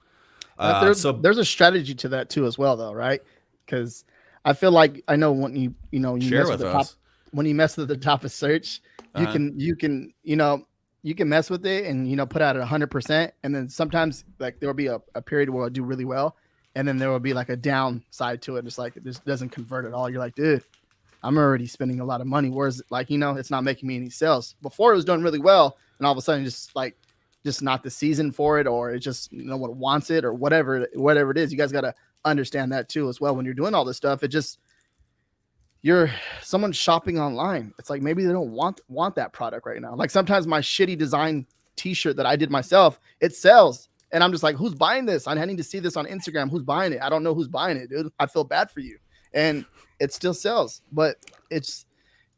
There's a strategy to that too, as well, though, right? Because I feel like I know when you Share mess with the us. top, when you mess with the top of search, you can mess with it and put out at 100%, and then sometimes like there will be a period where I do really well, and then there will be like a downside to it. It's like this doesn't convert at all. You're like, dude, I'm already spending a lot of money. Whereas like it's not making me any sales. Before it was doing really well, and all of a sudden just not the season for it, or it just no one wants it, or whatever it is. You guys got to understand that too as well. When you're doing all this stuff, you're someone shopping online. It's like maybe they don't want that product right now. Like sometimes my shitty design t-shirt that I did myself, it sells. And I'm just like, who's buying this? I need to see this on Instagram. Who's buying it? I don't know who's buying it, dude. I feel bad for you. And it still sells, but and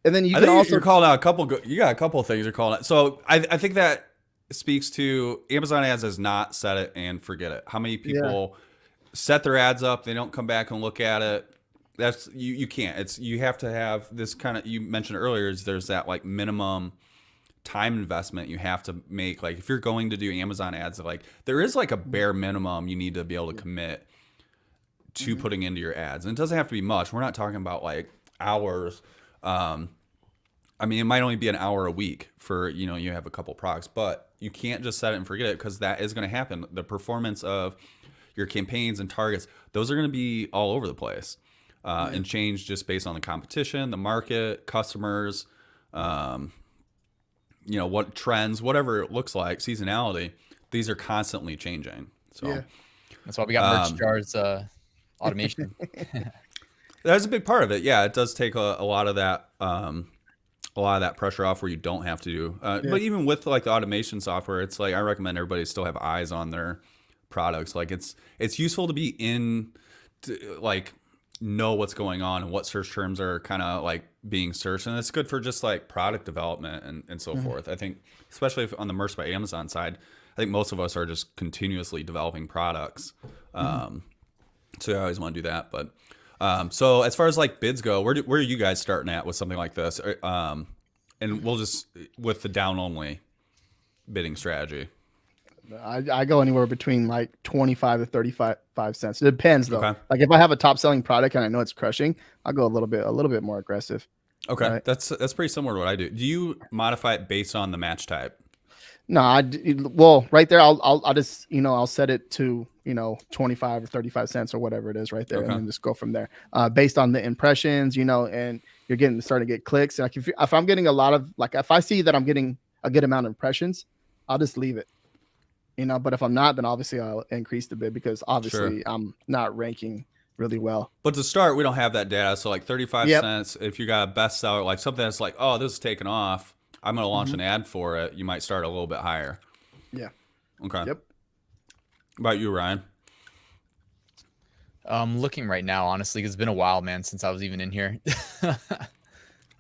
then I think you're calling out a couple. You got a couple of things you're calling out. So I think that speaks to Amazon Ads has not set it and forget it. How many people set their ads up, they don't come back and look at it? That's you can't. You have to have this kind of, you mentioned earlier, is there's that like minimum time investment you have to make. Like if you're going to do Amazon ads, like there is like a bare minimum you need to be able to commit to putting into your ads. And it doesn't have to be much. We're not talking about like hours. I mean, it might only be an hour a week for, you have a couple products, but you can't just set it and forget it, because that is going to happen. The performance of your campaigns and targets, those are going to be all over the place and change just based on the competition, the market, customers, what trends, whatever it looks like, seasonality, these are constantly changing. So that's why we got merch jars automation. That's a big part of it. Yeah, it does take a lot of that pressure off where you don't have to do. But even with like the automation software, it's like I recommend everybody still have eyes on their products. Like it's useful to be like know what's going on and what search terms are kind of like being searched, and it's good for just like product development and so forth. I think especially on the Merch by Amazon side, I think most of us are just continuously developing products. So I always want to do that. But so as far as like bids go, where are you guys starting at with something like this? And we'll just with the down only bidding strategy. I go anywhere between like 25 to 35 cents. It depends though. Okay. Like if I have a top selling product and I know it's crushing, I'll go a little bit more aggressive. Okay. Right. That's pretty similar to what I do. Do you modify it based on the match type? No, well, right there, I'll just, I'll set it to, 25 or 35 cents or whatever it is right there, Okay. and then just go from there, based on the impressions, and you're starting to get clicks. Like if I'm getting a lot of, like, if I see that I'm getting a good amount of impressions, I'll just leave it, but if I'm not, then obviously I'll increase the bid, because obviously I'm not ranking really well. But to start, we don't have that data. So like 35 Yep. cents, if you got a bestseller, like something that's like, oh, this is taking off, I'm going to launch an ad for it, you might start a little bit higher. Yeah. Okay. Yep. About you, Ryan? Looking right now, honestly, 'cause it's been a while, man, since I was even in here.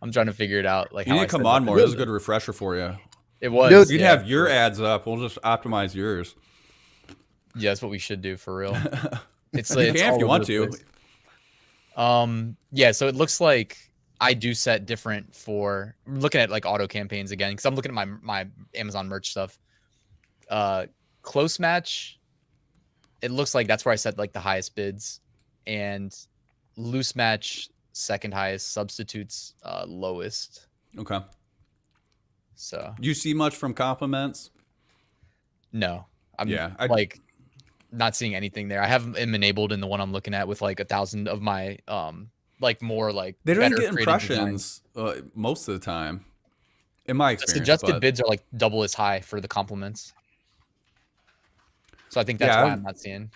I'm trying to figure it out. Like, You how need I to come set on it up. more. This is a good refresher for you. It was. Dude, You can yeah. have your ads up. We'll just optimize yours. Yeah, that's what we should do for real. It's You it's can if all you over want the to. place. Yeah, so it looks like I do set different for I'm looking at like auto campaigns again, because I'm looking at my Amazon merch stuff. Close match, it looks like that's where I set like the highest bids, and loose match second highest, substitutes lowest. Okay. So Do you see much from compliments? no, I'm Yeah, like not seeing anything there. I have them enabled in the one I'm looking at with like 1,000 of my like more like They don't even better get created designs. impressions most of the time, in my The experience. suggested but- bids are like double as high for the compliments. So I think that's Yeah, why I'm not seeing.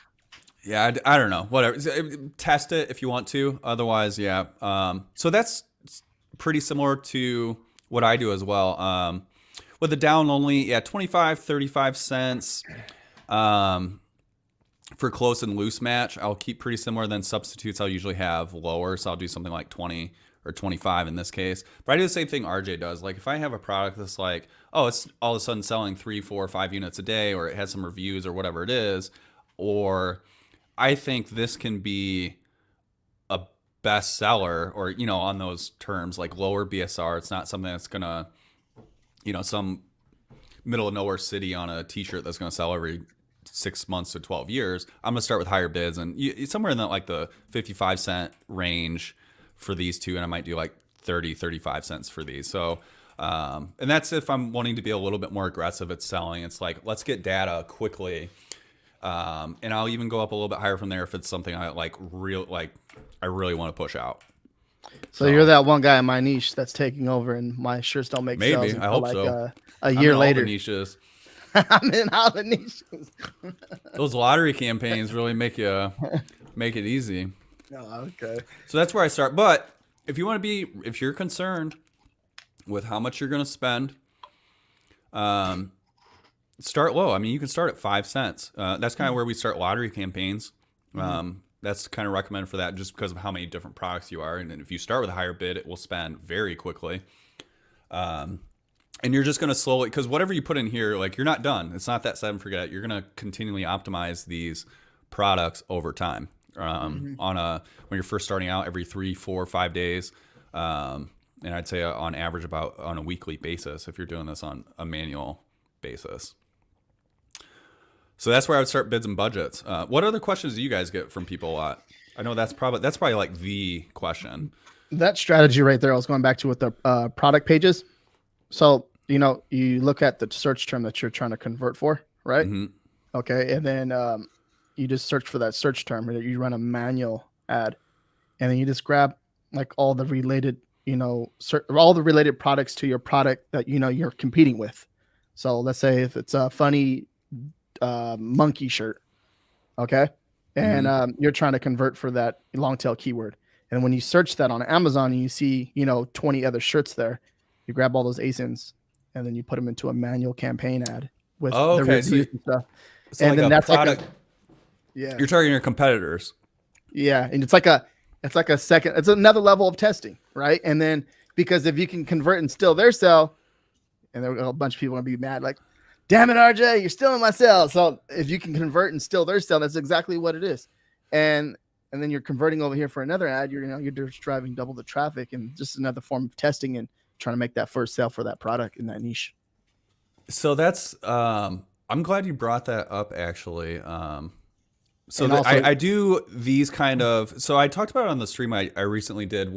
Yeah, I don't know. Whatever. Test it if you want to. Otherwise, yeah. So that's pretty similar to what I do as well. With the down only, yeah, 25, 35 cents. For close and loose match, I'll keep pretty similar. Then substitutes, I'll usually have lower. So I'll do something like 20 or 25 in this case. But I do the same thing RJ does. Like if I have a product that's like, oh, it's all of a sudden selling 3, 4, 5 units a day, or it has some reviews or whatever it is, or I think this can be a bestseller, or, on those terms, like lower BSR. It's not something that's going to, some middle of nowhere city on a t-shirt that's going to sell every 6 months to 12 years. I'm going to start with higher bids, and somewhere in that, like the 55 cent range for these two. And I might do like 30, 35 cents for these. So, and that's if I'm wanting to be a little bit more aggressive at selling. It's like, let's get data quickly. And I'll even go up a little bit higher from there if it's something I I really want to push out. So you're that one guy in my niche that's taking over, and my shirts don't make Maybe. sales I until hope like so. a I'm year in all the later. niches. I'm in all the niches. Those lottery campaigns really make it easy. Oh, okay. So that's where I start. But if you're concerned with how much you're going to spend, start low. I mean, you can start at 5 cents. That's kind of where we start lottery campaigns. That's kind of recommended for that, just because of how many different products you are. And if you start with a higher bid, it will spend very quickly. And you're just going to slowly, because whatever you put in here, like, you're not done. It's not that set and forget. You're going to continually optimize these products over time. When you're first starting out, every 3, 4, 5 days. And I'd say on average about on a weekly basis, if you're doing this on a manual basis. So that's where I would start bids and budgets. What other questions do you guys get from people a lot? I know that's probably like the question. That strategy right there, I was going back to with the product pages. So, you look at the search term that you're trying to convert for, right? Mm-hmm. Okay. And then you just search for that search term, and you run a manual ad, and then you just grab like all the related, all the related products to your product that, you're competing with. So let's say if it's a funny monkey shirt, okay, and you're trying to convert for that long tail keyword, and when you search that on Amazon and you see 20 other shirts there, you grab all those ASINs and then you put them into a manual campaign ad with the reviews and stuff. So And like then a that's like product, Yeah, you're targeting your competitors. yeah, and it's like it's another level of testing, right? And then because if you can convert and steal their sell, and there are a bunch of people gonna be mad, like, damn it, RJ, you're stealing my sale. So if you can convert and steal their sale, that's exactly what it is. And then you're converting over here for another ad. You're just driving double the traffic, and just another form of testing and trying to make that first sale for that product in that niche. So that's I'm glad you brought that up, actually. So And that also- I do these kind of, so I talked about it on the stream I recently did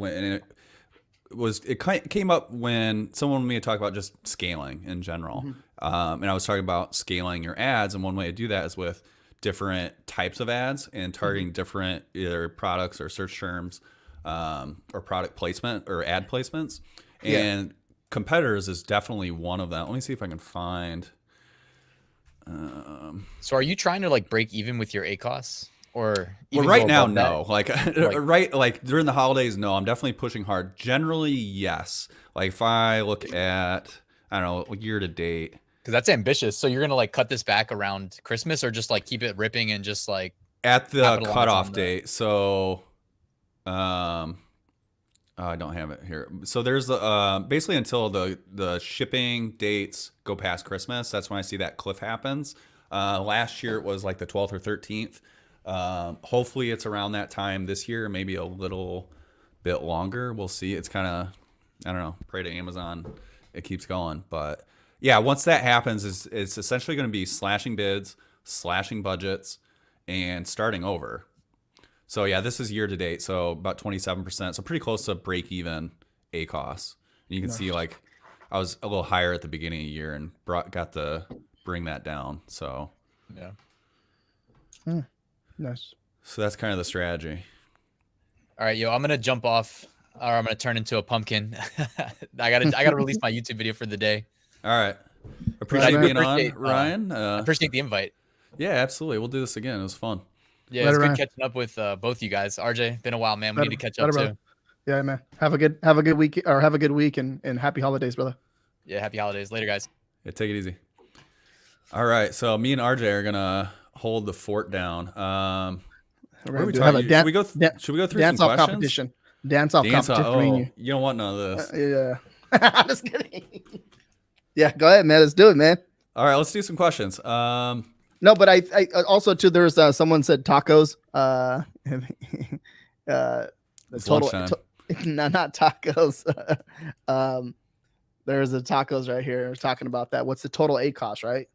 came up when someone wanted me to talk about just scaling in general. And I was talking about scaling your ads, and one way to do that is with different types of ads and targeting different either products or search terms, or product placement or ad placements. And competitors is definitely one of them. Let me see if I can find. So are you trying to like break even with your ACOS? Or Well, even right go now, above that? no. Like, right, like during the holidays, no. I'm definitely pushing hard. Generally, yes. Like if I look at, I don't know, year to date. Because that's ambitious. So you're gonna like cut this back around Christmas, or just like keep it ripping and just like At the capitalize cutoff on date, so I don't have it here. So there's the basically until the shipping dates go past Christmas. That's when I see that cliff happens. Last year it was like the 12th or 13th. Hopefully it's around that time this year, maybe a little bit longer. We'll see. It's kind of, I don't know. Pray to Amazon, it keeps going. But yeah, once that happens, it's essentially going to be slashing bids, slashing budgets, and starting over. So yeah, this is year to date, so about 27%, so pretty close to break even ACOS. And you can see like I was a little higher at the beginning of the year and got to bring that down. So yeah. Nice. So that's kind of the strategy. All right, yo, I'm gonna jump off, or I'm gonna turn into a pumpkin. I gotta release my YouTube video for the day. All right, appreciate man. being Appreciate, on, Ryan. I appreciate the invite. Yeah, absolutely. We'll do this again. It was fun. Yeah, Later, it's good Ryan. catching up with both you guys. RJ, been a while, man. We need to catch up Later, too. brother. Yeah, man. Have a good week, or have a good week, and happy holidays, brother. Yeah, happy holidays. Later, guys. Yeah, take it easy. All right, so me and RJ are gonna hold the fort down. We're What are we gonna have talking? a Should we go? Should we go through dance some off questions? competition. Dance off Dance competition. off. between Oh, you. you don't want none of this. Yeah. Just kidding. Yeah, go ahead, man. Let's do it, man. All right, let's do some questions. No, but I also too. There's someone said tacos. The It's total. lunchtime. No, not tacos. There's the tacos right here. We're talking about that. What's the total ACOS, right?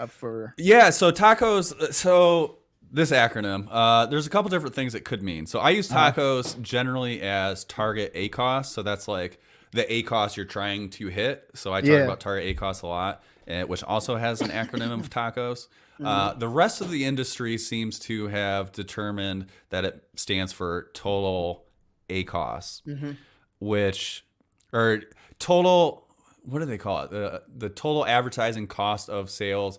For Yeah, so tacos. So this acronym, there's a couple different things it could mean. So I use tacos generally as target ACOS. So that's like the ACOS you're trying to hit. So I talk about target ACOS a lot, which also has an acronym of tacos. The rest of the industry seems to have determined that it stands for total ACOS, which, or total, what do they call it? The total advertising cost of sales.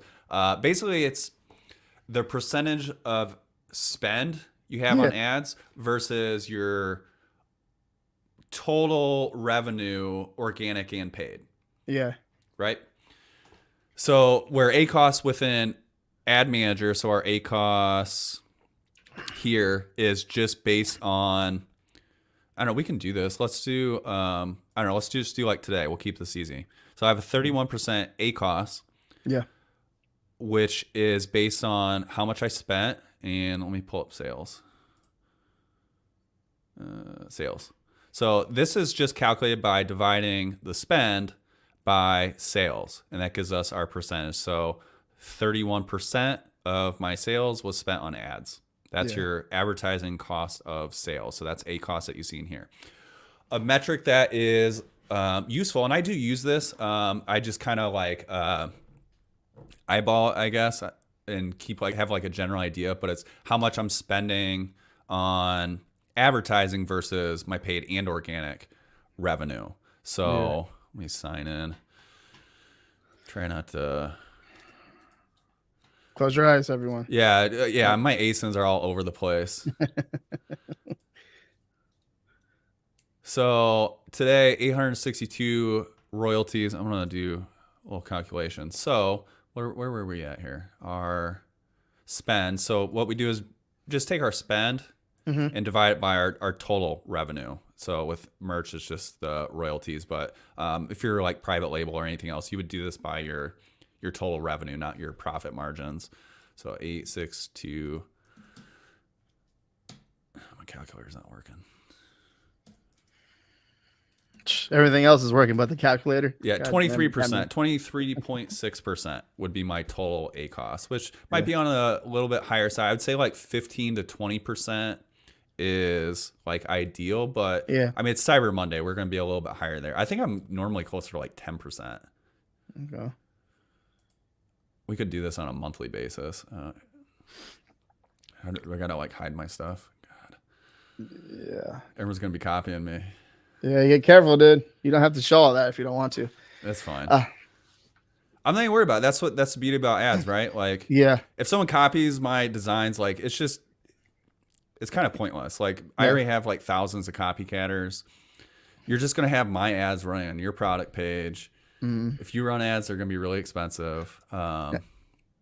Basically, it's the percentage of spend you have on ads versus your total revenue, organic and paid. Yeah. Right? So where ACOS within Ad Manager, so our ACOS here is just based on, I don't know, we can do this. Let's do, I don't know, let's just do like today. We'll keep this easy. So I have a 31% ACOS. Yeah. Which is based on how much I spent. And let me pull up sales. Sales. So this is just calculated by dividing the spend by sales. And that gives us our percentage. So 31% of my sales was spent on ads. That's your advertising cost of sales. So that's ACOS that you see in here. A metric that is useful, and I do use this. I just kind of like eyeball, I guess, and keep like have like a general idea. But it's how much I'm spending on advertising versus my paid and organic revenue. So let me sign in. Try not to. Close your eyes, everyone. Yeah. My ASINs are all over the place. So today, 862 royalties. I'm gonna do a little calculation. So where were we at here? Our spend. So what we do is just take our spend and divide it by our total revenue. So with merch, it's just the royalties. But if you're like private label or anything else, you would do this by your total revenue, not your profit margins. So 862. My calculator's not working. Everything else is working, but the calculator. Yeah, God 23%, damn it. 23.6% would be my total ACOS, which might be on a little bit higher side. I would say like 15 to 20% is like ideal, but Yeah. I mean, it's Cyber Monday. We're going to be a little bit higher there. I think I'm normally closer to like 10%. Okay. We could do this on a monthly basis. I got to like hide my stuff. God, Yeah. everyone's going to be copying me. Yeah. Get careful, dude. You don't have to show all that if you don't want to. That's fine. Uh, I'm not even worried about it. That's the beauty about ads, right? Like, Yeah. if someone copies my designs, like it's kind of pointless. Like I Yeah. already have like thousands of copycatters. You're just going to have my ads running on your product page. If you run ads, they're going to be really expensive. And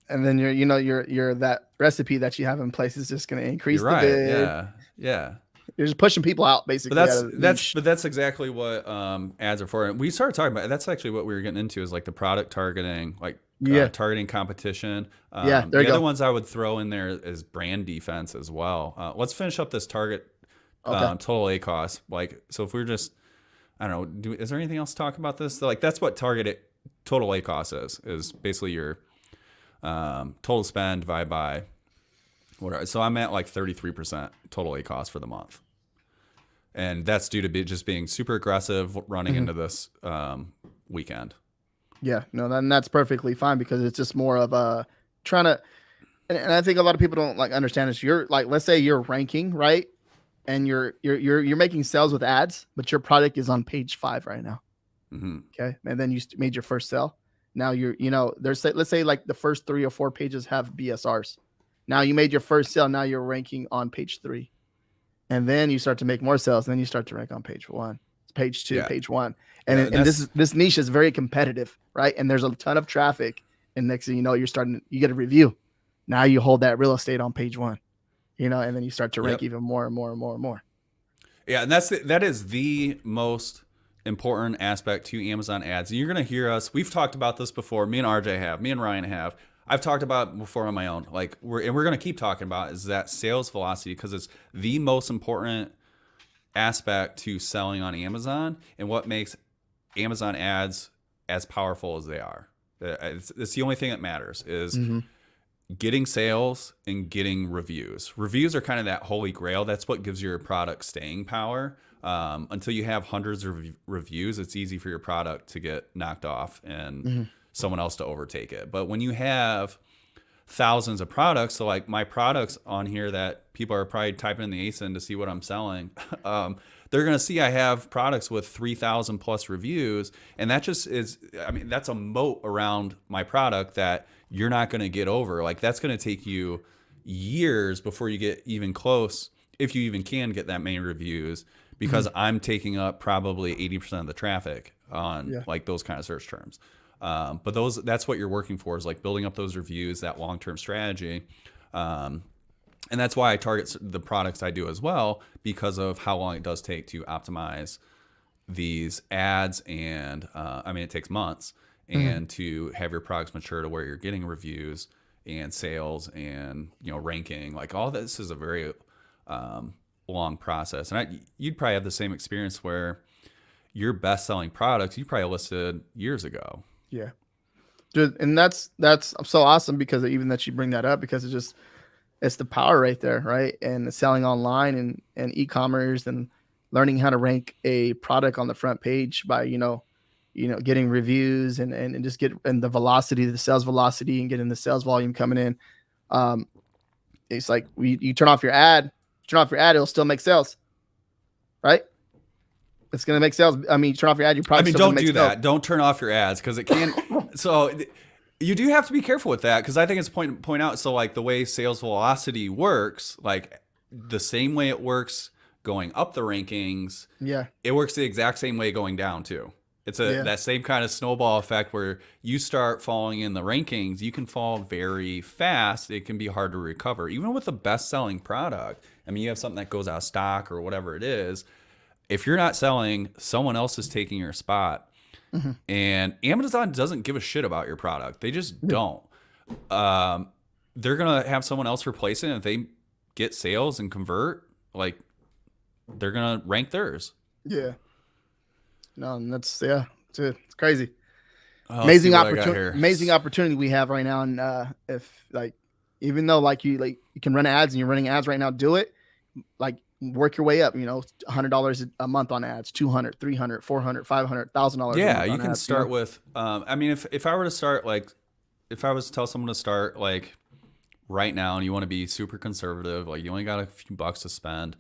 then you're that recipe that you have in place is just going to increase You're the right. bid. Yeah. You're just pushing people out basically. But out of the niche. that's exactly what ads are for. And we started talking about. That's actually what we were getting into is like the product targeting, like targeting competition. There the you other go. ones I would throw in there is brand defense as well. Let's finish up this target total ACOS. Like, so if we're just, I don't know, is there anything else to talk about this? Like, that's what total ACOS is basically your total spend divided by whatever. So I'm at like 33% total ACOS for the month. And that's due to just being super aggressive running into this weekend. Yeah, no, then that's perfectly fine because it's just more of a trying to, and I think a lot of people don't like understand this. You're like, let's say you're ranking, right? And you're making sales with ads, but your product is on page 5 right now. Okay. And then you made your first sale. Now let's say like the first 3 or 4 pages have BSRs. Now you made your first sale. Now you're ranking on page 3. And then you start to make more sales. And then you start to rank on page 1, page 2, page 1. And, this niche is very competitive, right? And there's a ton of traffic. And next thing you know, you get a review. Now you hold that real estate on page 1, and then you start to rank even more and more and more and more. Yeah. And that is the most important aspect to Amazon ads. You're going to hear us. We've talked about this before. Me and RJ have, me and Ryan have. I've talked about it before on my own. Like we're going to keep talking about is that sales velocity because it's the most important aspect to selling on Amazon and what makes Amazon ads as powerful as they are. It's the only thing that matters is getting sales and getting reviews. Reviews are kind of that holy grail. That's what gives your product staying power. Until you have hundreds of reviews, it's easy for your product to get knocked off and someone else to overtake it. But when you have thousands of products, so like my products on here that people are probably typing in the ASIN to see what I'm selling, they're going to see I have products with 3,000 plus reviews. And that just is, I mean, that's a moat around my product that you're not going to get over. Like that's going to take you years before you get even close, if you even can get that many reviews, because I'm taking up probably 80% of the traffic on like those kind of search terms. But that's what you're working for is like building up those reviews, that long-term strategy. And that's why I target the products I do as well, because of how long it does take to optimize these ads. And I mean, it takes months and to have your products mature to where you're getting reviews and sales and, ranking, like all this is a very long process. And you'd probably have the same experience where your best-selling products you probably listed years ago. Yeah, dude, and that's so awesome because even that you bring that up because it's the power right there, right? And selling online and e-commerce and learning how to rank a product on the front page by getting reviews and just and the velocity, the sales velocity, and getting the sales volume coming in. It's like you turn off your ad, it'll still make sales, right? It's going to make sales. I mean, you turn off your ad, don't do that. Sales. Don't turn off your ads because it can. So you do have to be careful with that because I think it's point out. So like the way sales velocity works, like the same way it works going up the rankings, it works the exact same way going down too. It's that same kind of snowball effect where you start falling in the rankings, you can fall very fast. It can be hard to recover. Even with the best-selling product, I mean, you have something that goes out of stock or whatever it is. If you're not selling, someone else is taking your spot. And Amazon doesn't give a shit about your product. They just don't. They're going to have someone else replace it. And if they get sales and convert, like they're going to rank theirs. Yeah. No, and that's it's crazy. Amazing opportunity we have right now. And if like, even though like you can run ads and you're running ads right now, do it. Like work your way up, $100 a month on ads, 200, 300, 400, $500,000 a Yeah, month you on can ads, start with. I mean, if I were to start like, if I was to tell someone to start like right now, and you want to be super conservative, like you only got a few bucks to spend,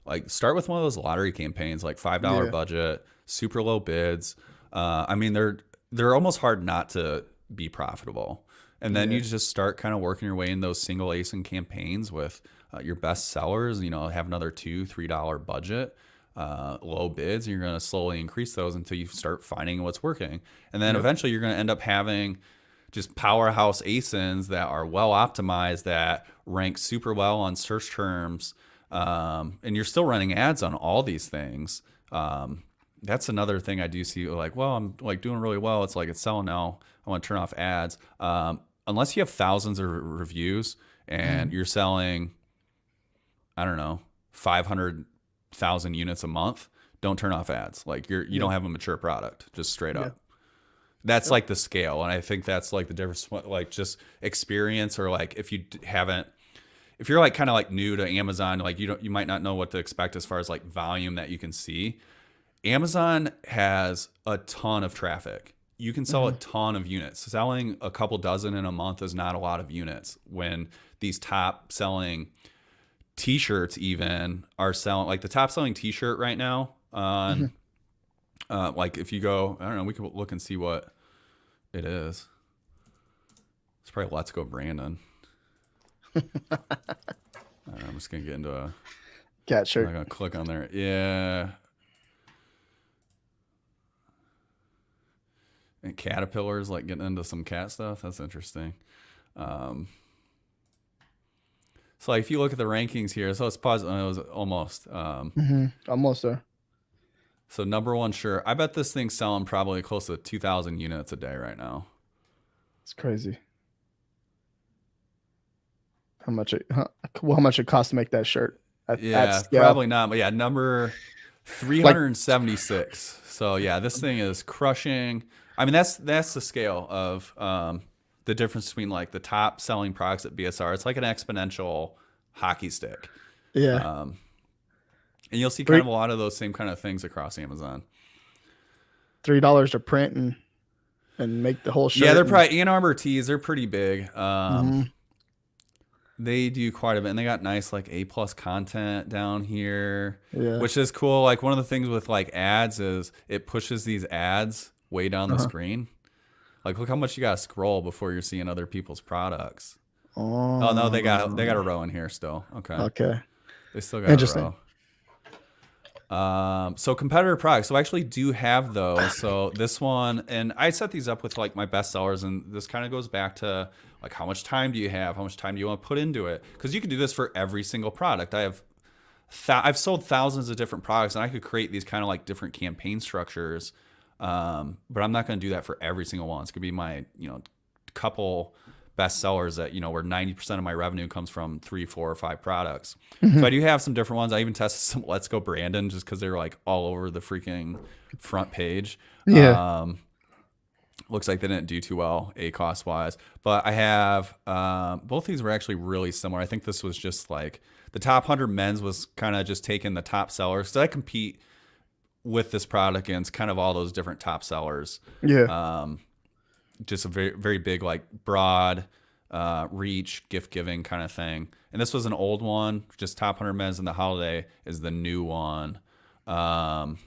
like start with one of those lottery campaigns, like $5 Yeah. budget, super low bids. I mean, they're almost hard not to be profitable. And then Yeah. you just start kind of working your way in those single ASIN campaigns with your best sellers. Have another $2-3 budget, low bids. And you're going to slowly increase those until you start finding what's working. And then Yep. eventually you're going to end up having just powerhouse ASINs that are well optimized, that rank super well on search terms. And you're still running ads on all these things. That's another thing I do see, like, well, I'm like doing really well. It's like it's selling now. I want to turn off ads. Unless you have thousands of reviews and you're selling, I don't know, 500,000 units a month, don't turn off ads. Like you don't have a mature product, just straight up. That's like the scale. And I think that's like the difference, like just experience, or like if you're like kind of like new to Amazon, like you might not know what to expect as far as like volume that you can see. Amazon has a ton of traffic. You can sell a ton of units. Selling a couple dozen in a month is not a lot of units when these top selling t-shirts even are selling, like the top selling t-shirt right now on like if you go, I don't know, we could look and see what it is. It's probably Let's Go Brandon. I'm just gonna get into Cat I'm shirt. not gonna click on there. Yeah. And caterpillars, like getting into some cat stuff. That's interesting. So like if you look at the rankings here, so it's positive. It was almost. Almost there. So number one, sure. I bet this thing's selling probably close to 2,000 units a day right now. It's crazy. How much it costs to make that shirt? At Yeah, scale? probably not. But yeah, number 376. So yeah, this thing is crushing. I mean, that's the scale of the difference between like the top selling products at BSR. It's like an exponential hockey stick. Yeah. And you'll see kind of a lot of those same kind of things across Amazon. $3 to print and make the whole shirt. Yeah, they're probably Ann Arbor tees. They're pretty big. Mm-hmm. They do quite a bit, and they got nice like A+ content down here, Yeah. which is cool. Like one of the things with like ads is it pushes these ads way down the screen. Like look how much you got to scroll before you're seeing other people's products. Oh no, they got a row in here still. Okay. They still got a row. So competitor products. So I actually do have those. So this one, and I set these up with like my best sellers, and this kind of goes back to like how much time do you have? How much time do you want to put into it? Because you can do this for every single product. I've sold thousands of different products, and I could create these kind of like different campaign structures. But I'm not going to do that for every single one. It's going to be my couple best sellers that where 90% of my revenue comes from 3, 4, or 5 products. So I do have some different ones. I even tested some Let's Go Brandon just because they're like all over the freaking front page. Yeah. Looks like they didn't do too well ACOS wise, but I have both these were actually really similar. I think this was just like the top 100 men's was kind of just taking the top sellers. So I compete with this product against kind of all those different top sellers. Yeah. Just a very, very big, like broad reach, gift giving kind of thing. And this was an old one, just top 100 men's, and the holiday is the new one. And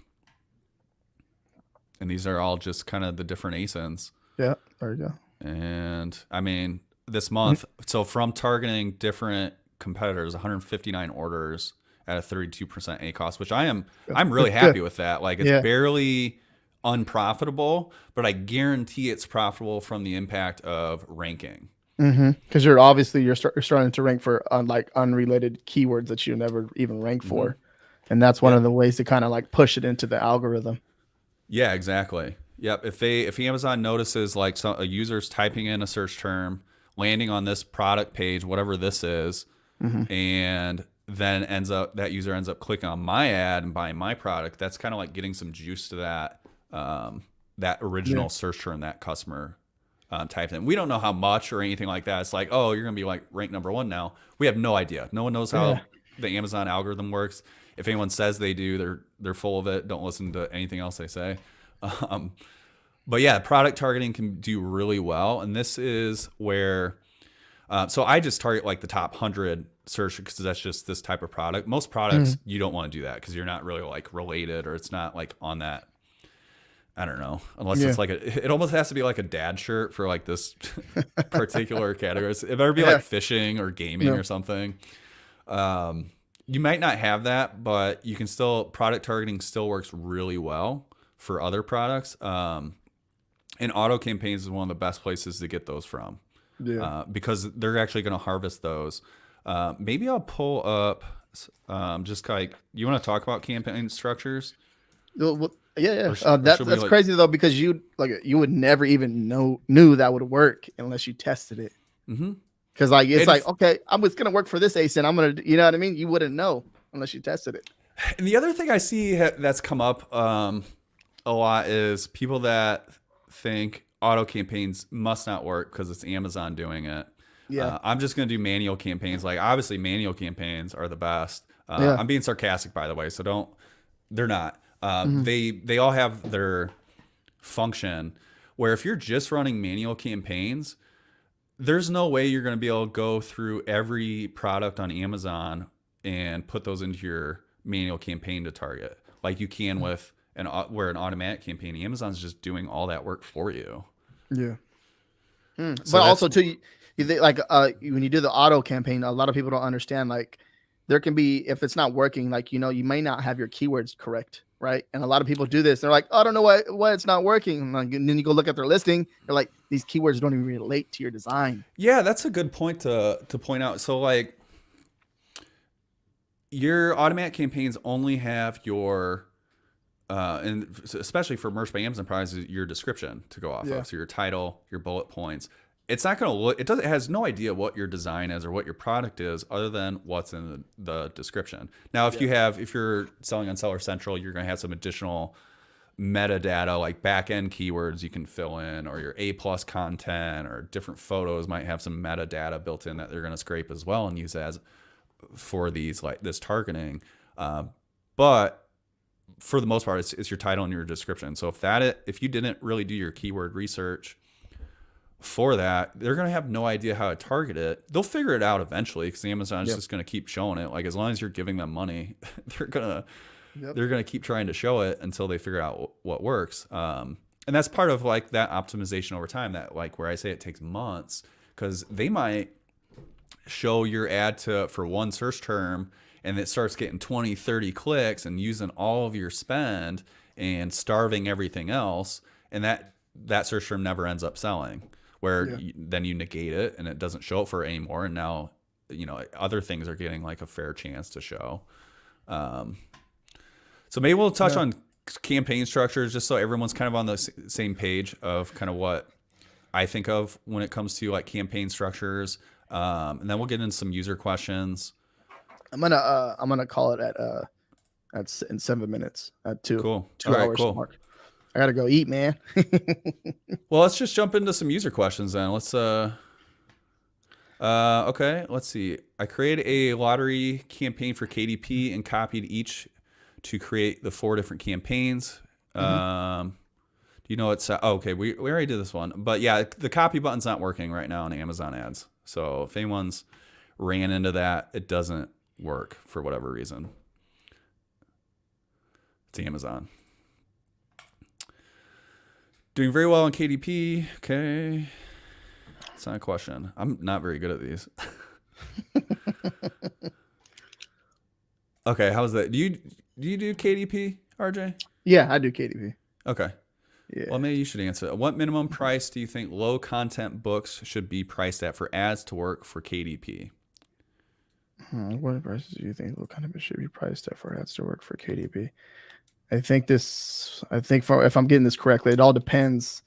these are all just kind of the different ASINs. Yeah. There you go. And I mean, this month, so from targeting different competitors, 159 orders at a 32% ACOS, which I'm really happy with that. Like it's barely unprofitable, but I guarantee it's profitable from the impact of ranking. Because you're starting to rank for like unrelated keywords that you never even rank for, and that's one of the ways to kind of like push it into the algorithm. Yeah, exactly. Yep. If Amazon notices like a user's typing in a search term, landing on this product page, whatever this is, and then that user ends up clicking on my ad and buying my product, that's kind of like getting some juice to that original search term that customer typed in. We don't know how much or anything like that. It's like, oh, you're gonna be like ranked number 1 now. We have no idea. No one knows how the Amazon algorithm works. If anyone says they do, they're full of it. Don't listen to anything else they say. But yeah, product targeting can do really well, and this is where. So I just target like the top 100 search because that's just this type of product. Most products you don't want to do that because you're not really like related, or it's not like on that. I don't know, unless it's like it almost has to be like a dad shirt for like this particular category. It better be like fishing or gaming or something. You might not have that, but you can still, product targeting still works really well for other products. And auto campaigns is one of the best places to get those from. Yeah. Because they're actually going to harvest those. Maybe I'll pull up just like, you want to talk about campaign structures? Well, yeah. That's crazy though, because you would never even knew that would work unless you tested it. Because like it's like, okay, it's gonna work for this ASIN. I'm gonna, you know what I mean? You wouldn't know unless you tested it. And the other thing I see that's come up a lot is people that think auto campaigns must not work because it's Amazon doing it. Yeah, I'm just gonna do manual campaigns. Like obviously, manual campaigns are the best. I'm being sarcastic, by the way, so don't. They're not. They all have their function. Where if you're just running manual campaigns, there's no way you're going to be able to go through every product on Amazon and put those into your manual campaign to target like you can with an automatic campaign. Amazon's just doing all that work for you. Yeah. So but also too, like when you do the auto campaign, a lot of people don't understand, like there can be, if it's not working, like, you may not have your keywords correct. Right. And a lot of people do this. They're like, oh, I don't know why it's not working. And then you go look at their listing. They're like, these keywords don't even relate to your design. Yeah, that's a good point to point out. So like your automatic campaigns only have your, and especially for Merch by Amazon products, your description to go off of. So your title, your bullet points. It's not going to look, it has no idea what your design is or what your product is other than what's in the description. Now, if you're selling on Seller Central, you're going to have some additional metadata like back-end keywords you can fill in, or your A+ content or different photos might have some metadata built in that they're going to scrape as well and use as for these, like this targeting. But for the most part, it's your title and your description. So if you didn't really do your keyword research for that, they're going to have no idea how to target it. They'll figure it out eventually because Amazon's just going to keep showing it. Like as long as you're giving them money, they're going to keep trying to show it until they figure out what works. And that's part of like that optimization over time, that like where I say it takes months, because they might show your ad for one search term and it starts getting 20, 30 clicks and using all of your spend and starving everything else. And that search term never ends up selling. Where then you negate it and it doesn't show up for it anymore. And now, other things are getting like a fair chance to show. So maybe we'll touch on campaign structures just so everyone's kind of on the same page of kind of what I think of when it comes to like campaign structures. And then we'll get into some user questions. I'm gonna call it at in 7 minutes at 2 hours mark. I gotta go eat, man. Well, let's just jump into some user questions then. Let's okay, let's see. I created a lottery campaign for KDP and copied each to create the 4 different campaigns. Do you know what's okay, we already did this one. But yeah, the copy button's not working right now on Amazon ads. So if anyone's ran into that, it doesn't work for whatever reason. It's Amazon. Doing very well on KDP. Okay. It's not a question. I'm not very good at these. Okay, how's that? Do you do KDP, RJ? Yeah, I do KDP. Okay. Yeah. Well, maybe you should answer it. What minimum price do you think low content books should be priced at for ads to work for KDP? What prices do you think low content books should be priced at for ads to work for KDP? I think if I'm getting this correctly, it all depends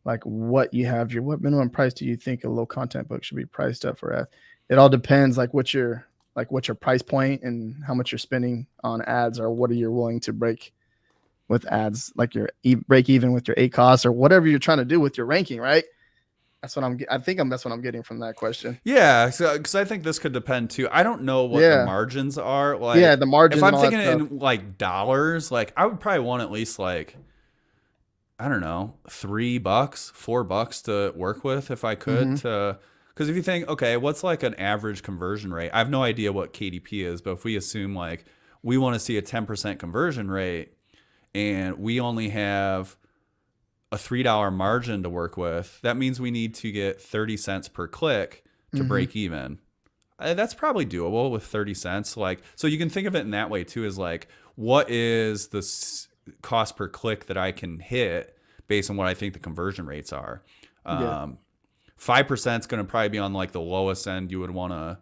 like what you have. What minimum price do you think a low content book should be priced up for ads? It all depends like what's your price point and how much you're spending on ads, or what are you willing to break with ads, like your break even with your ACoS or whatever you're trying to do with your ranking, right? That's what I'm getting from that question. Yeah, so because I think this could depend too. I don't know what the Yeah. margins are. Like, Yeah, the margins if I'm and all that thinking stuff. in like dollars, like I would probably want at least like I don't know, $3, $4 to work with if I could Hmm. to because if you think, okay, what's like an average conversion rate? I have no idea what KDP is, but if we assume like we want to see a 10% conversion rate and we only have a $3 margin to work with, that means we need to get 30 cents per click to Hmm. break even. That's probably doable with 30 cents. Like, so you can think of it in that way too, is like, what is the cost per click that I can hit based on what I think the conversion rates are? Yeah. 5% is going to probably be on like the lowest end you would want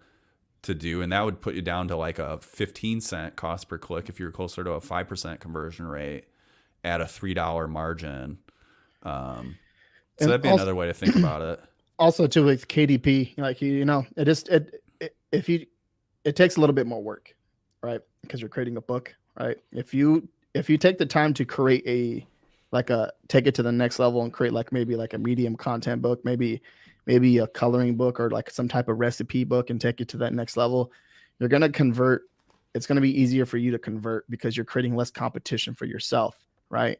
to do. And that would put you down to like a 15-cent cost per click if you're closer to a 5% conversion rate at a $3 margin. So And that'd be also, another way to think about it. also too with KDP, like it is if you it takes a little bit more work, right? Because you're creating a book, right? If you take the time to create take it to the next level and create like maybe like a medium content book, maybe a coloring book or like some type of recipe book and take it to that next level, you're gonna convert. It's gonna be easier for you to convert because you're creating less competition for yourself, right?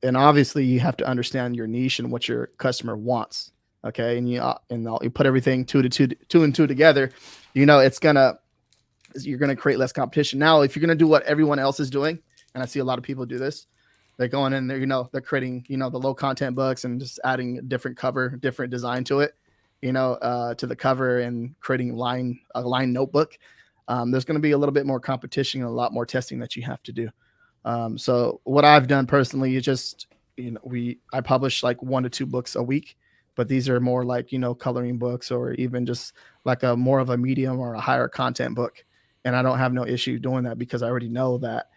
And obviously you have to understand your niche and what your customer wants. Okay, and you put everything two and two together. You're gonna create less competition. Now, if you're gonna do what everyone else is doing, and I see a lot of people do this, they're going in there, they're creating, the low content books and just adding a different cover, different design to it, to the cover and creating a line notebook. There's going to be a little bit more competition and a lot more testing that you have to do. So what I've done personally is just, I publish like 1 to 2 books a week, but these are more like, coloring books or even just like a more of a medium or a higher content book. And I don't have no issue doing that because I already know that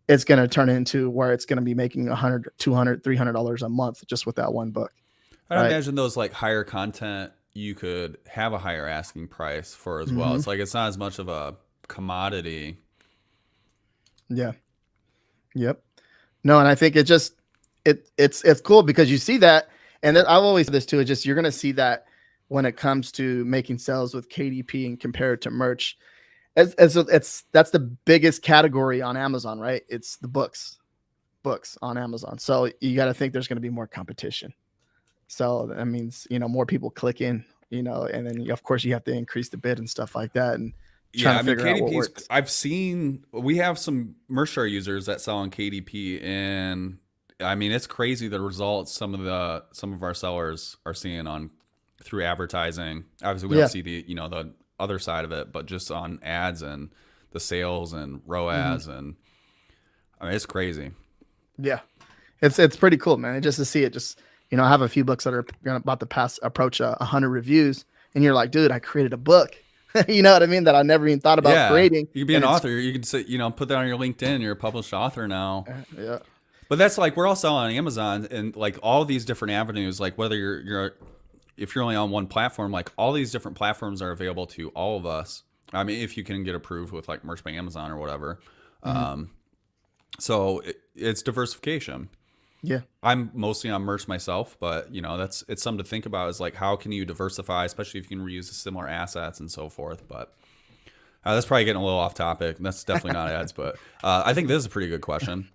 it's going to turn into where it's going to be making $100, $200, $300 a month just with that one book. I'd Right. imagine those like higher content you could have a higher asking price for as well. Mhm. It's like it's not as much of a commodity. Yeah. Yep. No, and I think it's cool because you see that, and I've always said this too. It's just you're gonna see that when it comes to making sales with KDP and compare it to merch. That's the biggest category on Amazon, right? It's the books on Amazon. So you got to think there's going to be more competition. So that means more people click in, and then of course you have to increase the bid and stuff like that, and trying to figure out what works. We have some Mershar users that sell on KDP, and I mean it's crazy the results some of our sellers are seeing on through advertising. Obviously, we Yeah. don't see the other side of it, but just on ads and the sales and ROAS, and I mean it's crazy. Yeah, it's pretty cool, man. Just to see it, just I have a few books that are about to approach 100 reviews, and you're like, dude, I created a book. You know what I mean? That I never even thought about creating. You could be an And author. You could say, put that on your LinkedIn. You're a published author now. yeah, But that's like we're all selling on Amazon and like all these different avenues. Like whether if you're only on one platform, like all these different platforms are available to all of us. I mean, if you can get approved with like Merch by Amazon or whatever. So it's diversification. yeah, I'm mostly on merch myself, but it's something to think about is like how can you diversify, especially if you can reuse similar assets and so forth. But that's probably getting a little off topic. That's definitely not ads, but I think this is a pretty good question.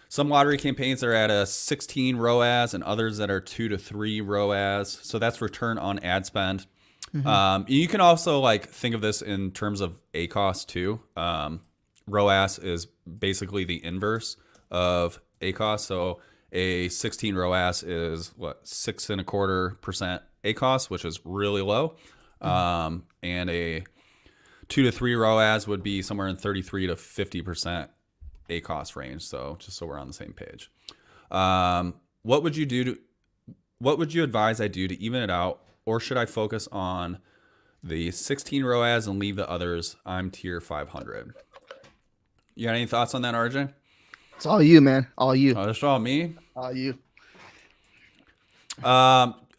Some lottery campaigns are at a 16 ROAS and others that are 2 to 3 ROAS. So that's return on ad spend. You can also like think of this in terms of ACoS too. ROAS is basically the inverse of ACoS. So a 16 ROAS is 6.25% ACoS, which is really low. And a 2 to 3 ROAS would be somewhere in 33 to 50% ACoS range. So just so we're on the same page. What would you advise I do to even it out, or should I focus on the 16 ROAS and leave the others? I'm tier 500. You got any thoughts on that, RJ? it's all you, man. All you. Oh, that's all me. All you.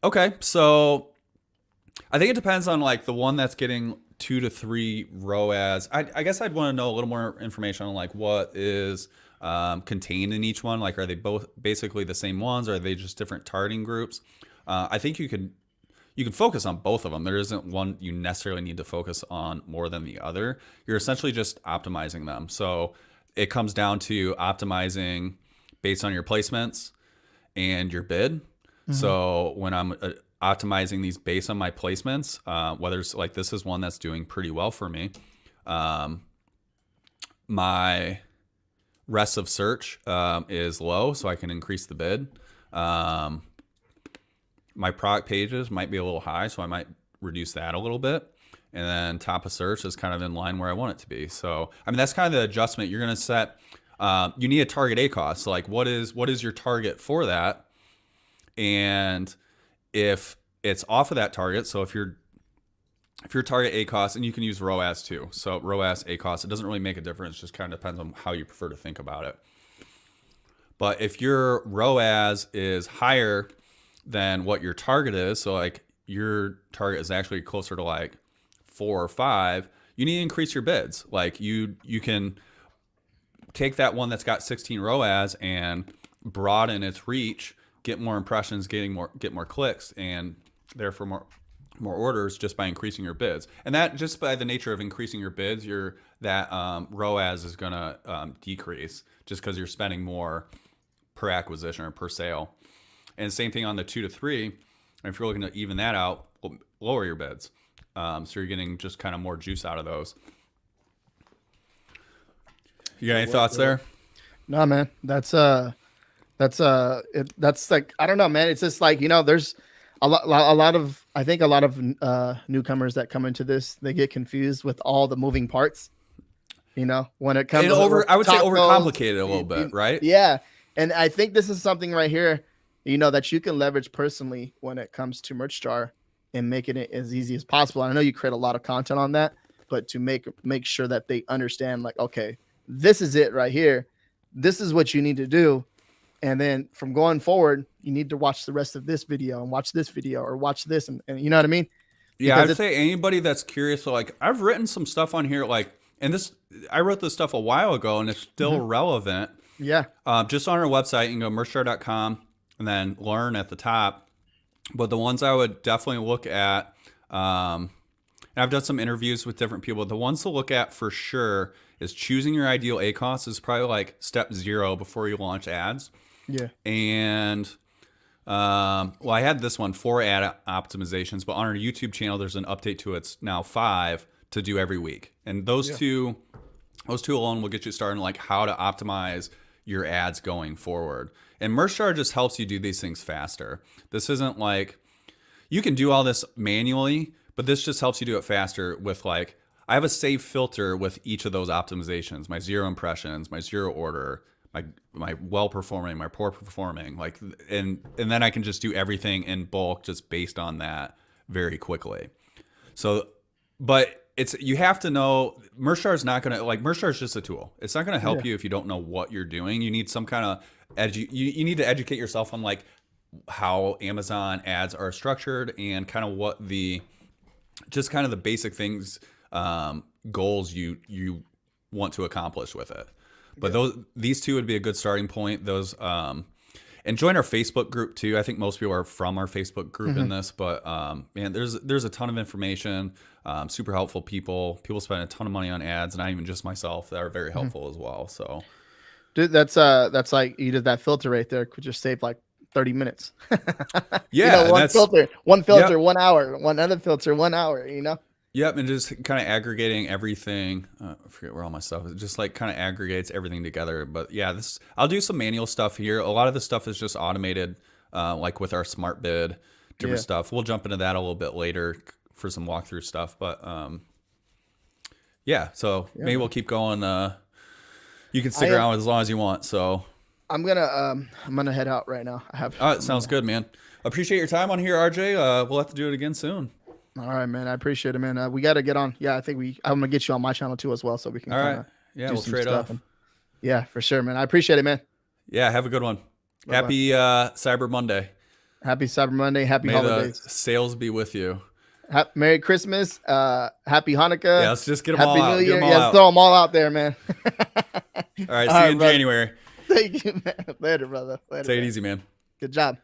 Okay, so I think it depends on like the one that's getting 2 to 3 ROAS. I guess I'd want to know a little more information on like what is contained in each one. Like, are they both basically the same ones, or are they just different targeting groups? I think you can focus on both of them. There isn't one you necessarily need to focus on more than the other. You're essentially just optimizing them. So it comes down to optimizing based on your placements and your bid. So when I'm optimizing these based on my placements, whether it's like this is one that's doing pretty well for me. My rest of search is low, so I can increase the bid. My product pages might be a little high, so I might reduce that a little bit. And then top of search is kind of in line where I want it to be. So, I mean, that's kind of the adjustment you're going to set. You need a target ACoS. So like, what is your target for that? And if it's off of that target, so if your target ACoS, and you can use ROAS too. So ROAS, ACoS, it doesn't really make a difference. It just kind of depends on how you prefer to think about it. But if your ROAS is higher than what your target is, so like your target is actually closer to like 4 or 5, you need to increase your bids. Like you can take that one that's got 16 ROAS and broaden its reach, get more impressions, get more clicks, and therefore more orders just by increasing your bids. And that just by the nature of increasing your bids, that ROAS is going to decrease just because you're spending more per acquisition or per sale. And same thing on the 2 to 3. And if you're looking to even that out, lower your bids. So you're getting just kind of more juice out of those. You got any thoughts there? No, man. That's like, I don't know, man. It's just like, there's a lot of newcomers that come into this, they get confused with all the moving parts. When it comes to I would say overcomplicated a little bit, right? Yeah. And I think this is something right here, that you can leverage personally when it comes to MerchStar and making it as easy as possible. I know you create a lot of content on that, but to make sure that they understand, like, okay, this is it right here. This is what you need to do. And then from going forward, you need to watch the rest of this video and watch this video or watch this. And you know what I mean? Yeah, I'd say anybody that's curious, so like I've written some stuff on here, like, and I wrote this stuff a while ago and it's still relevant. Yeah. Just on our website, you can go merchstar.com and then learn at the top. But the ones I would definitely look at, and I've done some interviews with different people. The ones to look at for sure is choosing your ideal ACoS is probably like step 0 before you launch ads. Yeah. And I had this one, 4 ad optimizations, but on our YouTube channel, there's an update to it's now 5 to do every week. And those two alone will get you started on like how to optimize your ads going forward. And MerchStar just helps you do these things faster. This isn't like, you can do all this manually, but this just helps you do it faster with like, I have a save filter with each of those optimizations, my 0 impressions, my 0 order, my well performing, my poor performing, like, and then I can just do everything in bulk just based on that very quickly. So, but you have to know, MerchStar is not going to, like, MerchStar is just a tool. It's not going to help you if you don't know what you're doing. You need some kind of you need to educate yourself on like how Amazon ads are structured and kind of what the basic things, goals you want to accomplish with it. But these two would be a good starting point. Those, and join our Facebook group too. I think most people are from our Facebook group in this, but man, there's a ton of information, super helpful people. People spend a ton of money on ads, not even just myself, that are very helpful as well. So, dude, that's like, you did that filter right there, could just save like 30 minutes. Yeah, one filter, 1 hour, one other filter, 1 hour. Yep, and just kind of aggregating everything. I forget where all my stuff is. It just like kind of aggregates everything together. But yeah, I'll do some manual stuff here. A lot of the stuff is just automated, like with our smart bid, different stuff. We'll jump into that a little bit later for some walkthrough stuff. But maybe we'll keep going. You can stick around as long as you want. So I'm gonna head out right now. Sounds good, man. Appreciate your time on here, RJ. We'll have to do it again soon. All right, man. I appreciate it, man. We got to get on. Yeah, I think I'm gonna get you on my channel too as well, so we can. All right. Yeah, we'll trade off. Yeah, for sure, man. I appreciate it, man. Yeah, have a good one. Bye-bye. Happy Cyber Monday. Happy Cyber Monday. Happy holidays. The sales be with you. Merry Christmas. Happy Hanukkah. Yeah, let's just get them all out. Happy New Year. Yeah, let's throw them all out there, man. All right, see you in January. Thank you, man. Later, brother. Later, Take it easy, man. Good job.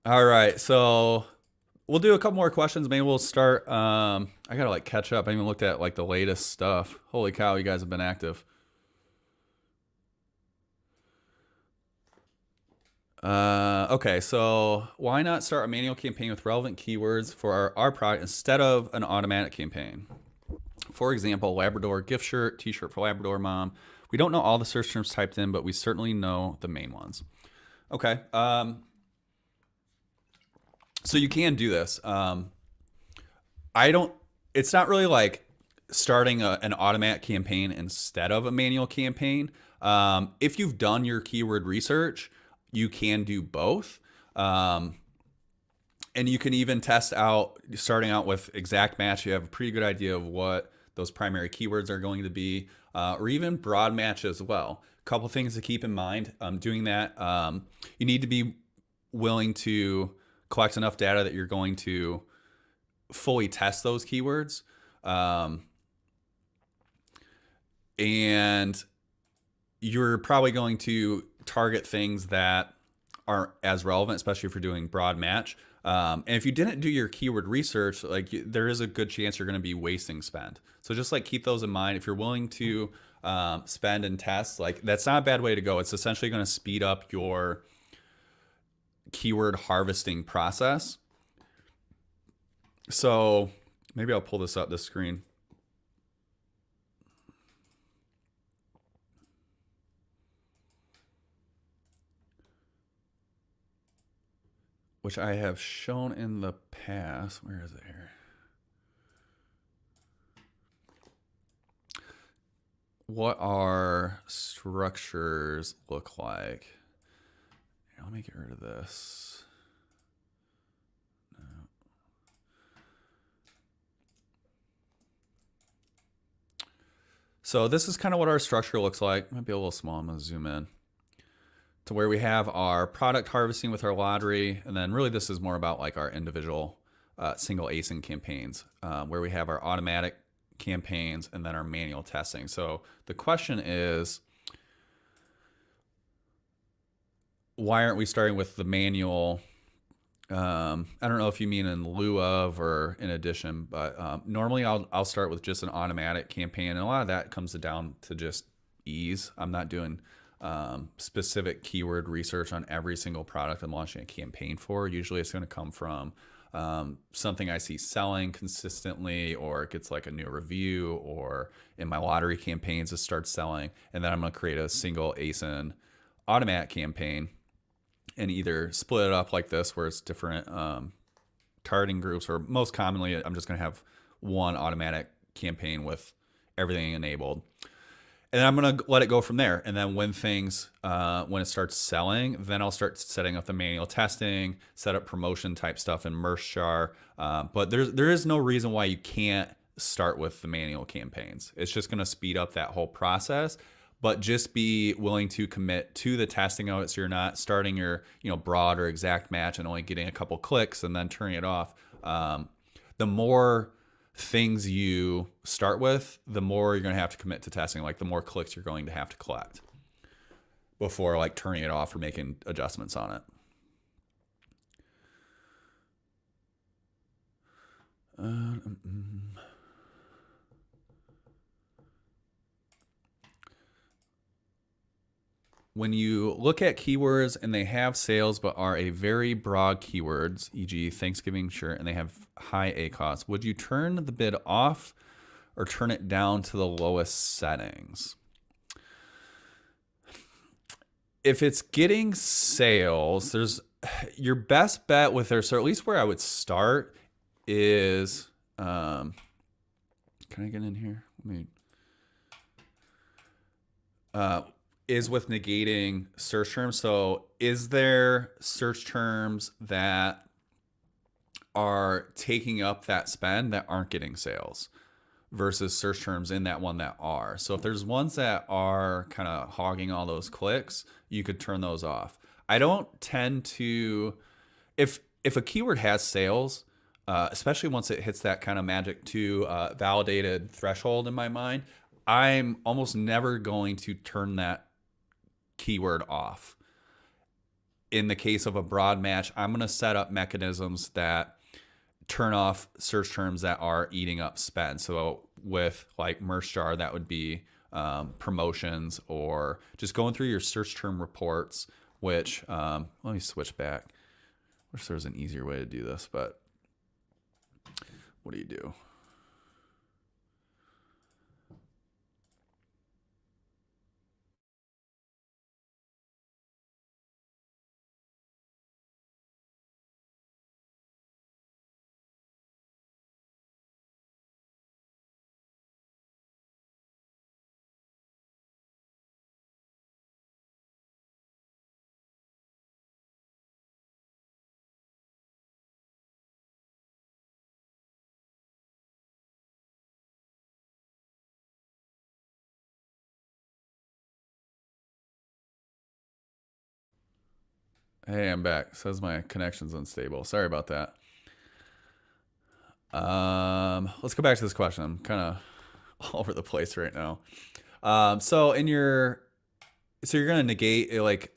All right, so we'll do a couple more questions. Maybe we'll start. I gotta like catch up. I even looked at like the latest stuff. Holy cow, you guys have been active. Okay, so why not start a manual campaign with relevant keywords for our product instead of an automatic campaign? For example, Labrador gift shirt, t-shirt for Labrador mom. We don't know all the search terms typed in, but we certainly know the main ones. Okay. So you can do this. It's not really like starting an automatic campaign instead of a manual campaign. If you've done your keyword research, you can do both. And you can even test out, starting out with exact match. You have a pretty good idea of what those primary keywords are going to be, or even broad match as well. A couple things to keep in mind doing that. You need to be willing to collect enough data that you're going to fully test those keywords. And you're probably going to target things that aren't as relevant, especially if you're doing broad match. And if you didn't do your keyword research, like there is a good chance you're going to be wasting spend. So just like keep those in mind. If you're willing to spend and test, like that's not a bad way to go. It's essentially going to speed up your keyword harvesting process. So maybe I'll pull this up this screen. Which I have shown in the past. Where is it here? What our structures look like. Here, let me get rid of this. No. So this is kind of what our structure looks like. Might be a little small. I'm going to zoom in to where we have our product harvesting with our lottery. And then really this is more about like our individual single ASIN campaigns, where we have our automatic campaigns and then our manual testing. So the question is, why aren't we starting with the manual? I don't know if you mean in lieu of or in addition, but normally I'll start with just an automatic campaign. And a lot of that comes down to just ease. I'm not doing specific keyword research on every single product I'm launching a campaign for. Usually it's going to come from something I see selling consistently, or it gets like a new review, or in my lottery campaigns it starts selling, and then I'm going to create a single ASIN automatic campaign and either split it up like this where it's different targeting groups, or most commonly I'm just going to have one automatic campaign with everything enabled. And then I'm going to let it go from there. And then when when it starts selling, then I'll start setting up the manual testing, set up promotion type stuff in Merchjar. But there is no reason why you can't start with the manual campaigns. It's just going to speed up that whole process. But just be willing to commit to the testing of it, so you're not starting your broad or exact match and only getting a couple clicks and then turning it off. The more things you start with, the more you're going to have to commit to testing. Like the more clicks you're going to have to collect before like turning it off or making adjustments on it. When you look at keywords and they have sales but are a very broad keywords, e.g. Thanksgiving shirt, and they have high ACoS, would you turn the bid off or turn it down to the lowest settings? If it's getting sales, there's your best bet with there. So at least where I would start is, can I get in here? Is with negating search terms. So is there search terms that are taking up that spend that aren't getting sales versus search terms in that one that are? So if there's ones that are kind of hogging all those clicks, you could turn those off. I don't tend to, if a keyword has sales, especially once it hits that kind of magic 2 validated threshold in my mind, I'm almost never going to turn that keyword off. in the case of a broad match, I'm going to set up mechanisms that turn off search terms that are eating up spend. So with like Merch Jar, that would be promotions, or just going through your search term reports, which let me switch back. Wish there was an easier way to do this, but what do you do? Hey, I'm back. Says my connection's unstable. Sorry about that. Let's go back to this question. I'm kind of all over the place right now. So you're gonna negate like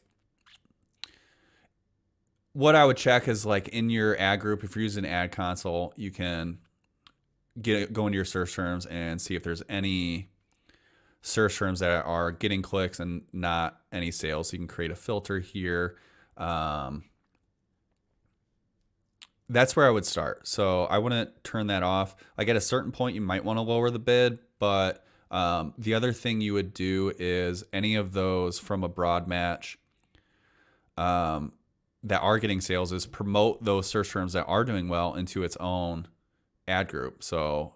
what I would check is like in your ad group. If you're using ad console, you can go into your search terms and see if there's any search terms that are getting clicks and not any sales. So you can create a filter here. That's where I would start. So I wouldn't turn that off. Like at a certain point, you might want to lower the bid, but the other thing you would do is any of those from a broad match that are getting sales is promote those search terms that are doing well into its own ad group. So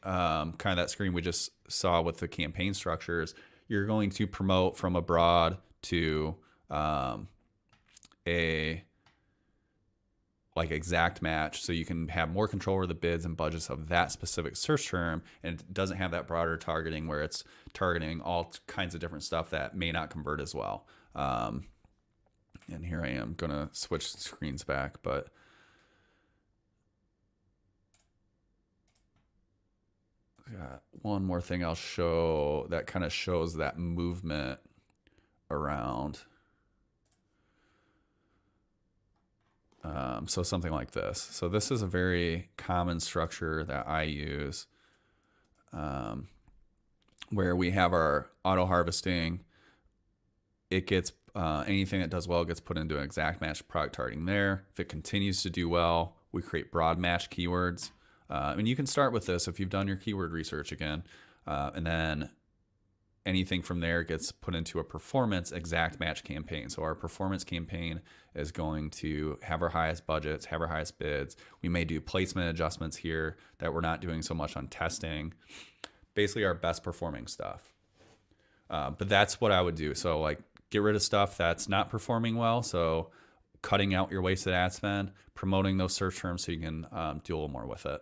kind of that screen we just saw with the campaign structures, you're going to promote from a broad to a like exact match, so you can have more control over the bids and budgets of that specific search term, and it doesn't have that broader targeting where it's targeting all kinds of different stuff that may not convert as well. And here I am gonna switch screens back, but got one more thing I'll show that kind of shows that movement around. So something like this. So this is a very common structure that I use, where we have our auto harvesting. It gets anything that does well gets put into an exact match product targeting there. If it continues to do well, we create broad match keywords. And you can start with this if you've done your keyword research again, and then anything from there gets put into a performance exact match campaign. So our performance campaign is going to have our highest budgets, have our highest bids. We may do placement adjustments here that we're not doing so much on testing. Basically our best performing stuff. But that's what I would do. So like get rid of stuff that's not performing well. So cutting out your wasted ad spend, promoting those search terms so you can do a little more with it.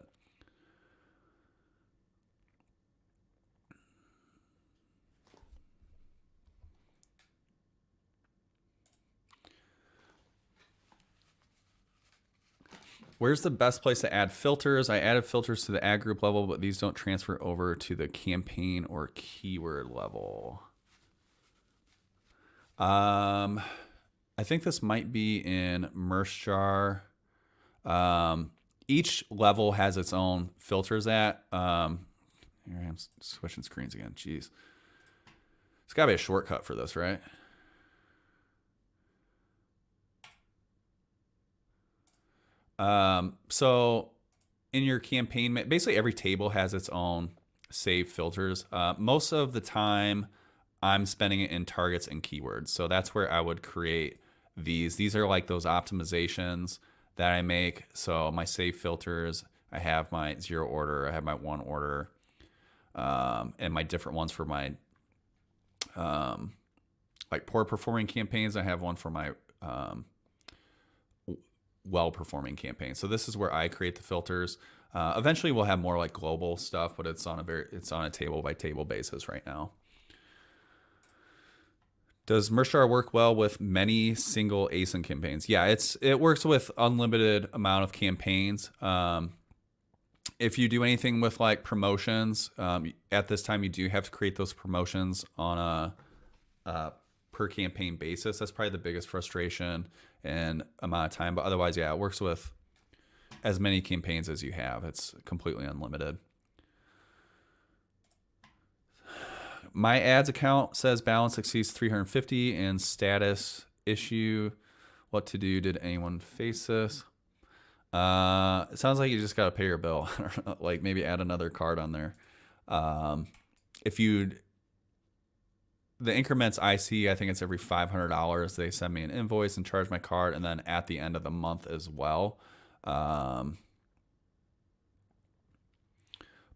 Where's the best place to add filters? I added filters to the ad group level, but these don't transfer over to the campaign or keyword level. I think this might be in Merch Jar. Each level has its own filters at. Here I am switching screens again. Jeez. It's got to be a shortcut for this, right? So in your campaign, basically every table has its own saved filters. Most of the time I'm spending it in targets and keywords. So that's where I would create these. These are like those optimizations that I make. So my save filters, I have my 0 order, I have my 1 order, and my different ones for my like poor performing campaigns. I have one for my well-performing campaign. So this is where I create the filters. Eventually we'll have more like global stuff, but it's on a table by table basis right now. Does Merch Jar work well with many single ASIN campaigns? Yeah, it works with unlimited amount of campaigns. If you do anything with like promotions, at this time you do have to create those promotions on a per campaign basis. That's probably the biggest frustration and amount of time. But otherwise, yeah, it works with as many campaigns as you have. It's completely unlimited. My ads account says balance exceeds 350 and status issue. What to do? Did anyone face this? It sounds like you just got to pay your bill. Like maybe add another card on there. If you, the increments I see, I think it's every $500. They send me an invoice and charge my card, and then at the end of the month as well.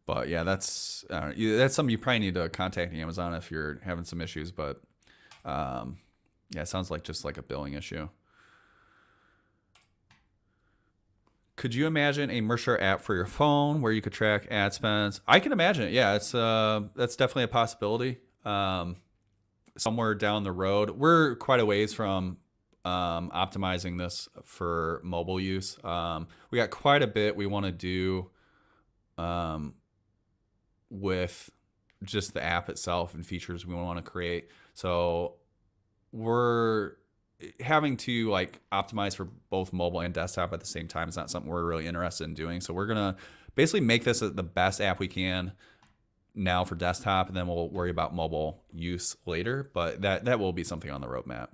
But yeah, that's something you probably need to contact Amazon if you're having some issues. But yeah, it sounds like just like a billing issue. Could you imagine a Mercer app for your phone where you could track ad spends? I can imagine it. Yeah, it's that's definitely a possibility. Somewhere down the road, we're quite a ways from optimizing this for mobile use. We got quite a bit we want to do with just the app itself and features we want to create. So we're having to like optimize for both mobile and desktop at the same time. It's not something we're really interested in doing. So we're gonna basically make this the best app we can now for desktop, and then we'll worry about mobile use later. But that will be something on the roadmap.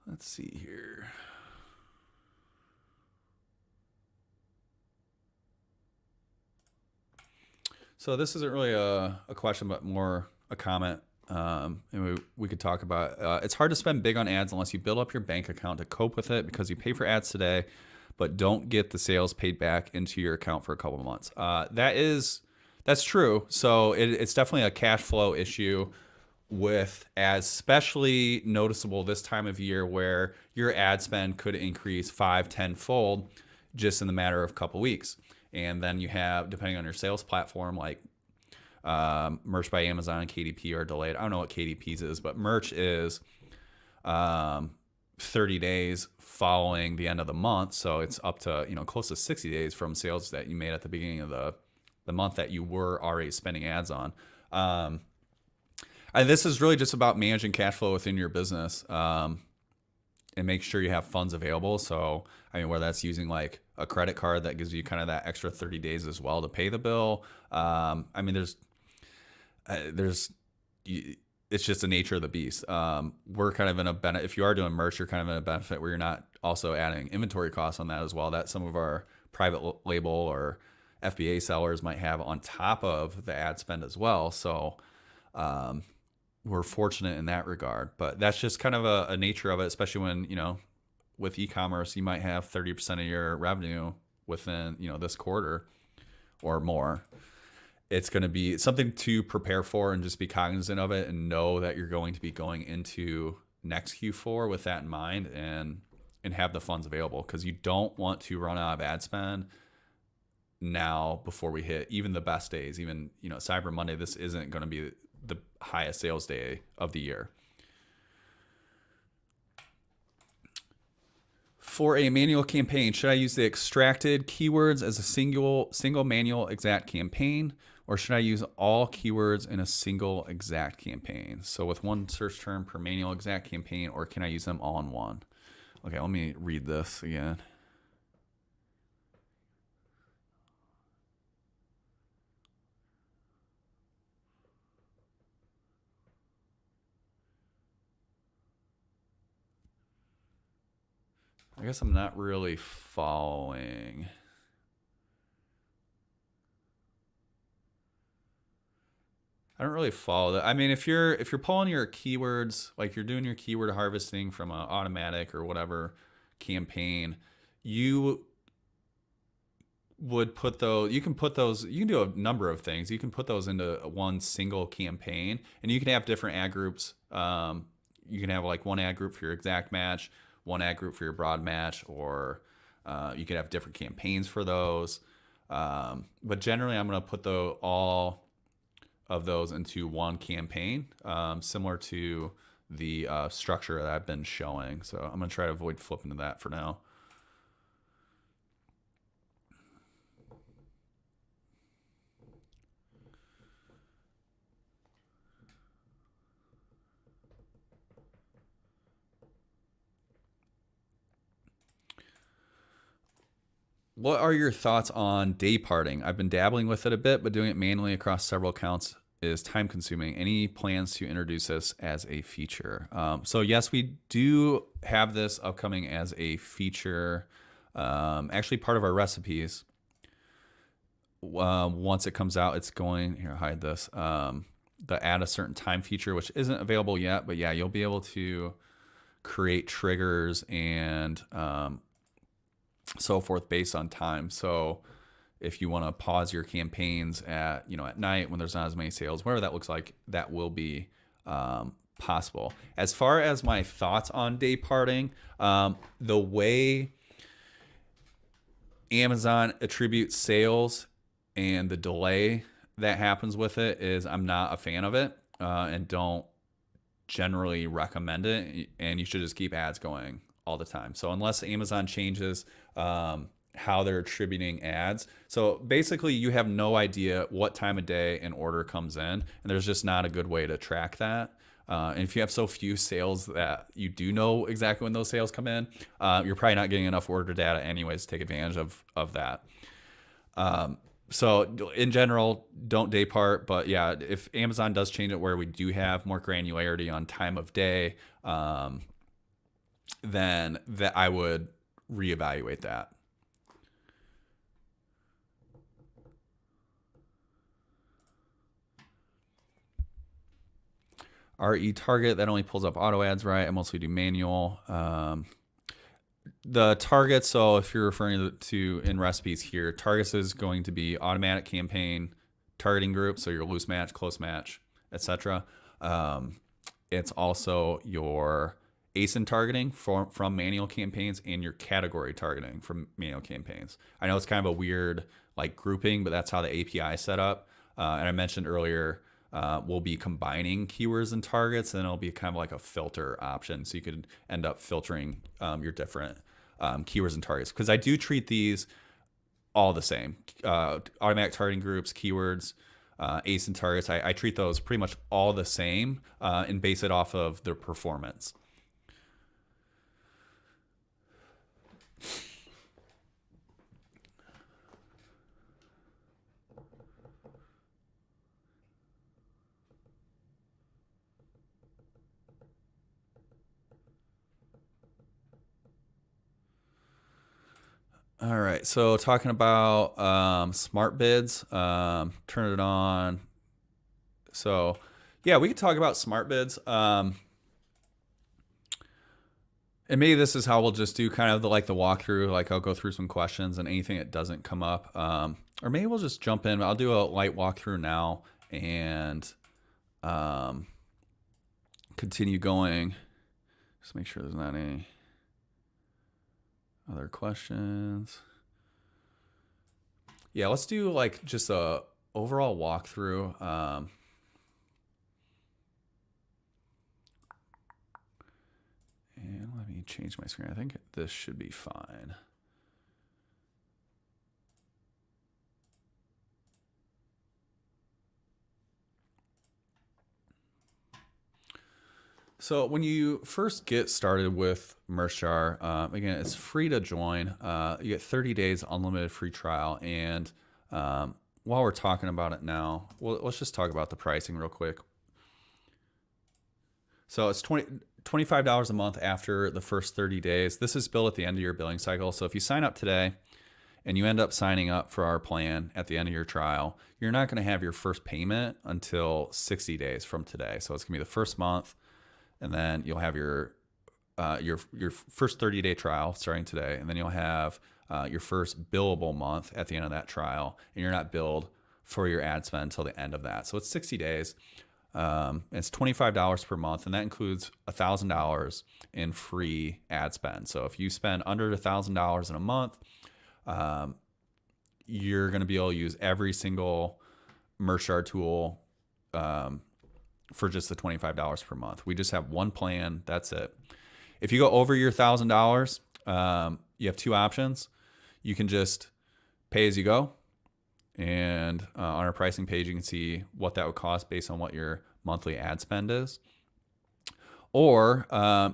Let's see here. So this isn't really a question, but more a comment. And we could talk about it's hard to spend big on ads unless you build up your bank account to cope with it, because you pay for ads today, but don't get the sales paid back into your account for a couple of months. That's true. So it's definitely a cash flow issue with ads, especially noticeable this time of year where your ad spend could increase 5-10 fold just in the matter of a couple weeks. And then you have, depending on your sales platform, like Merch by Amazon and KDP are delayed. I don't know what KDP's is, but Merch is 30 days following the end of the month. So it's up to, close to 60 days from sales that you made at the beginning of the month that you were already spending ads on. And this is really just about managing cash flow within your business and make sure you have funds available. So, whether that's using like a credit card that gives you kind of that extra 30 days as well to pay the bill. It's just the nature of the beast. We're kind of in a benefit. If you are doing merch, you're kind of in a benefit where you're not also adding inventory costs on that as well. That some of our private label or FBA sellers might have on top of the ad spend as well. So, we're fortunate in that regard, but that's just kind of a nature of it, especially when, with e-commerce, you might have 30% of your revenue within, this quarter or more. It's going to be something to prepare for and just be cognizant of it and know that you're going to be going into next Q4 with that in mind and have the funds available, because you don't want to run out of ad spend now before we hit even the best days. Even, Cyber Monday, this isn't going to be the highest sales day of the year. For a manual campaign, should I use the extracted keywords as a single manual exact campaign, or should I use all keywords in a single exact campaign? So with one search term per manual exact campaign, or can I use them all in one? Okay, let me read this again. I guess I'm not really following. I don't really follow that. If you're pulling your keywords, like you're doing your keyword harvesting from an automatic or whatever campaign, you would put those, you can do a number of things. You can put those into one single campaign, and you can have different ad groups. You can have like one ad group for your exact match, one ad group for your broad match, or you could have different campaigns for those. But generally, I'm going to put all of those into one campaign, similar to the structure that I've been showing. So I'm going to try to avoid flipping to that for now. what are your thoughts on day parting? I've been dabbling with it a bit, but doing it manually across several accounts is time consuming. Any plans to introduce this as a feature? So yes, we do have this upcoming as a feature. Actually part of our recipes. Once it comes out, it's going, here, hide this, the add a certain time feature, which isn't available yet, but yeah, you'll be able to create triggers and so forth based on time. So if you want to pause your campaigns at, at night when there's not as many sales, whatever that looks like, that will be possible. As far as my thoughts on day parting, the way Amazon attributes sales and the delay that happens with it is I'm not a fan of it and don't generally recommend it. And you should just keep ads going all the time. So unless Amazon changes how they're attributing ads. So basically you have no idea what time of day an order comes in, and there's just not a good way to track that. And if you have so few sales that you do know exactly when those sales come in, you're probably not getting enough order data anyways to take advantage of that. So in general, don't day part, but yeah, if Amazon does change it where we do have more granularity on time of day, then that I would reevaluate that. RE target, that only pulls up auto ads, right? I mostly do manual. The targets, so if you're referring to in recipes here, targets is going to be automatic campaign targeting group, so your loose match, close match, etc. It's also your ASIN targeting from manual campaigns and your category targeting from manual campaigns. I know it's kind of a weird like grouping, but that's how the API is set up. And I mentioned earlier, we'll be combining keywords and targets, and it'll be kind of like a filter option. So you could end up filtering your different keywords and targets. Because I do treat these all the same. Automatic targeting groups, keywords, ASIN targets, I treat those pretty much all the same and base it off of their performance. All right, so talking about smart bids, turn it on. So yeah, we could talk about smart bids. And maybe this is how we'll just do kind of the walkthrough, like I'll go through some questions and anything that doesn't come up. Or maybe we'll just jump in. I'll do a light walkthrough now and continue going. Just make sure there's not any other questions. Yeah, let's do like just a overall walkthrough. And let me change my screen. I think this should be fine. So when you first get started with Merchjar, again, it's free to join. You get 30 days unlimited free trial. And while we're talking about it now, let's just talk about the pricing real quick. So it's $25 a month after the first 30 days. This is billed at the end of your billing cycle. So if you sign up today and you end up signing up for our plan at the end of your trial, you're not going to have your first payment until 60 days from today. So it's going to be the first month. And then you'll have your first 30-day trial starting today, and then you'll have your first billable month at the end of that trial, and you're not billed for your ad spend until the end of that. So it's 60 days. It's $25 per month, and that includes $1,000 in free ad spend. So if you spend under $1,000 in a month, you're going to be able to use every single Merchjar tool for just the $25 per month. We just have one plan. That's it. If you go over your $1,000, you have two options. You can just pay as you go. And on our pricing page, you can see what that would cost based on what your monthly ad spend is. Or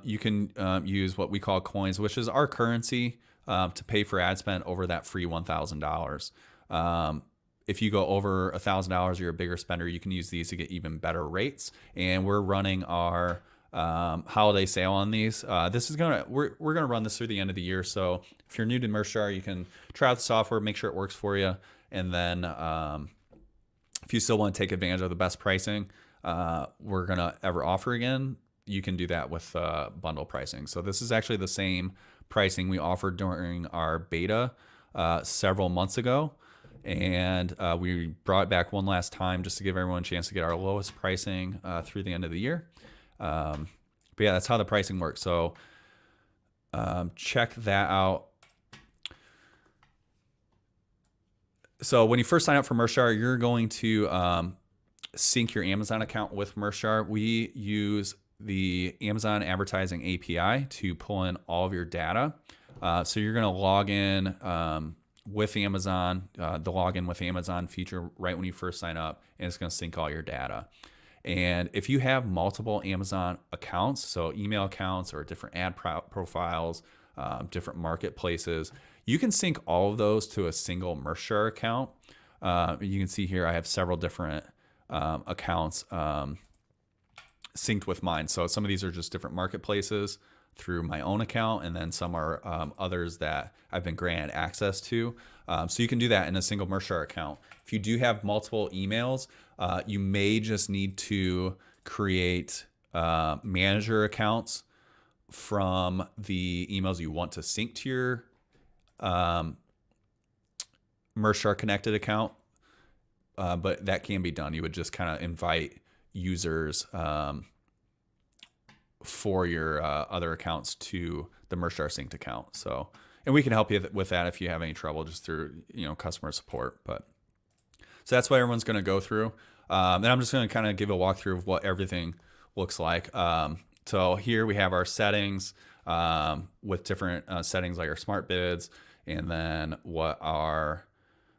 you can use what we call coins, which is our currency. to pay for ad spend over that free $1,000. If you go over $1,000, you're a bigger spender, you can use these to get even better rates. And we're running our holiday sale on these. We're gonna run this through the end of the year. So if you're new to Mershar, you can try out the software, make sure it works for you, and then if you still want to take advantage of the best pricing we're gonna ever offer again, you can do that with bundle pricing. So this is actually the same pricing we offered during our beta several months ago. And we brought it back one last time just to give everyone a chance to get our lowest pricing through the end of the year. But yeah, that's how the pricing works. So check that out. So when you first sign up for Mershar, you're going to sync your Amazon account with Mershar. We use the Amazon Advertising API to pull in all of your data. So you're going to log in with Amazon, the login with Amazon feature right when you first sign up, and it's going to sync all your data. And if you have multiple Amazon accounts, so email accounts or different ad profiles, different marketplaces, you can sync all of those to a single Mershar account. You can see here I have several different accounts synced with mine. So some of these are just different marketplaces through my own account, and then some are others that I've been granted access to. So you can do that in a single Mershar account. If you do have multiple emails, you may just need to create manager accounts from the emails you want to sync to your Mershar connected account. But that can be done. You would just kind of invite users for your other accounts to the Mershar synced account. So, and we can help you with that if you have any trouble, just through customer support. But so that's what everyone's going to go through. And I'm just going to kind of give a walkthrough of what everything looks like. So here we have our settings with different settings like our smart bids, and then what are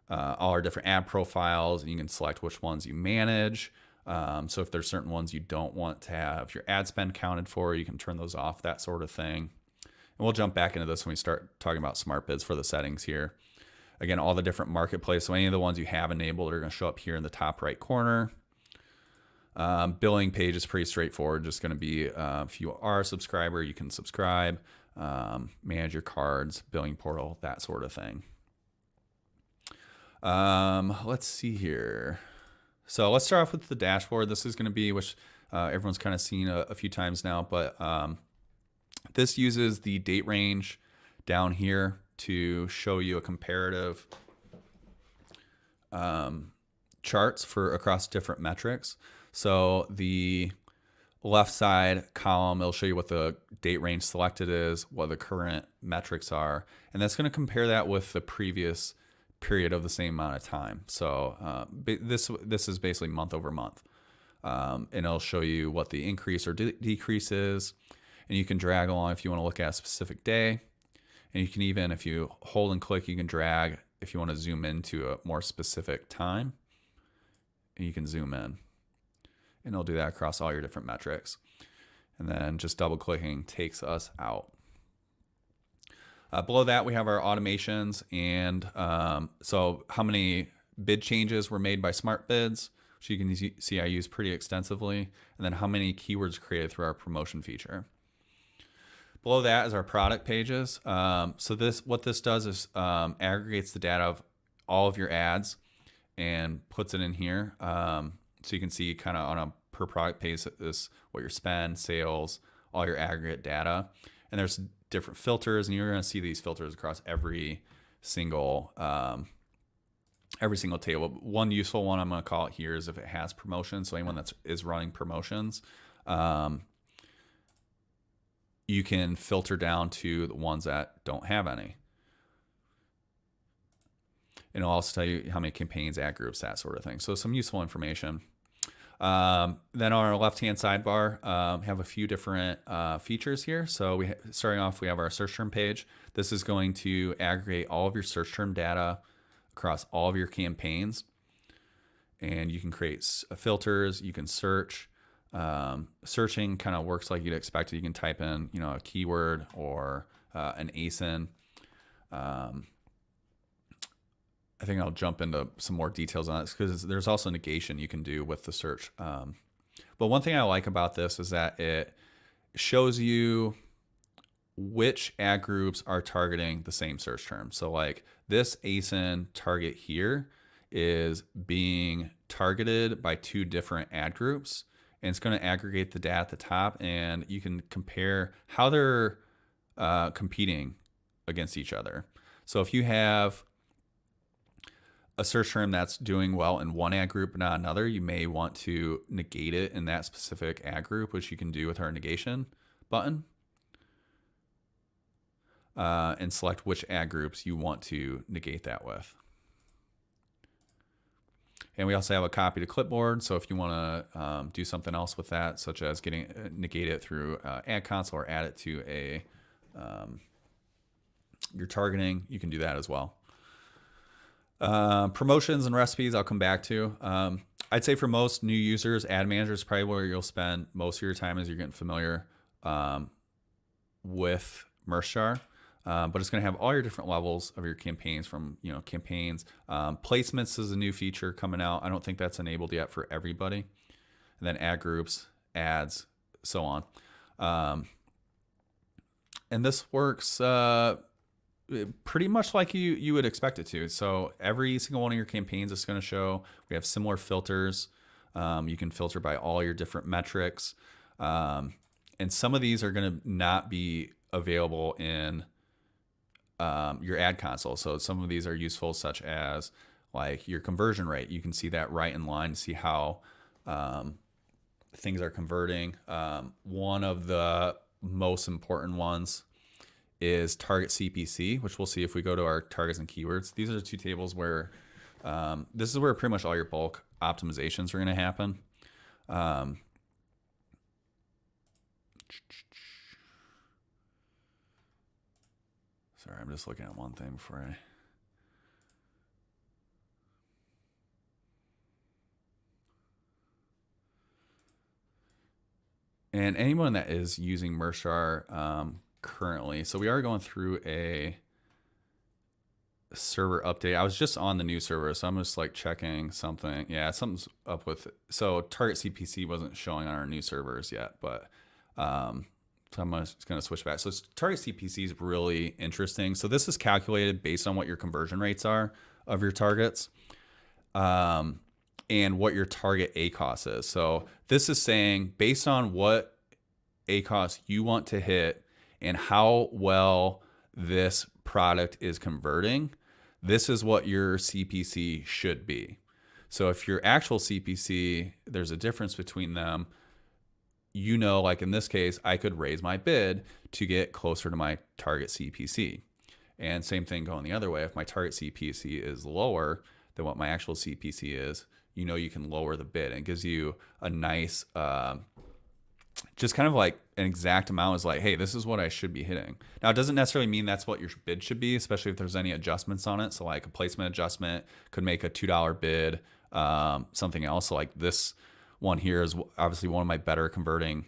all our different ad profiles, and you can select which ones you manage. So if there's certain ones you don't want to have your ad spend counted for, you can turn those off, that sort of thing. And we'll jump back into this when we start talking about smart bids for the settings here. Again, all the different marketplace. So any of the ones you have enabled are going to show up here in the top right corner. Billing page is pretty straightforward. Just going to be if you are a subscriber, you can subscribe, manage your cards, billing portal, that sort of thing. Let's see here. So let's start off with the dashboard. This is going to be, which everyone's kind of seen a few times now, but this uses the date range down here to show you a comparative charts for across different metrics. So the left side column, it'll show you what the date range selected is, what the current metrics are, and that's going to compare that with the previous period of the same amount of time. So this is basically month over month, and it'll show you what the increase or decrease is, and you can drag along if you want to look at a specific day, and you can even, if you hold and click, you can drag if you want to zoom into a more specific time, and you can zoom in, and it'll do that across all your different metrics. And then just double clicking takes us out. Below that, we have our automations, and so how many bid changes were made by smart bids, which you can see I use pretty extensively, and then how many keywords created through our promotion feature. Below that is our product pages. So what this does is aggregates the data of all of your ads and puts it in here. So you can see kind of on a per product basis what your spend, sales, all your aggregate data. And there's different filters, and you're going to see these filters across every single table. One useful one I'm going to call it here is if it has promotions. So anyone that is running promotions, you can filter down to the ones that don't have any. And it'll also tell you how many campaigns, ad groups, that sort of thing. So some useful information. Then on our left-hand sidebar, have a few different features here. So starting off, we have our search term page. This is going to aggregate all of your search term data across all of your campaigns. And you can create filters, you can search. Searching kind of works like you'd expect. You can type in, a keyword or an ASIN. I think I'll jump into some more details on this because there's also negation you can do with the search. But one thing I like about this is that it shows you which ad groups are targeting the same search term. So like this ASIN target here is being targeted by 2 different ad groups, and it's going to aggregate the data at the top, and you can compare how they're competing against each other. So if you have a search term that's doing well in one ad group but not another, you may want to negate it in that specific ad group, which you can do with our negation button, and select which ad groups you want to negate that with. And we also have a copy to clipboard, so if you want to do something else with that, such as negate it through ad console or add it to a your targeting, you can do that as well. Promotions and recipes I'll come back to. I'd say for most new users, Ad Manager is probably where you'll spend most of your time as you're getting familiar with Merchjar. But it's going to have all your different levels of your campaigns, from campaigns. Placements is a new feature coming out. I don't think that's enabled yet for everybody. And then ad groups, ads, so on. And this works pretty much like you would expect it to. So every single one of your campaigns is going to show. We have similar filters. You can filter by all your different metrics. And some of these are going to not be available in your ad console. So some of these are useful, such as like your conversion rate. You can see that right in line to see how things are converting. One of the most important ones is target CPC, which we'll see if we go to our targets and keywords. These are the 2 tables where this is where pretty much all your bulk optimizations are going to happen. Sorry, I'm just looking at one thing before I... And anyone that is using Merchjar currently, so we are going through a server update. I was just on the new server, so I'm just like checking something. Yeah, something's up with it. So target CPC wasn't showing on our new servers yet, but so I'm just going to switch back. So target CPC is really interesting. So this is calculated based on what your conversion rates are of your targets, and what your target ACOS is. So this is saying based on what ACOS you want to hit and how well this product is converting, this is what your CPC should be. So if your actual CPC, there's a difference between them, like in this case, I could raise my bid to get closer to my target CPC. And same thing going the other way. If my target CPC is lower than what my actual CPC is, you can lower the bid, and it gives you a nice, just kind of like an exact amount is like, hey, this is what I should be hitting. Now, it doesn't necessarily mean that's what your bid should be, especially if there's any adjustments on it. So like a placement adjustment could make a $2 bid something else. So like this one here is obviously one of my better converting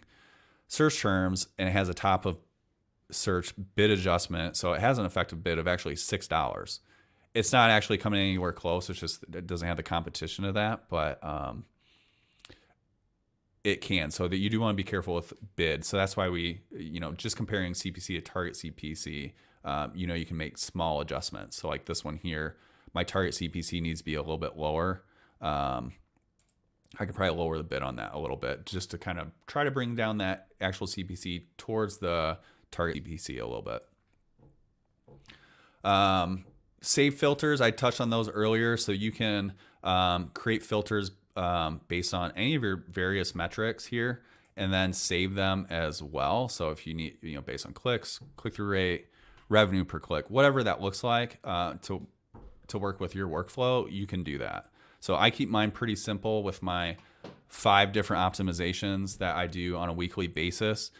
search terms, and it has a top of search bid adjustment. So it has an effective bid of actually $6. It's not actually coming anywhere close. It's just, it doesn't have the competition of that, but it can. So that you do want to be careful with bid. So that's why we, just comparing CPC to target CPC, you can make small adjustments. So like this one here, my target CPC needs to be a little bit lower. I could probably lower the bid on that a little bit just to kind of try to bring down that actual CPC towards the target CPC a little bit. Save filters, I touched on those earlier. So you can create filters based on any of your various metrics here, and then save them as well. So if you need, based on clicks, click-through rate, revenue per click, whatever that looks like to work with your workflow, you can do that. So I keep mine pretty simple with my 5 different optimizations that I do on a weekly basis,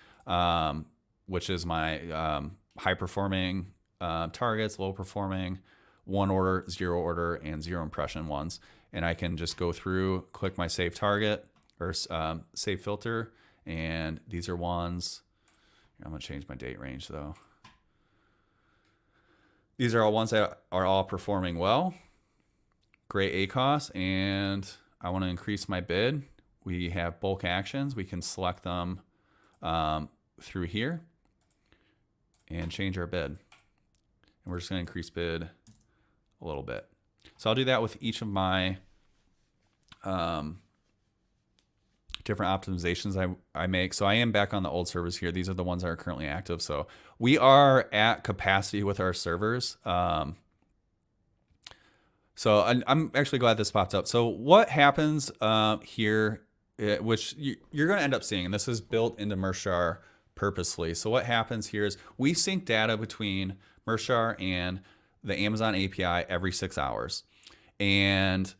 which is my high performing targets, low performing, 1 order, 0 order, and 0 impression ones. And I can just go through, click my save target or save filter. And these are ones, I'm gonna change my date range though. These are all ones that are all performing well. Great ACOS, and I want to increase my bid. We have bulk actions. We can select them through here and change our bid. And we're just going to increase bid a little bit. So I'll do that with each of my different optimizations I make. So I am back on the old servers here. These are the ones that are currently active. So we are at capacity with our servers. So I'm actually glad this popped up. So what happens here, which you're going to end up seeing, and this is built into Mershar purposely. So what happens here is we sync data between Mershar and the Amazon API every 6 hours. And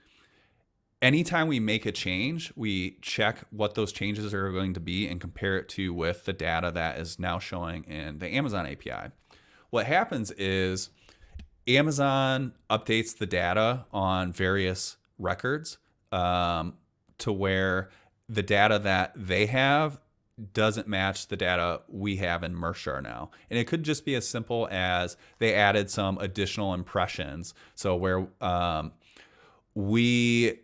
anytime we make a change, we check what those changes are going to be and compare it to with the data that is now showing in the Amazon API. What happens is Amazon updates the data on various records to where the data that they have doesn't match the data we have in Mershar now. And it could just be as simple as they added some additional impressions. So where we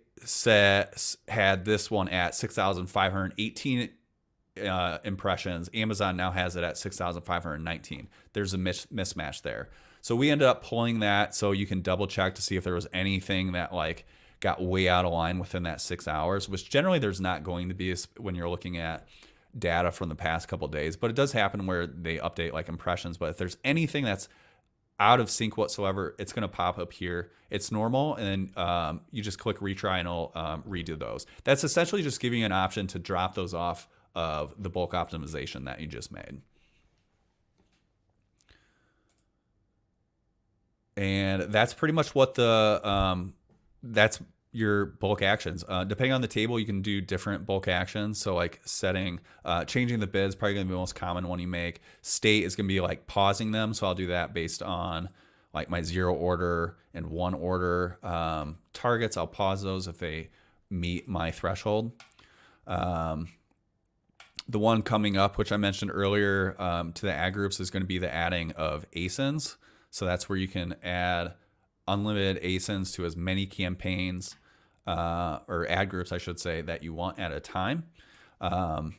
had this one at 6,518 impressions, Amazon now has it at 6,519. There's a mismatch there. So we ended up pulling that so you can double check to see if there was anything that like got way out of line within that 6 hours, which generally there's not going to be when you're looking at data from the past couple of days. But it does happen where they update like impressions. But if there's anything that's out of sync whatsoever, it's going to pop up here. It's normal, and then you just click retry and it'll redo those. That's essentially just giving you an option to drop those off of the bulk optimization that you just made. And that's pretty much what that's your bulk actions. Depending on the table, you can do different bulk actions. So like changing the bids, probably gonna be the most common one you make. State is gonna be like pausing them. So I'll do that based on like my 0 order and 1 order targets. I'll pause those if they meet my threshold. The one coming up, which I mentioned earlier to the ad groups, is gonna be the adding of ASINs. So that's where you can add unlimited ASINs to as many campaigns or ad groups, I should say, that you want at a time. Now,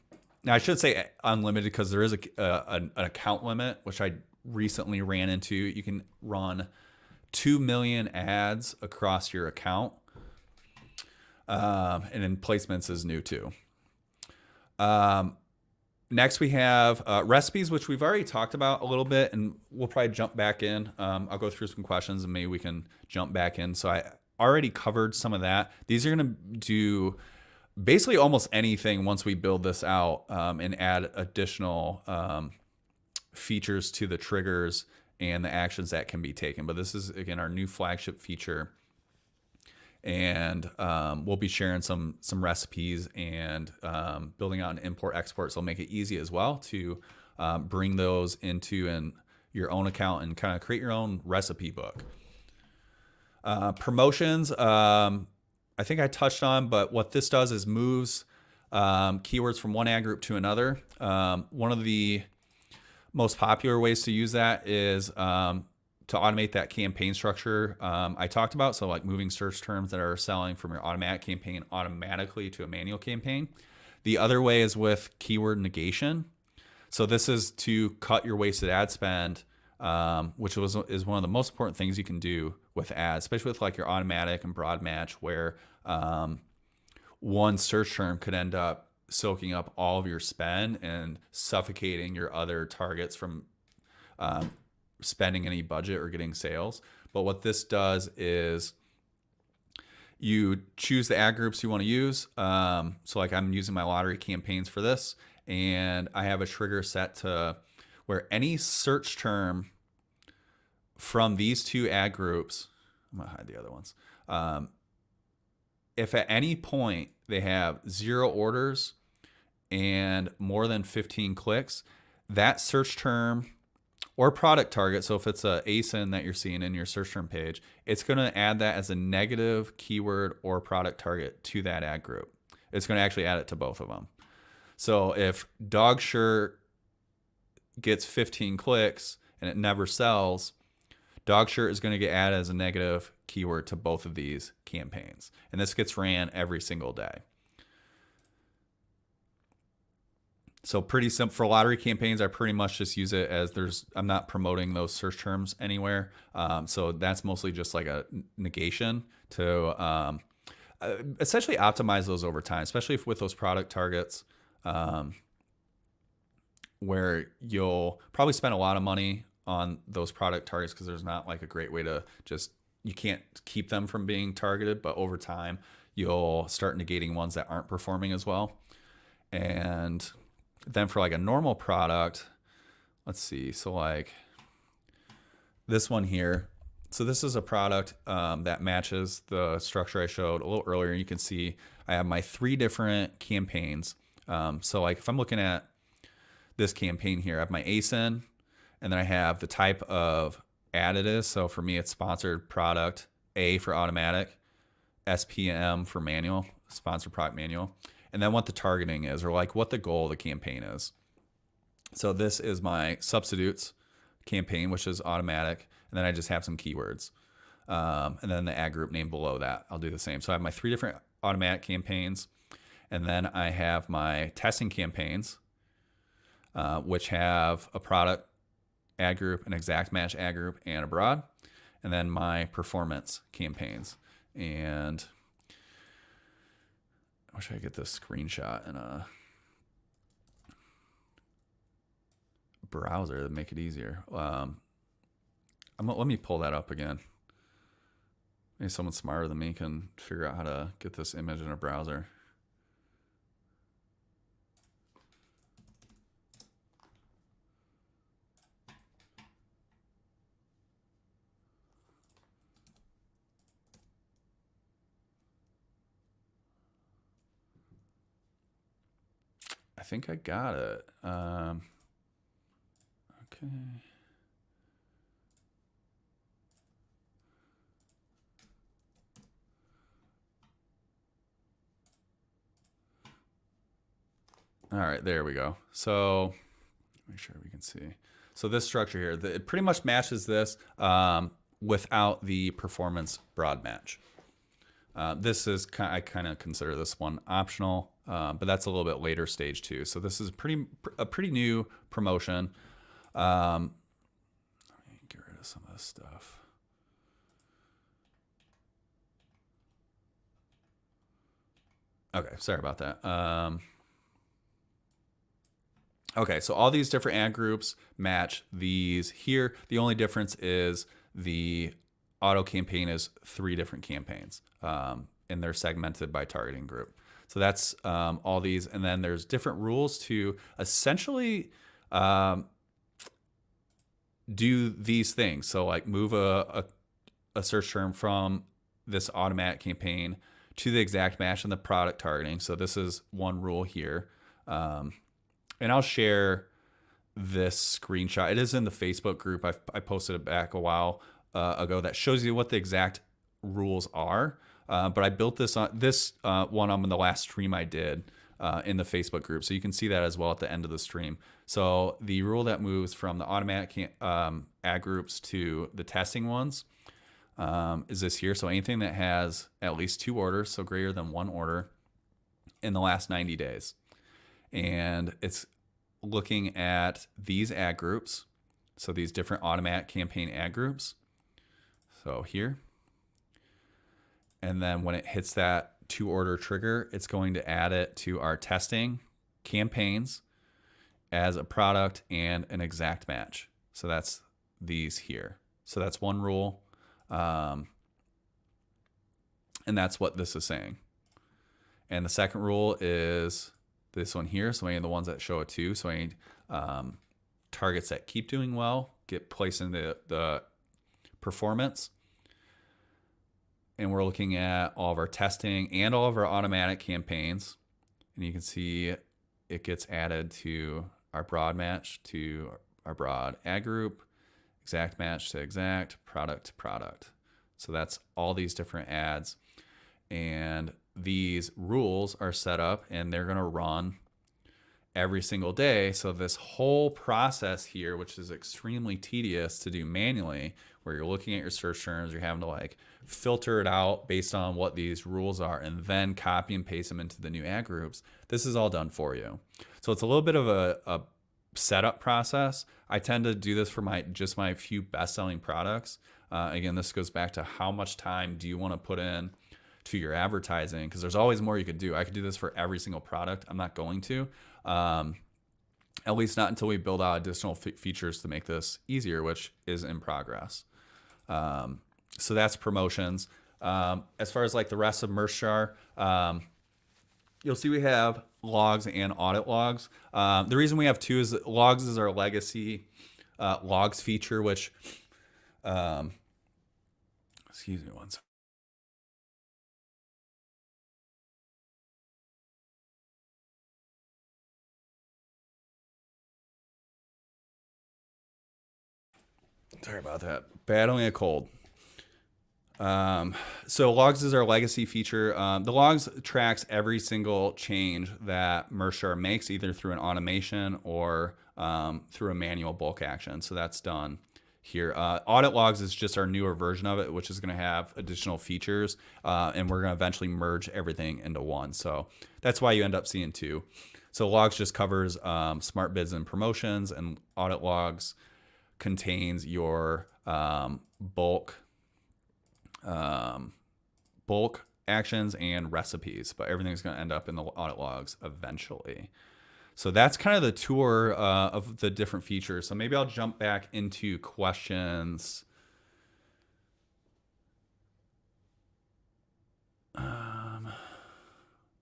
I should say unlimited because there is an account limit, which I recently ran into. You can run 2 million ads across your account. And then placements is new too. Next, we have recipes, which we've already talked about a little bit, and we'll probably jump back in. I'll go through some questions, and maybe we can jump back in. So I already covered some of that. These are going to do basically almost anything once we build this out and add additional features to the triggers and the actions that can be taken. But this is, again, our new flagship feature. And we'll be sharing some recipes and building out an import export, so it'll make it easy as well to bring those into your own account and kind of create your own recipe book. Promotions, I think I touched on, but what this does is moves keywords from one ad group to another. One of the most popular ways to use that is to automate that campaign structure I talked about. So like moving search terms that are selling from your automatic campaign automatically to a manual campaign. The other way is with keyword negation. So this is to cut your wasted ad spend, which is one of the most important things you can do with ads, especially with like your automatic and broad match, where one search term could end up soaking up all of your spend and suffocating your other targets from spending any budget or getting sales. But what this does is you choose the ad groups you want to use. So like I'm using my lottery campaigns for this, and I have a trigger set to where any search term from these 2 ad groups, I'm gonna hide the other ones. If at any point they have 0 orders and more than 15 clicks, that search term or product target, so if it's a ASIN that you're seeing in your search term page, it's going to add that as a negative keyword or product target to that ad group. It's going to actually add it to both of them. So if dog shirt gets 15 clicks and it never sells, dog shirt is going to get added as a negative keyword to both of these campaigns. And this gets ran every single day. So pretty simple for lottery campaigns. I pretty much just use it as I'm not promoting those search terms anywhere. So that's mostly just like a negation to essentially optimize those over time, especially with those product targets, where you'll probably spend a lot of money on those product targets because there's not like a great way to you can't keep them from being targeted, but over time you'll start negating ones that aren't performing as well. And then for like a normal product, let's see. So like this one here. So this is a product that matches the structure I showed a little earlier. You can see I have my 3 different campaigns. So like if I'm looking at this campaign here, I have my ASIN, and then I have the type of ad it is. So for me, it's sponsored product, A for automatic, SPM for manual, sponsored product manual, and then what the targeting is, or like what the goal of the campaign is. So this is my substitutes campaign, which is automatic, and then I just have some keywords. And then the ad group name below that, I'll do the same. So I have my 3 different automatic campaigns, and then I have my testing campaigns, which have a product ad group, an exact match ad group, and a broad, and then my performance campaigns. And I wish I could get this screenshot in a browser to make it easier. Let me pull that up again. Maybe someone smarter than me can figure out how to get this image in a browser. I think I got it. Okay. All right, there we go. So make sure we can see. So this structure here, it pretty much matches this without the performance broad match. This is I kind of consider this one optional, but that's a little bit later stage too. So this is a pretty new promotion. Let me get rid of some of this stuff. Okay, sorry about that. Okay, so all these different ad groups match these here. The only difference is the auto campaign is 3 different campaigns, and they're segmented by targeting group. So that's all these, and then there's different rules to essentially do these things. So like move a search term from this automatic campaign to the exact match in the product targeting. So this is one rule here. And I'll share this screenshot. It is in the Facebook group. I posted it back a while ago that shows you what the exact rules are. But I built this on this one on the last stream I did in the Facebook group. So you can see that as well at the end of the stream. So the rule that moves from the automatic ad groups to the testing ones is this here. So anything that has at least 2 orders, so greater than 1 order in the last 90 days. And it's looking at these ad groups. So these different automatic campaign ad groups. So here. And then when it hits that 2 order trigger, it's going to add it to our testing campaigns as a product and an exact match. So that's these here. So that's one rule. And that's what this is saying. And the second rule is this one here. So any of the ones that show a 2. So any targets that keep doing well get placed in the performance. And we're looking at all of our testing and all of our automatic campaigns. And you can see it gets added to our broad match, to our broad ad group, exact match to exact, product to product. So that's all these different ads. And these rules are set up and they're going to run every single day. So this whole process here, which is extremely tedious to do manually, where you're looking at your search terms, you're having to like filter it out based on what these rules are and then copy and paste them into the new ad groups. This is all done for you. So it's a little bit of a setup process. I tend to do this for my few best-selling products. Again, this goes back to how much time do you want to put in to your advertising, because there's always more you could do. I could do this for every single product. I'm not going to, at least not until we build out additional features to make this easier, which is in progress. So that's promotions. As far as like the rest of Merchjar, you'll see we have logs and audit logs. The reason we have two is that logs is our legacy logs feature, which, excuse me one second. Sorry about that. Battling a cold. So logs is our legacy feature. The logs tracks every single change that Merchjar makes, either through an automation or through a manual bulk action. So that's done here. Audit logs is just our newer version of it, which is going to have additional features, and we're going to eventually merge everything into one. So that's why you end up seeing two. So logs just covers smart bids and promotions, and audit logs contains your bulk actions and recipes, but everything's going to end up in the audit logs eventually. So that's kind of the tour of the different features. So maybe I'll jump back into questions. All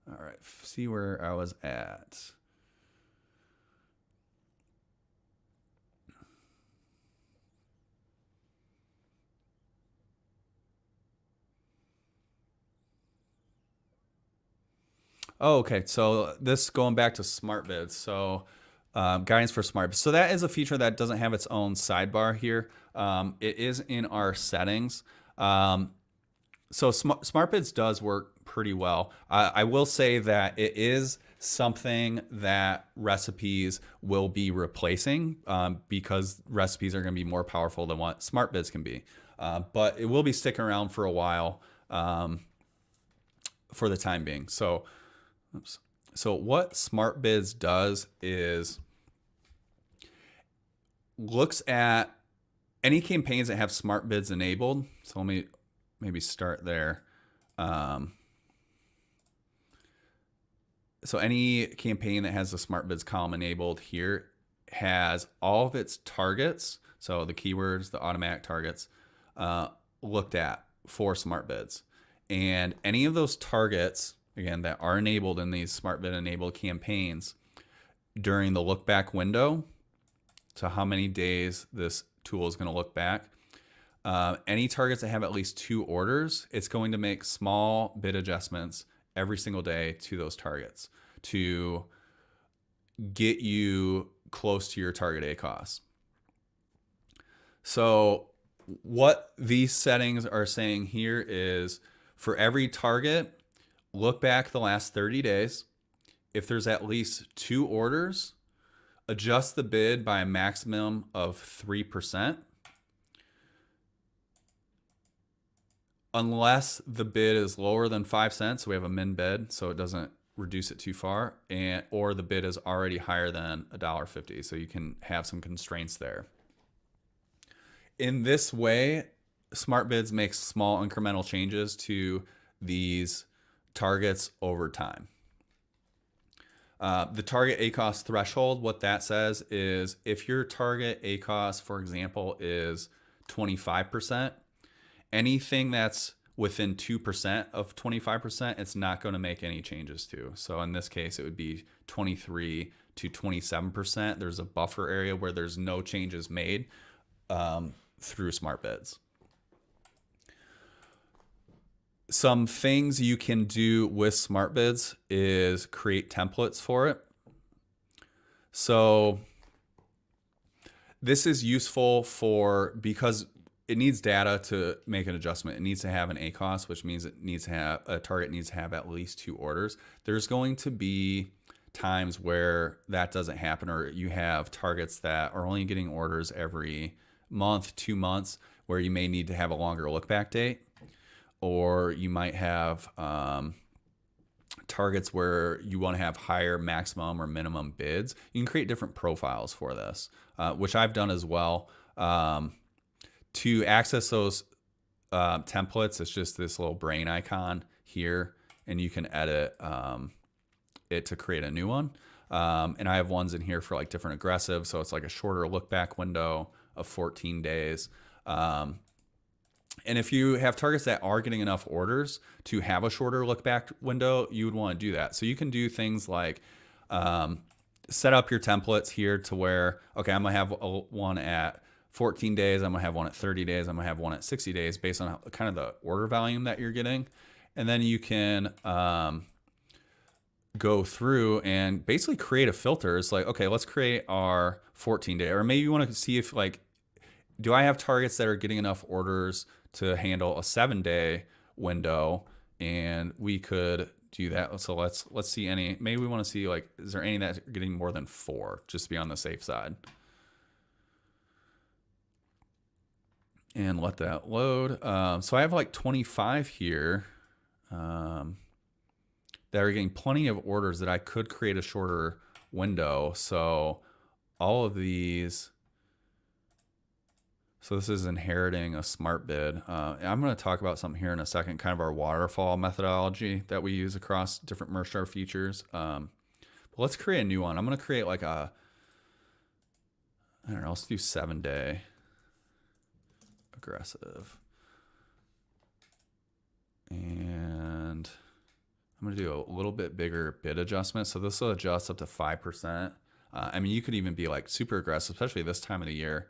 right, see where I was at. Oh, okay. So this going back to smart bids. So guidance for smart bids. So that is a feature that doesn't have its own sidebar here. It is in our settings. So smart bids does work pretty well. I will say that it is something that recipes will be replacing because recipes are going to be more powerful than what smart bids can be. But it will be sticking around for a while for the time being. So what smart bids does is looks at any campaigns that have smart bids enabled. So let me maybe start there. So any campaign that has the smart bids column enabled here has all of its targets. So the keywords, the automatic targets looked at for smart bids, and any of those targets, again, that are enabled in these smart bid enabled campaigns during the look back window, so how many days this tool is going to look back, any targets that have at least 2 orders, it's going to make small bid adjustments every single day to those targets to get you close to your target ACoS. So what these settings are saying here is for every target, look back the last 30 days. If there's at least 2 orders, adjust the bid by a maximum of 3%. Unless the bid is lower than 5 cents, so we have a min bid, so it doesn't reduce it too far, or the bid is already higher than $1.50, so you can have some constraints there. In this way, smart bids makes small incremental changes to these targets over time. The target ACoS threshold, what that says is if your target ACoS, for example, is 25%, anything that's within 2% of 25%, it's not going to make any changes to. So in this case, it would be 23 to 27%. There's a buffer area where there's no changes made through smart bids. Some things you can do with smart bids is create templates for it. So this is useful because it needs data to make an adjustment. It needs to have an ACoS, which means it needs to have a target needs to have at least 2 orders. There's going to be times where that doesn't happen, or you have targets that are only getting orders every month, 2 months, where you may need to have a longer look back date, or you might have targets where you want to have higher maximum or minimum bids. You can create different profiles for this, which I've done as well. To access those templates, it's just this little brain icon here, and you can edit it to create a new one. And I have ones in here for like different aggressive. So it's like a shorter look back window of 14 days. And if you have targets that are getting enough orders to have a shorter look back window, you would want to do that. So you can do things like set up your templates here to where, okay, I'm going to have one at 14 days. I'm going to have one at 30 days. I'm going to have one at 60 days based on how, kind of the order volume that you're getting. And then you can go through and basically create a filter. It's like, okay, let's create our 14 day, or maybe you want to see if like, do I have targets that are getting enough orders to handle a 7-day window? And we could do that. So let's see any, maybe we want to see like, is there any that are getting more than 4, just to be on the safe side? And let that load. So I have like 25 here that are getting plenty of orders that I could create a shorter window. So all of these, so this is inheriting a smart bid. I'm going to talk about something here in a second, kind of our waterfall methodology that we use across different Merchstar features. But let's create a new one. I'm going to create like a, I don't know, let's do 7-day aggressive. And I'm going to do a little bit bigger bid adjustment. So this will adjust up to 5%. I mean, you could even be like super aggressive, especially this time of the year.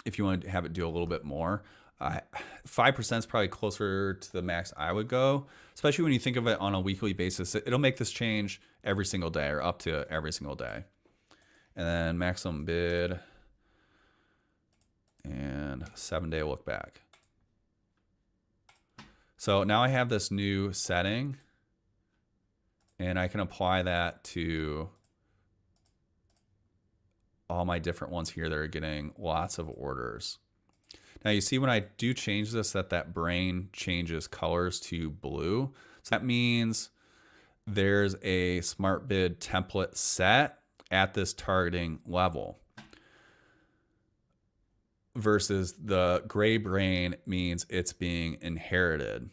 If you want to have it do a little bit more, 5% is probably closer to the max I would go, especially when you think of it on a weekly basis. It'll make this change every single day or up to every single day. And then maximum bid and 7-day look back. So now I have this new setting, and I can apply that to all my different ones here that are getting lots of orders. Now you see when I do change this, that brain changes colors to blue. So that means there's a smart bid template set at this targeting level. Versus the gray brain means it's being inherited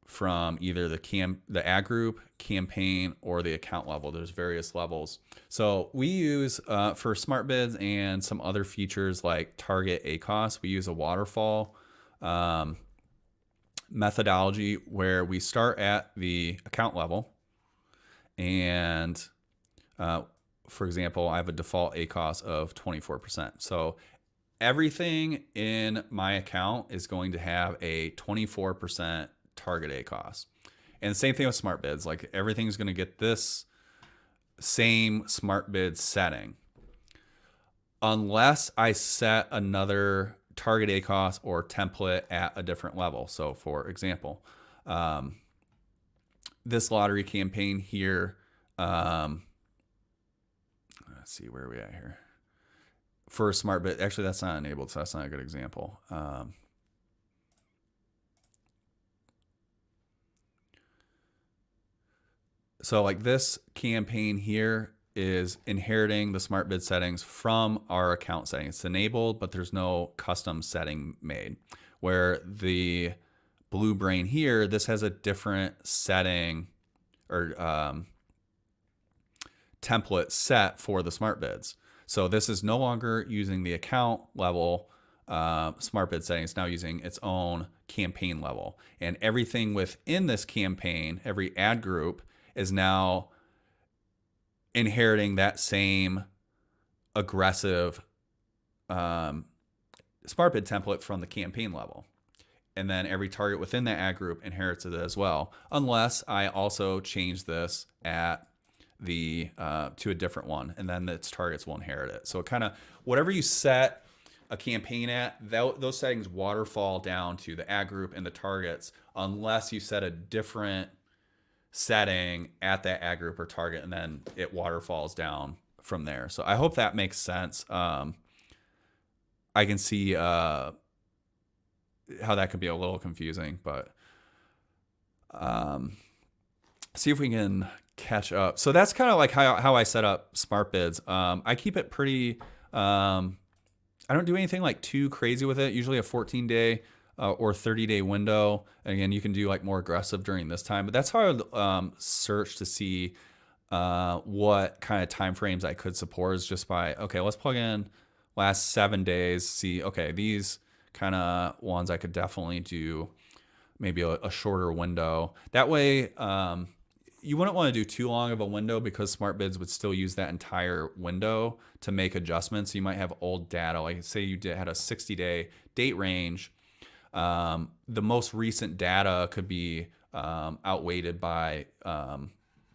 from either the ad group, campaign, or the account level. There's various levels. So we use, for smart bids and some other features like target ACOS, we use a waterfall methodology where we start at the account level. And for example, I have a default ACOS of 24%. So everything in my account is going to have a 24% target ACOS. And the same thing with smart bids. Like everything's going to get this same smart bid setting. Unless I set another target ACOS or template at a different level. So for example, this lottery campaign here, let's see, where are we at here? For a smart bid, actually that's not enabled, so that's not a good example. So like this campaign here is inheriting the smart bid settings from our account setting. It's enabled, but there's no custom setting made. Where the blue brain here, this has a different setting or template set for the smart bids. So this is no longer using the account level smart bid settings, it's now using its own campaign level. And everything within this campaign, every ad group, is now inheriting that same aggressive smart bid template from the campaign level. And then every target within that ad group inherits it as well, unless I also change this at the to a different one, and then its targets will inherit it. So it kind of, whatever you set a campaign at, those settings waterfall down to the ad group and the targets, unless you set a different setting at that ad group or target, and then it waterfalls down from there. So I hope that makes sense. I can see how that could be a little confusing, but see if we can catch up. So that's kind of like how I set up smart bids. I keep it pretty, I don't do anything like too crazy with it. Usually a 14-day or 30-day window. And again, you can do like more aggressive during this time, but that's how I would search to see what kind of time frames I could support is just by, okay, let's plug in last 7 days, see, okay, these kind of ones I could definitely do maybe a shorter window. That way, you wouldn't want to do too long of a window because smart bids would still use that entire window to make adjustments. So you might have old data, like say you had a 60-day date range. The most recent data could be outweighed by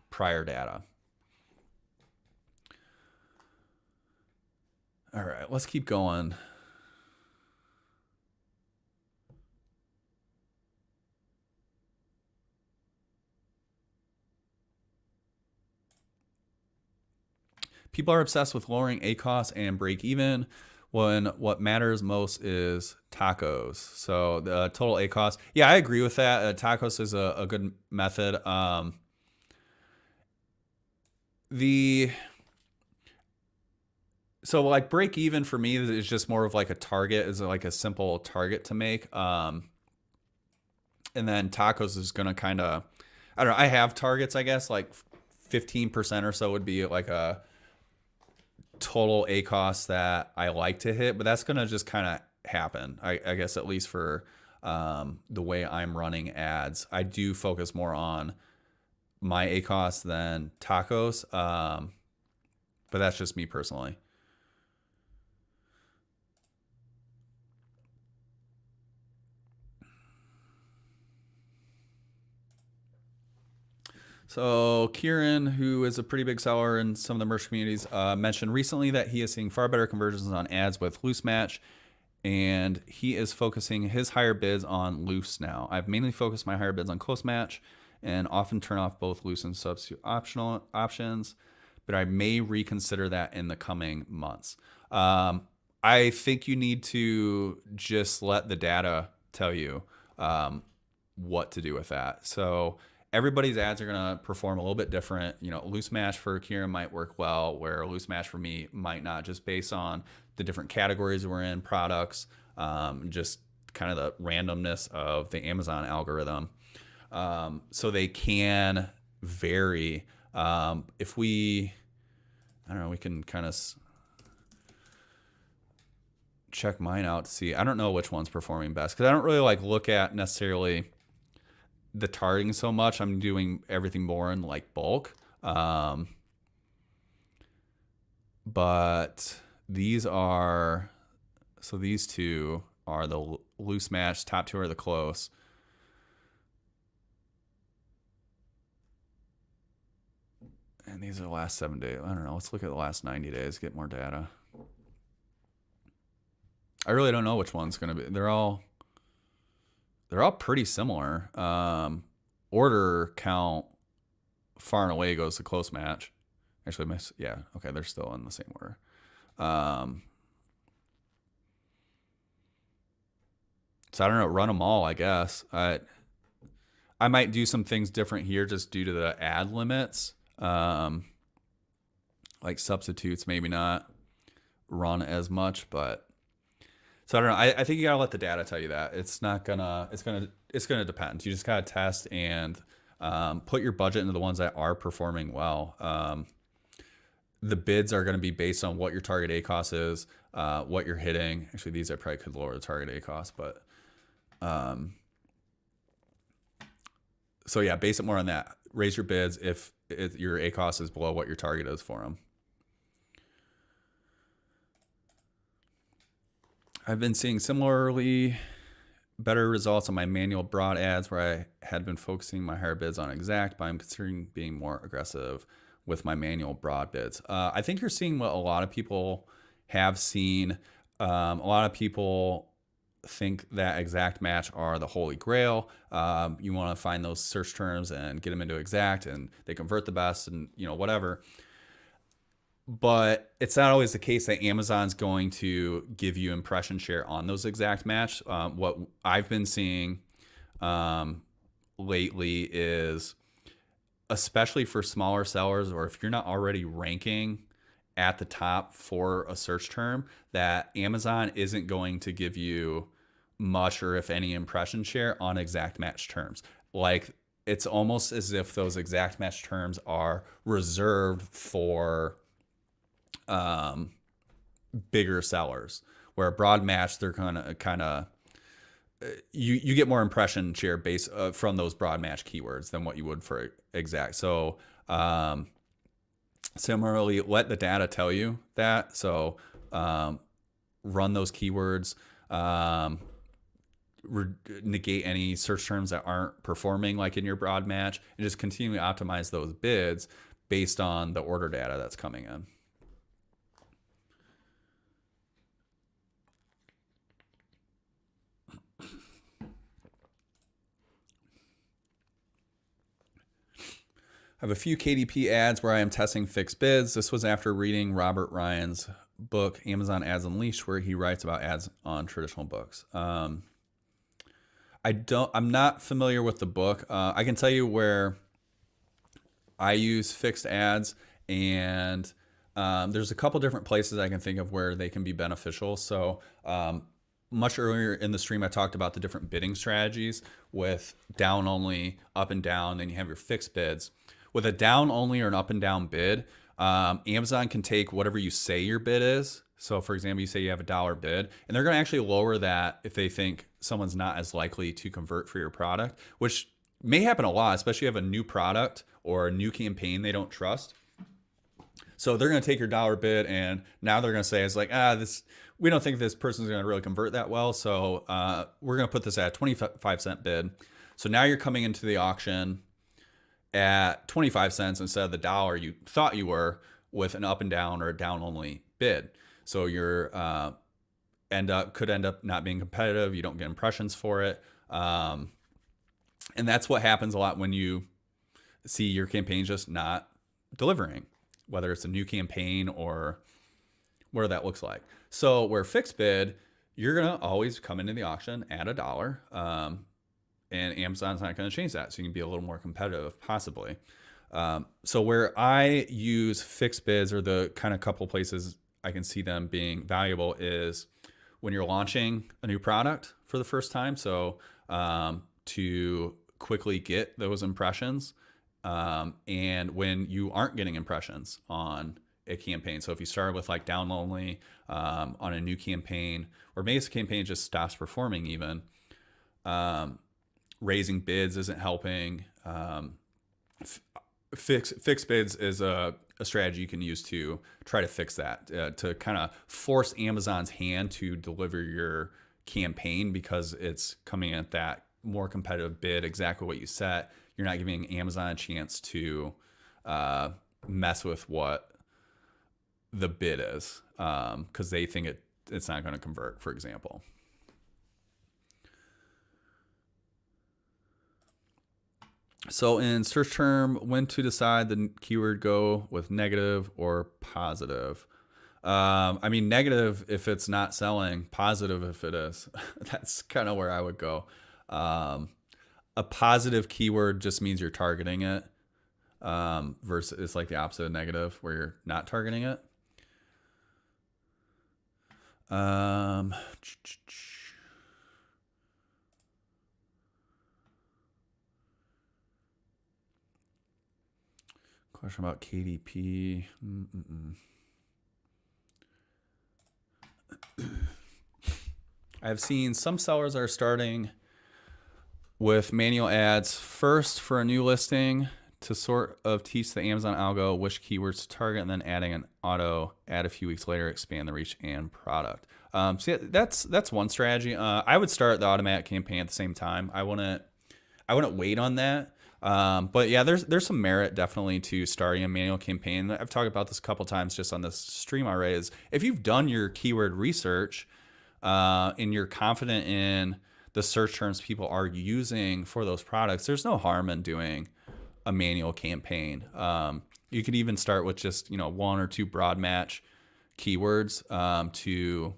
prior data. All right, let's keep going. People are obsessed with lowering ACOS and break even when what matters most is tacos. So the total ACOS. Yeah, I agree with that. Tacos is a good method. So like break even for me is just more of like a target, is like a simple target to make. And then tacos is going to kind of, I don't know, I have targets, I guess, like 15% or so would be like a total ACOS that I like to hit, but that's going to just kind of happen. I guess at least for the way I'm running ads, I do focus more on my ACOS than tacos. But that's just me personally. So Kieran, who is a pretty big seller in some of the merch communities, mentioned recently that he is seeing far better conversions on ads with Loose Match, and he is focusing his higher bids on Loose now. I've mainly focused my higher bids on Close Match and often turn off both Loose and substitute optional options, but I may reconsider that in the coming months. I think you need to just let the data tell you what to do with that. So everybody's ads are going to perform a little bit different. You know, Loose Match for Kieran might work well, where Loose Match for me might not, just based on the different categories we're in, products, just kind of the randomness of the Amazon algorithm. So they can vary. If we, I don't know, we can kind of check mine out to see. I don't know which one's performing best because I don't really like look at necessarily the targeting so much. I'm doing everything more in like bulk. But these are, so these two are the Loose Match, top two are the Close. And these are the last 7 days. I don't know. Let's look at the last 90 days, get more data. I really don't know which one's going to be. They're all pretty similar. Order count far and away goes to Close Match. Actually, yeah, okay, they're still in the same order. So I don't know, run them all, I guess. I might do some things different here just due to the ad limits. Like substitutes, maybe not run as much, but so I don't know. I think you gotta let the data tell you that. It's gonna depend. You just gotta test and put your budget into the ones that are performing well. The bids are gonna be based on what your target ACOS is, what you're hitting. Actually, these I probably could lower the target ACOS, but so yeah, base it more on that. Raise your bids if your ACOS is below what your target is for them. I've been seeing similarly better results on my manual broad ads where I had been focusing my higher bids on exact, but I'm considering being more aggressive with my manual broad bids. I think you're seeing what a lot of people have seen. A lot of people think that exact match are the holy grail. You want to find those search terms and get them into exact and they convert the best and, you know, whatever. but it's not always the case that Amazon's going to give you impression share on those exact match. What I've been seeing lately is, especially for smaller sellers, or if you're not already ranking at the top for a search term, that Amazon isn't going to give you much or if any impression share on exact match terms. Like, it's almost as if those exact match terms are reserved for bigger sellers, where a broad match, they're gonna kind of you get more impression share base from those broad match keywords than what you would for exact. So similarly, let the data tell you that. So run those keywords, negate any search terms that aren't performing like in your broad match, and just continue to optimize those bids based on the order data that's coming in. I have a few KDP ads where I am testing fixed bids. This was after reading Robert Ryan's book, Amazon Ads Unleashed, where he writes about ads on traditional books. I'm not familiar with the book. I can tell you where I use fixed ads, and there's a couple different places I can think of where they can be beneficial. So much earlier in the stream, I talked about the different bidding strategies with down only, up and down, then you have your fixed bids. With a down only or an up and down bid, Amazon can take whatever you say your bid is. So for example, you say you have $1 bid, and they're going to actually lower that if they think someone's not as likely to convert for your product, which may happen a lot, especially if you have a new product or a new campaign they don't trust. So they're going to take your $1 bid, and now they're going to say, it's like, we don't think this person's going to really convert that well. So we're going to put this at a 25-cent bid. So now you're coming into the auction at 25 cents instead of the $1 you thought you were, with an up and down or a down only bid. So you're could end up not being competitive. You don't get impressions for it. And that's what happens a lot when you see your campaign just not delivering, whether it's a new campaign or where that looks like. So where fixed bid, you're going to always come into the auction at $1. And Amazon's not going to change that. So you can be a little more competitive, possibly. So where I use fixed bids, or the kind of couple places I can see them being valuable, is when you're launching a new product for the first time. So to quickly get those impressions, and when you aren't getting impressions on a campaign. So if you start with like down only on a new campaign, or maybe this campaign just stops performing even, raising bids isn't helping. Fixed bids is a strategy you can use to try to fix that, to kind of force Amazon's hand to deliver your campaign, because it's coming at that more competitive bid, exactly what you set. You're not giving Amazon a chance to mess with what the bid is, because they think it's not going to convert, for example. So in search term, when to decide the keyword, go with negative or positive. I mean, negative if it's not selling, positive if it is. That's kind of where I would go. A positive keyword just means you're targeting it, versus it's like the opposite of negative, where you're not targeting it. Question about KDP. I've seen some sellers are starting with manual ads first for a new listing to sort of teach the Amazon algo which keywords to target, and then adding an auto ad a few weeks later, expand the reach and product. So yeah, that's one strategy. I would start the automatic campaign at the same time. I wouldn't wait on that. But yeah, there's some merit definitely to starting a manual campaign. I've talked about this a couple times just on this stream already. Is if you've done your keyword research, and you're confident in the search terms people are using for those products, there's no harm in doing a manual campaign. You could even start with just, 1 or 2 broad match keywords to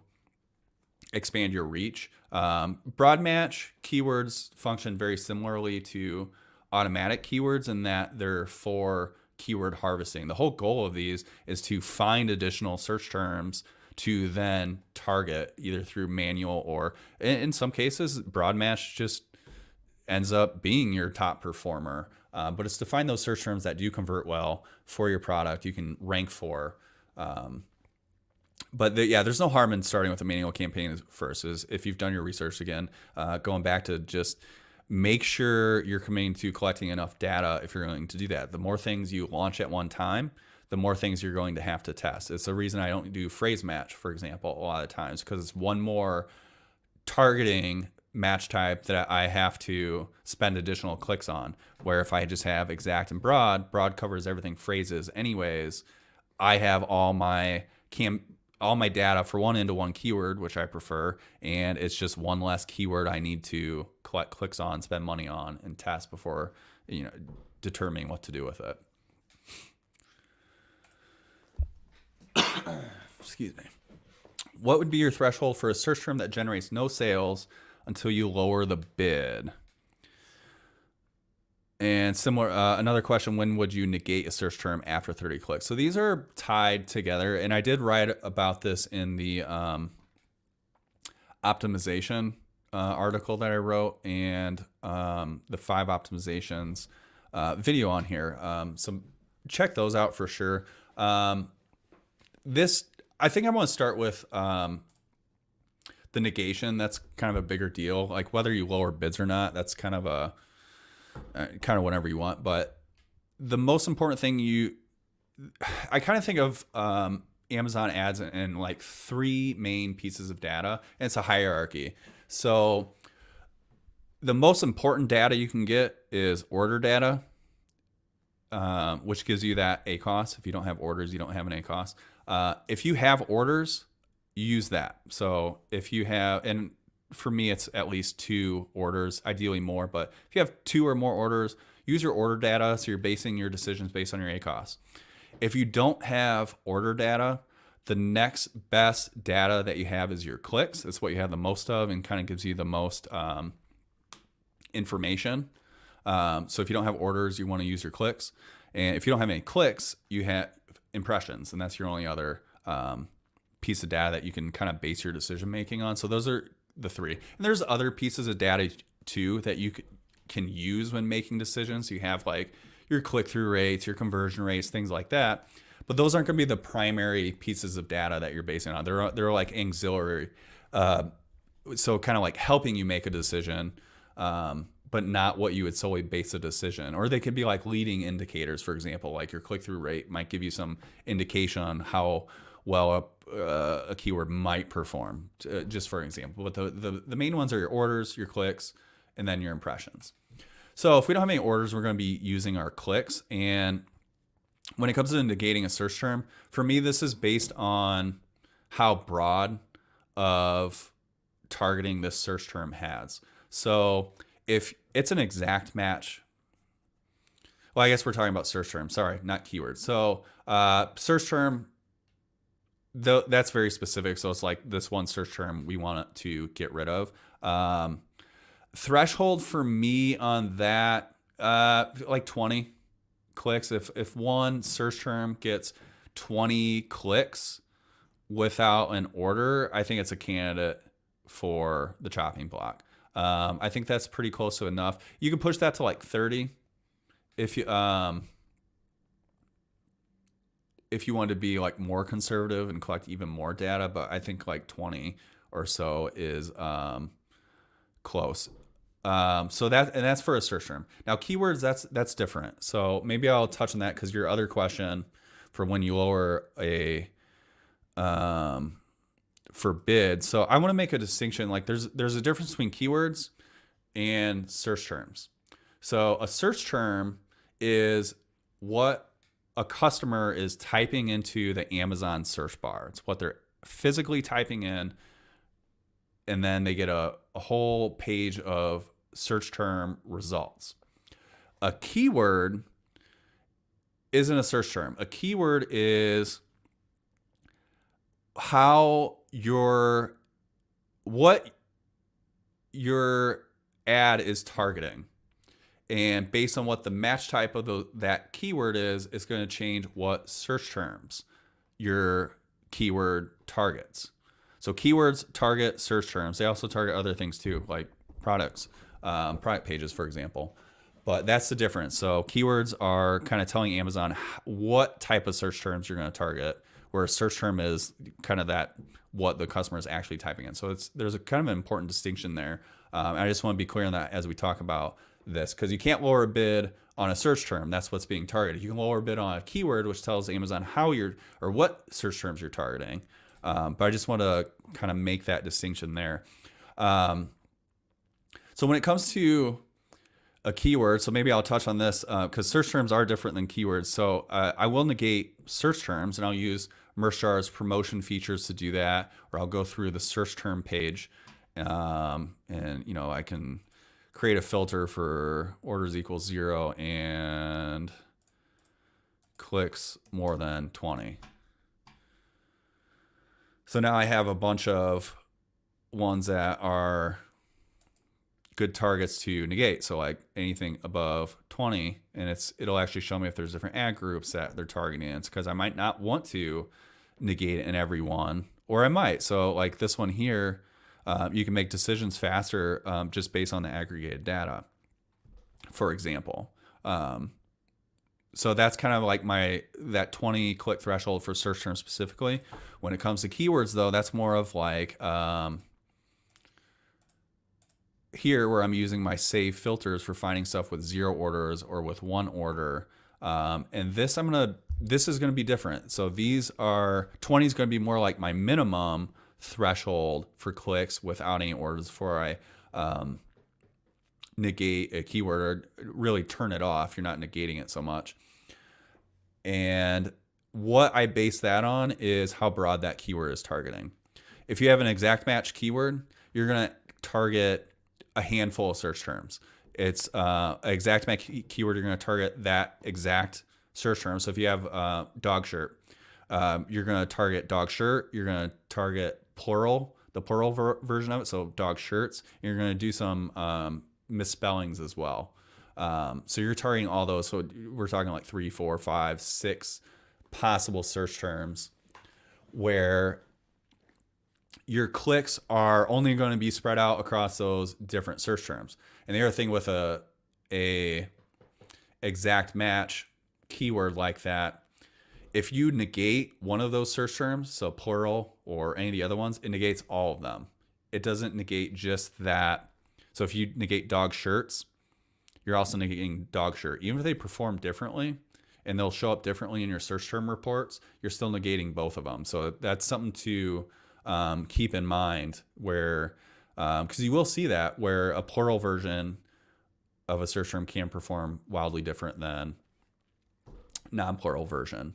expand your reach. Broad match keywords function very similarly to automatic keywords in that they're for keyword harvesting. The whole goal of these is to find additional search terms to then target either through manual or in some cases, broad match just ends up being your top performer. But it's to find those search terms that do convert well for your product, you can rank for. There's no harm in starting with a manual campaign first. Is if you've done your research again, going back to just make sure you're committing to collecting enough data if you're going to do that. The more things you launch at one time, the more things you're going to have to test. It's the reason I don't do phrase match, for example, a lot of times, because it's one more targeting match type that I have to spend additional clicks on. Where if I just have exact and broad covers everything phrases anyways. I have all my data for one into one keyword, which I prefer, and it's just one less keyword I need to collect clicks on, spend money on, and test before determining what to do with it. Excuse me. What would be your threshold for a search term that generates no sales until you lower the bid? And similar, another question, when would you negate a search term after 30 clicks? So these are tied together, and I did write about this in the optimization article that I wrote and the 5 optimizations video on here. So check those out for sure. I think I want to start with the negation. That's kind of a bigger deal. Like whether you lower bids or not, that's kind of whatever you want. But the most important thing I kind of think of Amazon ads in like 3 main pieces of data, and it's a hierarchy. So the most important data you can get is order data, which gives you that ACoS. If you don't have orders, you don't have an ACoS. If you have orders, you use that. So if you have, and for me, it's at least 2 orders, ideally more, but if you have 2 or more orders, use your order data. So you're basing your decisions based on your ACoS. If you don't have order data, the next best data that you have is your clicks. It's what you have the most of and kind of gives you the most information. So if you don't have orders, you want to use your clicks. And if you don't have any clicks, you have impressions, and that's your only other piece of data that you can kind of base your decision making on. So those are the 3. And there's other pieces of data too that you can use when making decisions. You have like your click-through rates, your conversion rates, things like that. But those aren't going to be the primary pieces of data that you're basing on. They're like auxiliary. So kind of like helping you make a decision, but not what you would solely base a decision. Or they could be like leading indicators, for example, like your click-through rate might give you some indication on how well a keyword might perform, just for example. But the main ones are your orders, your clicks, and then your impressions. So if we don't have any orders, we're going to be using our clicks. And when it comes to negating a search term, for me, this is based on how broad of targeting this search term has. So if it's an exact match, well, I guess we're talking about search term. Sorry, not keywords. So search term, that's very specific. So it's like this one search term we want to get rid of. Threshold for me on that, like 20 clicks. If one search term gets 20 clicks without an order, I think it's a candidate for the chopping block. I think that's pretty close to enough. You can push that to like 30 if you want to be like more conservative and collect even more data, but I think like 20 or so is close. So that's for a search term. Now keywords, that's different. So maybe I'll touch on that because your other question for when you lower a for bid. So I want to make a distinction. Like there's a difference between keywords and search terms. So a search term is what a customer is typing into the Amazon search bar. It's what they're physically typing in, and then they get a whole page of search term results. A keyword isn't a search term. A keyword is what your ad is targeting. And based on what the match type of that keyword is, it's going to change what search terms your keyword targets. So keywords target search terms. They also target other things too, like products, product pages, for example. But that's the difference. So keywords are kind of telling Amazon what type of search terms you're going to target, where a search term is kind of what the customer is actually typing in. So there's a kind of an important distinction there. I just want to be clear on that as we talk about this, because you can't lower a bid on a search term. That's what's being targeted. You can lower a bid on a keyword, which tells Amazon what search terms you're targeting. But I just want to kind of make that distinction there. So when it comes to a keyword, so maybe I'll touch on this because search terms are different than keywords. So I will negate search terms, and I'll use Mershjar's promotion features to do that, or I'll go through the search term page, and I can create a filter for orders equals 0 and clicks more than 20. So now I have a bunch of ones that are good targets to negate. So like anything above 20, and it'll actually show me if there's different ad groups that they're targeting. It's because I might not want to negate it in every one, or I might. So like this one here, you can make decisions faster just based on the aggregated data, for example. So that's kind of like that 20 click threshold for search terms specifically. When it comes to keywords, though, that's more of like here where I'm using my save filters for finding stuff with 0 orders or with 1 order. And this is going to be different. So 20 is going to be more like my minimum threshold for clicks without any orders before I negate a keyword, or really turn it off. You're not negating it so much. And what I base that on is how broad that keyword is targeting. If you have an exact match keyword, you're going to target a handful of search terms. It's an exact match keyword, you're going to target that exact search term. So if you have dog shirt, you're going to target dog shirt. You're going to target the plural version of it, so dog shirts. And you're going to do some misspellings as well. So you're targeting all those. So we're talking like 3, 4, 5, 6 possible search terms where your clicks are only going to be spread out across those different search terms. And the other thing with a exact match keyword like that, if you negate one of those search terms, so plural or any of the other ones, it negates all of them. It doesn't negate just that. So if you negate dog shirts, you're also negating dog shirt. Even if they perform differently and they'll show up differently in your search term reports, you're still negating both of them. So that's something to keep in mind, where because you will see that where a plural version of a search term can perform wildly different than non-plural version.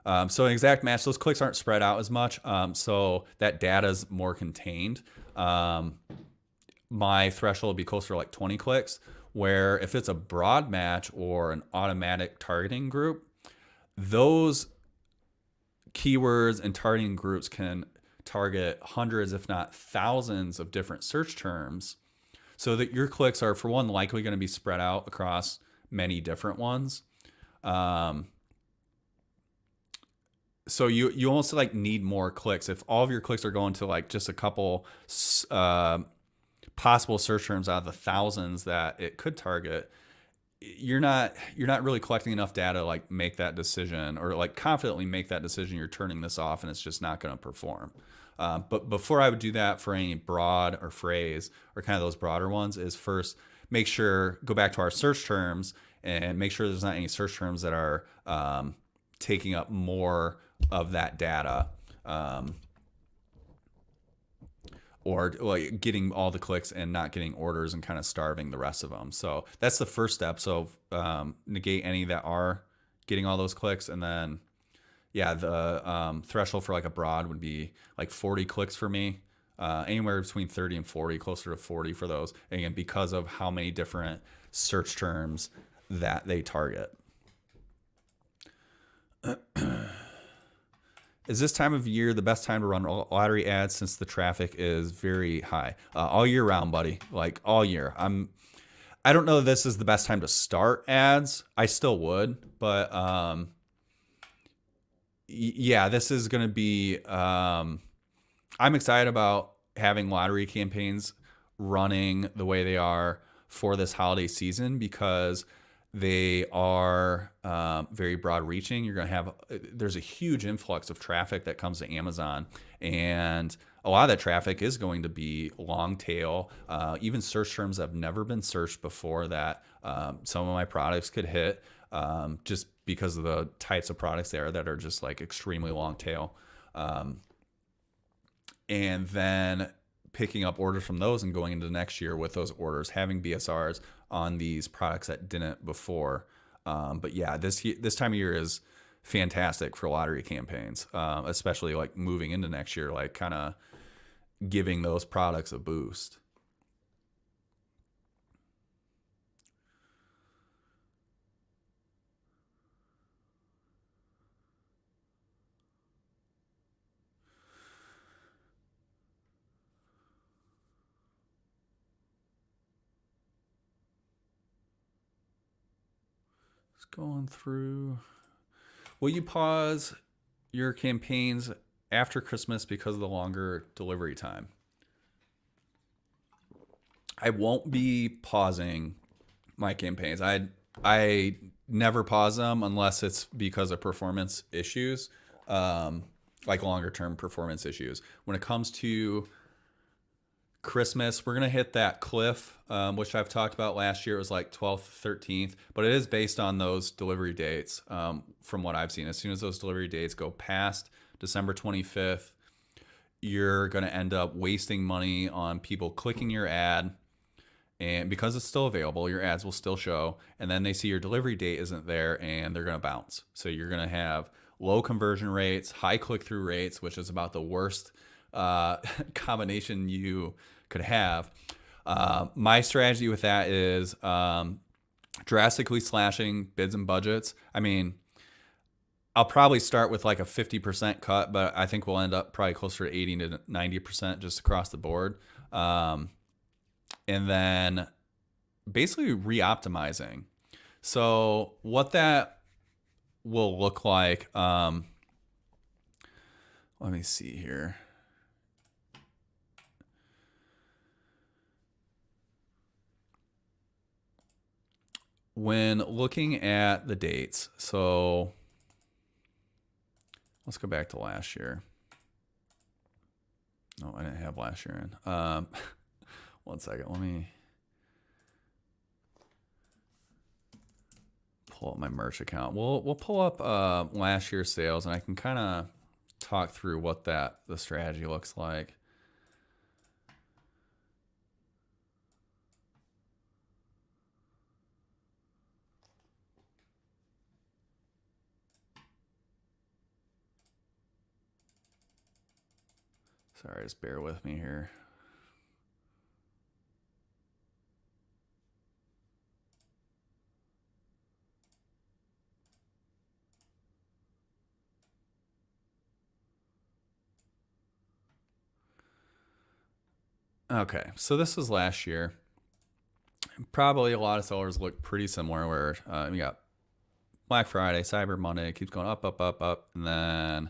So an exact match, those clicks aren't spread out as much, so that data is more contained. My threshold would be closer to like 20 clicks, where if it's a broad match or an automatic targeting group, those keywords and targeting groups can target hundreds, if not thousands, of different search terms, so that your clicks are, for one, likely going to be spread out across many different ones. So you almost like need more clicks. If all of your clicks are going to like just a couple possible search terms out of the thousands that it could target, you're not really collecting enough data to like make that decision, or like confidently make that decision. You're turning this off and it's just not going to perform. But before I would do that for any broad or phrase or kind of those broader ones, is first go back to our search terms and make sure there's not any search terms that are taking up more of that data, or like getting all the clicks and not getting orders and kind of starving the rest of them. So that's the first step. So negate any that are getting all those clicks. And then, yeah, the threshold for like a broad would be like 40 clicks for me, anywhere between 30 and 40, closer to 40 for those. And again, because of how many different search terms that they target. Is this time of year the best time to run lottery ads since the traffic is very high? All year round, buddy. Like all year. I don't know if this is the best time to start ads. I still would, but yeah, this is going to be. I'm excited about having lottery campaigns running the way they are for this holiday season because they are very broad reaching. You're going to have, there's a huge influx of traffic that comes to Amazon, and a lot of that traffic is going to be long tail, even search terms that have never been searched before that some of my products could hit, just because of the types of products there that are just like extremely long tail. And then picking up orders from those and going into next year with those orders, having BSRs on these products that didn't before. But yeah, this time of year is fantastic for lottery campaigns, especially like moving into next year, like kind of giving those products a boost. Going through. Will you pause your campaigns after Christmas because of the longer delivery time? I won't be pausing my campaigns. I never pause them unless it's because of performance issues, like longer term performance issues. When it comes to Christmas, we're going to hit that cliff, which I've talked about last year. It was like 12th, 13th, but it is based on those delivery dates from what I've seen. As soon as those delivery dates go past December 25th, you're going to end up wasting money on people clicking your ad. And because it's still available, your ads will still show. And then they see your delivery date isn't there and they're going to bounce. So you're going to have low conversion rates, high click-through rates, which is about the worst combination you could have. My strategy with that is drastically slashing bids and budgets. I mean, I'll probably start with like a 50% cut, but I think we'll end up probably closer to 80 to 90% just across the board. And then basically re-optimizing. So what that will look like, let me see here. When looking at the dates, so let's go back to last year. No, I didn't have last year in. One second, let me pull up my merch account. We'll pull up last year's sales, and I can kind of talk through what the strategy looks like. Sorry, just bear with me here. Okay, so this is last year. Probably a lot of sellers look pretty similar where we got Black Friday, Cyber Monday, it keeps going up, up, up, up, and then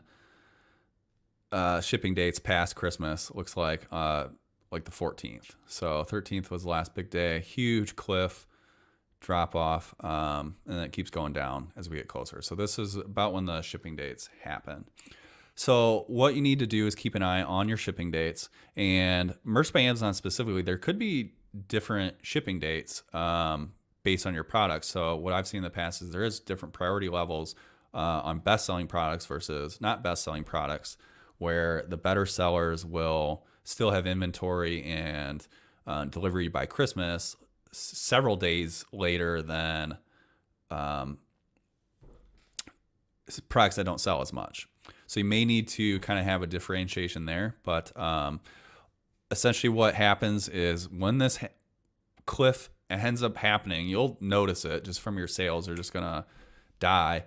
shipping dates past Christmas looks like the 14th. So 13th was the last big day, huge cliff drop off, and then it keeps going down as we get closer. So this is about when the shipping dates happen. So what you need to do is keep an eye on your shipping dates, and Merch by Amazon specifically, there could be different shipping dates based on your products. So what I've seen in the past is there is different priority levels on best-selling products versus not best-selling products, where the better sellers will still have inventory and delivery by Christmas several days later than products that don't sell as much. So you may need to kind of have a differentiation there. But essentially what happens is when this cliff ends up happening, you'll notice it just from your sales are just going to die.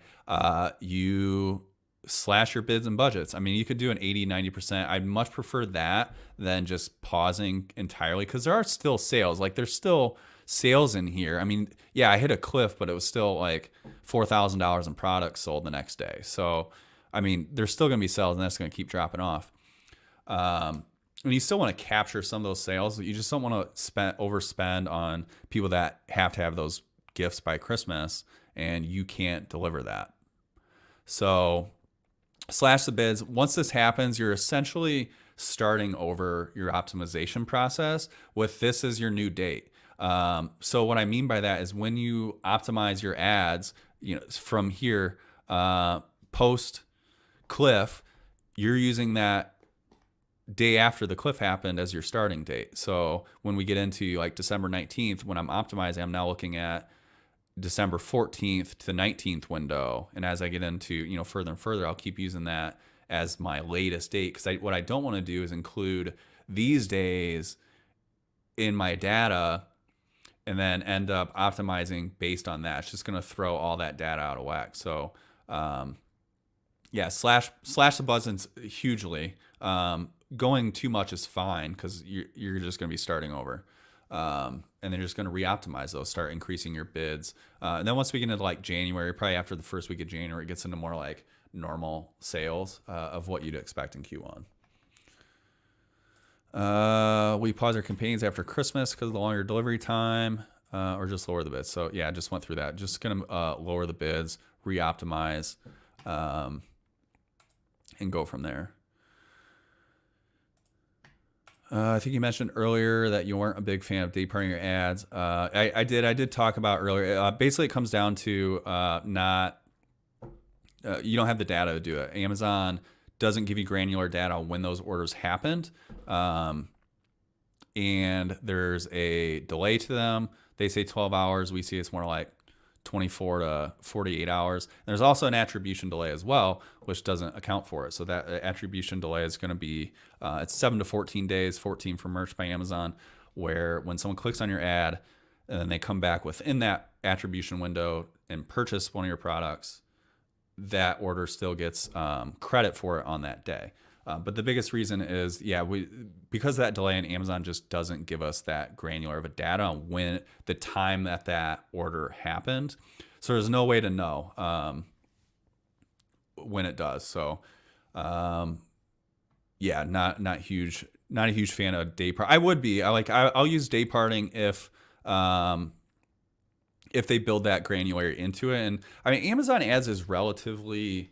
You slash your bids and budgets. I mean, you could do an 80, 90%. I'd much prefer that than just pausing entirely, because there are still sales. Like, there's still sales in here. I mean, yeah, I hit a cliff, but it was still like $4,000 in products sold the next day. So, I mean, there's still going to be sales, and that's going to keep dropping off. And you still want to capture some of those sales. You just don't want to overspend on people that have to have those gifts by Christmas, and you can't deliver that. So slash the bids. Once this happens, you're essentially starting over your optimization process with this as your new date. So what I mean by that is when you optimize your ads, from here, post cliff, you're using that day after the cliff happened as your starting date. So when we get into like December 19th, when I'm optimizing, I'm now looking at December 14th to 19th window. And as I get into, further and further, I'll keep using that as my latest date. Because what I don't want to do is include these days in my data and then end up optimizing based on that. It's just going to throw all that data out of whack. So, yeah, slash the buttons hugely. Going too much is fine, because you're just going to be starting over. And then you're just going to re-optimize those, start increasing your bids. And then once we get into like January, probably after the first week of January, it gets into more like normal sales of what you'd expect in Q1. We pause our campaigns after Christmas because of the longer delivery time, or just lower the bids. So yeah, I just went through that. Just going to lower the bids, re-optimize, and go from there. I think you mentioned earlier that you weren't a big fan of day parting your ads. I did talk about earlier. Basically, it comes down to you don't have the data to do it. Amazon doesn't give you granular data on when those orders happened, and there's a delay to them. They say 12 hours. We see it's more like 24 to 48 hours. And there's also an attribution delay as well, which doesn't account for it. So that attribution delay is going to be, it's 7 to 14 days, 14 for Merch by Amazon, where when someone clicks on your ad and then they come back within that attribution window and purchase one of your products, that order still gets credit for it on that day. But the biggest reason is, because of that delay, and Amazon just doesn't give us that granular of a data on when the time that order happened. So there's no way to know when it does. So not a huge fan of day part. I would be. I'll use day parting if they build that granularity into it. And I mean, Amazon Ads is relatively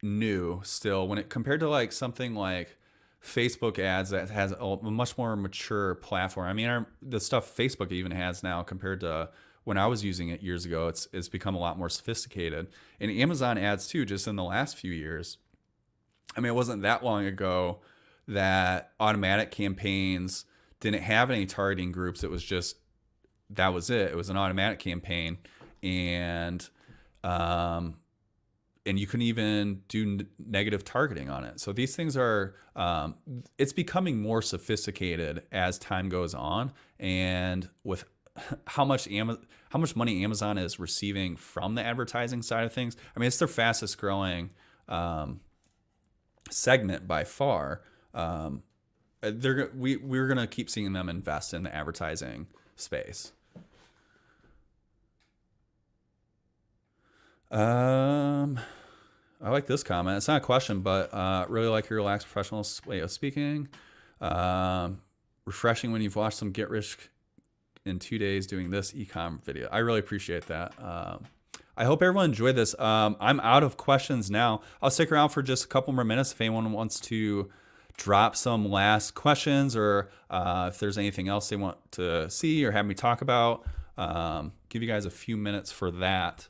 new still when it compared to like something like Facebook ads that has a much more mature platform. I mean, the stuff Facebook even has now compared to when I was using it years ago, it's become a lot more sophisticated. And Amazon ads too, just in the last few years. I mean, it wasn't that long ago that automatic campaigns didn't have any targeting groups. It was just, that was it. It was an automatic campaign. And you can even do negative targeting on it. So these things are, it's becoming more sophisticated as time goes on. And with how much money Amazon is receiving from the advertising side of things, I mean, it's their fastest growing segment by far. We're going to keep seeing them invest in the advertising space. I like this comment. It's not a question, but really like your relaxed professional way of speaking. Refreshing when you've watched some Get Rich in 2 days doing this e-com video. I really appreciate that. I hope everyone enjoyed this. I'm out of questions now. I'll stick around for just a couple more minutes if anyone wants to drop some last questions, or if there's anything else they want to see or have me talk about. Give you guys a few minutes for that.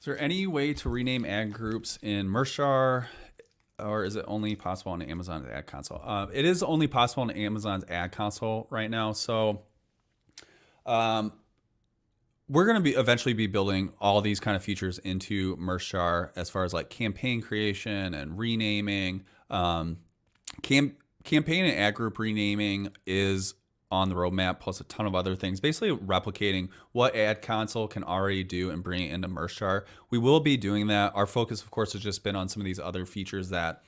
Is there any way to rename ad groups in Mershar, or is it only possible on Amazon's ad console? It is only possible on Amazon's ad console right now. So we're going to eventually be building all these kind of features into Mershar as far as like campaign creation and renaming. Campaign and ad group renaming is on the roadmap, plus a ton of other things, basically replicating what ad console can already do and bring it into Mershar. We will be doing that. Our focus, of course, has just been on some of these other features that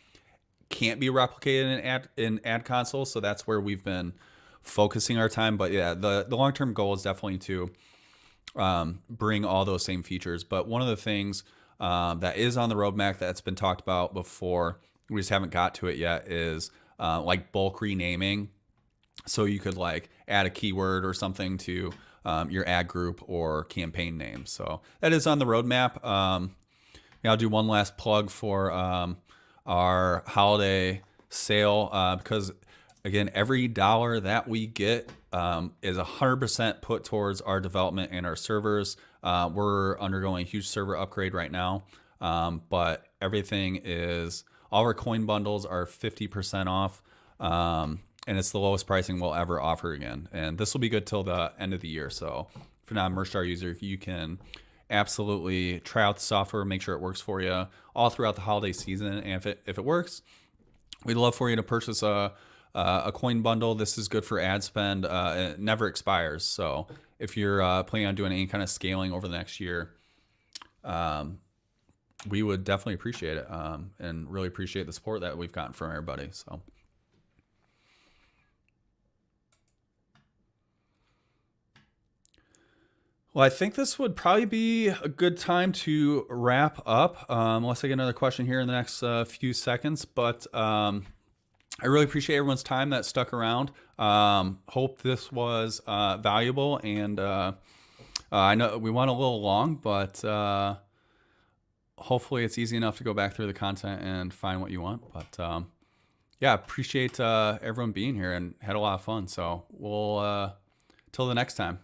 can't be replicated in ad console. So that's where we've been focusing our time. But yeah, the long-term goal is definitely to bring all those same features. But one of the things that is on the roadmap that's been talked about before, we just haven't got to it yet, is like bulk renaming. So you could like add a keyword or something to your ad group or campaign name. So that is on the roadmap. Yeah, I'll do one last plug for our holiday sale because again, every dollar that we get is 100% put towards our development and our servers. We're undergoing a huge server upgrade right now, but everything is, all our coin bundles are 50% off. And it's the lowest pricing we'll ever offer again. And this will be good till the end of the year. So if you're not a Mershar user, you can absolutely try out the software, make sure it works for you all throughout the holiday season. And if it works, we'd love for you to purchase a coin bundle. This is good for ad spend. It never expires. So if you're planning on doing any kind of scaling over the next year, we would definitely appreciate it and really appreciate the support that we've gotten from everybody. So. Well, I think this would probably be a good time to wrap up, unless I get another question here in the next few seconds. But I really appreciate everyone's time that stuck around. Hope this was valuable. And I know we went a little long, but hopefully it's easy enough to go back through the content and find what you want. But yeah, appreciate everyone being here and had a lot of fun. So we'll till the next time.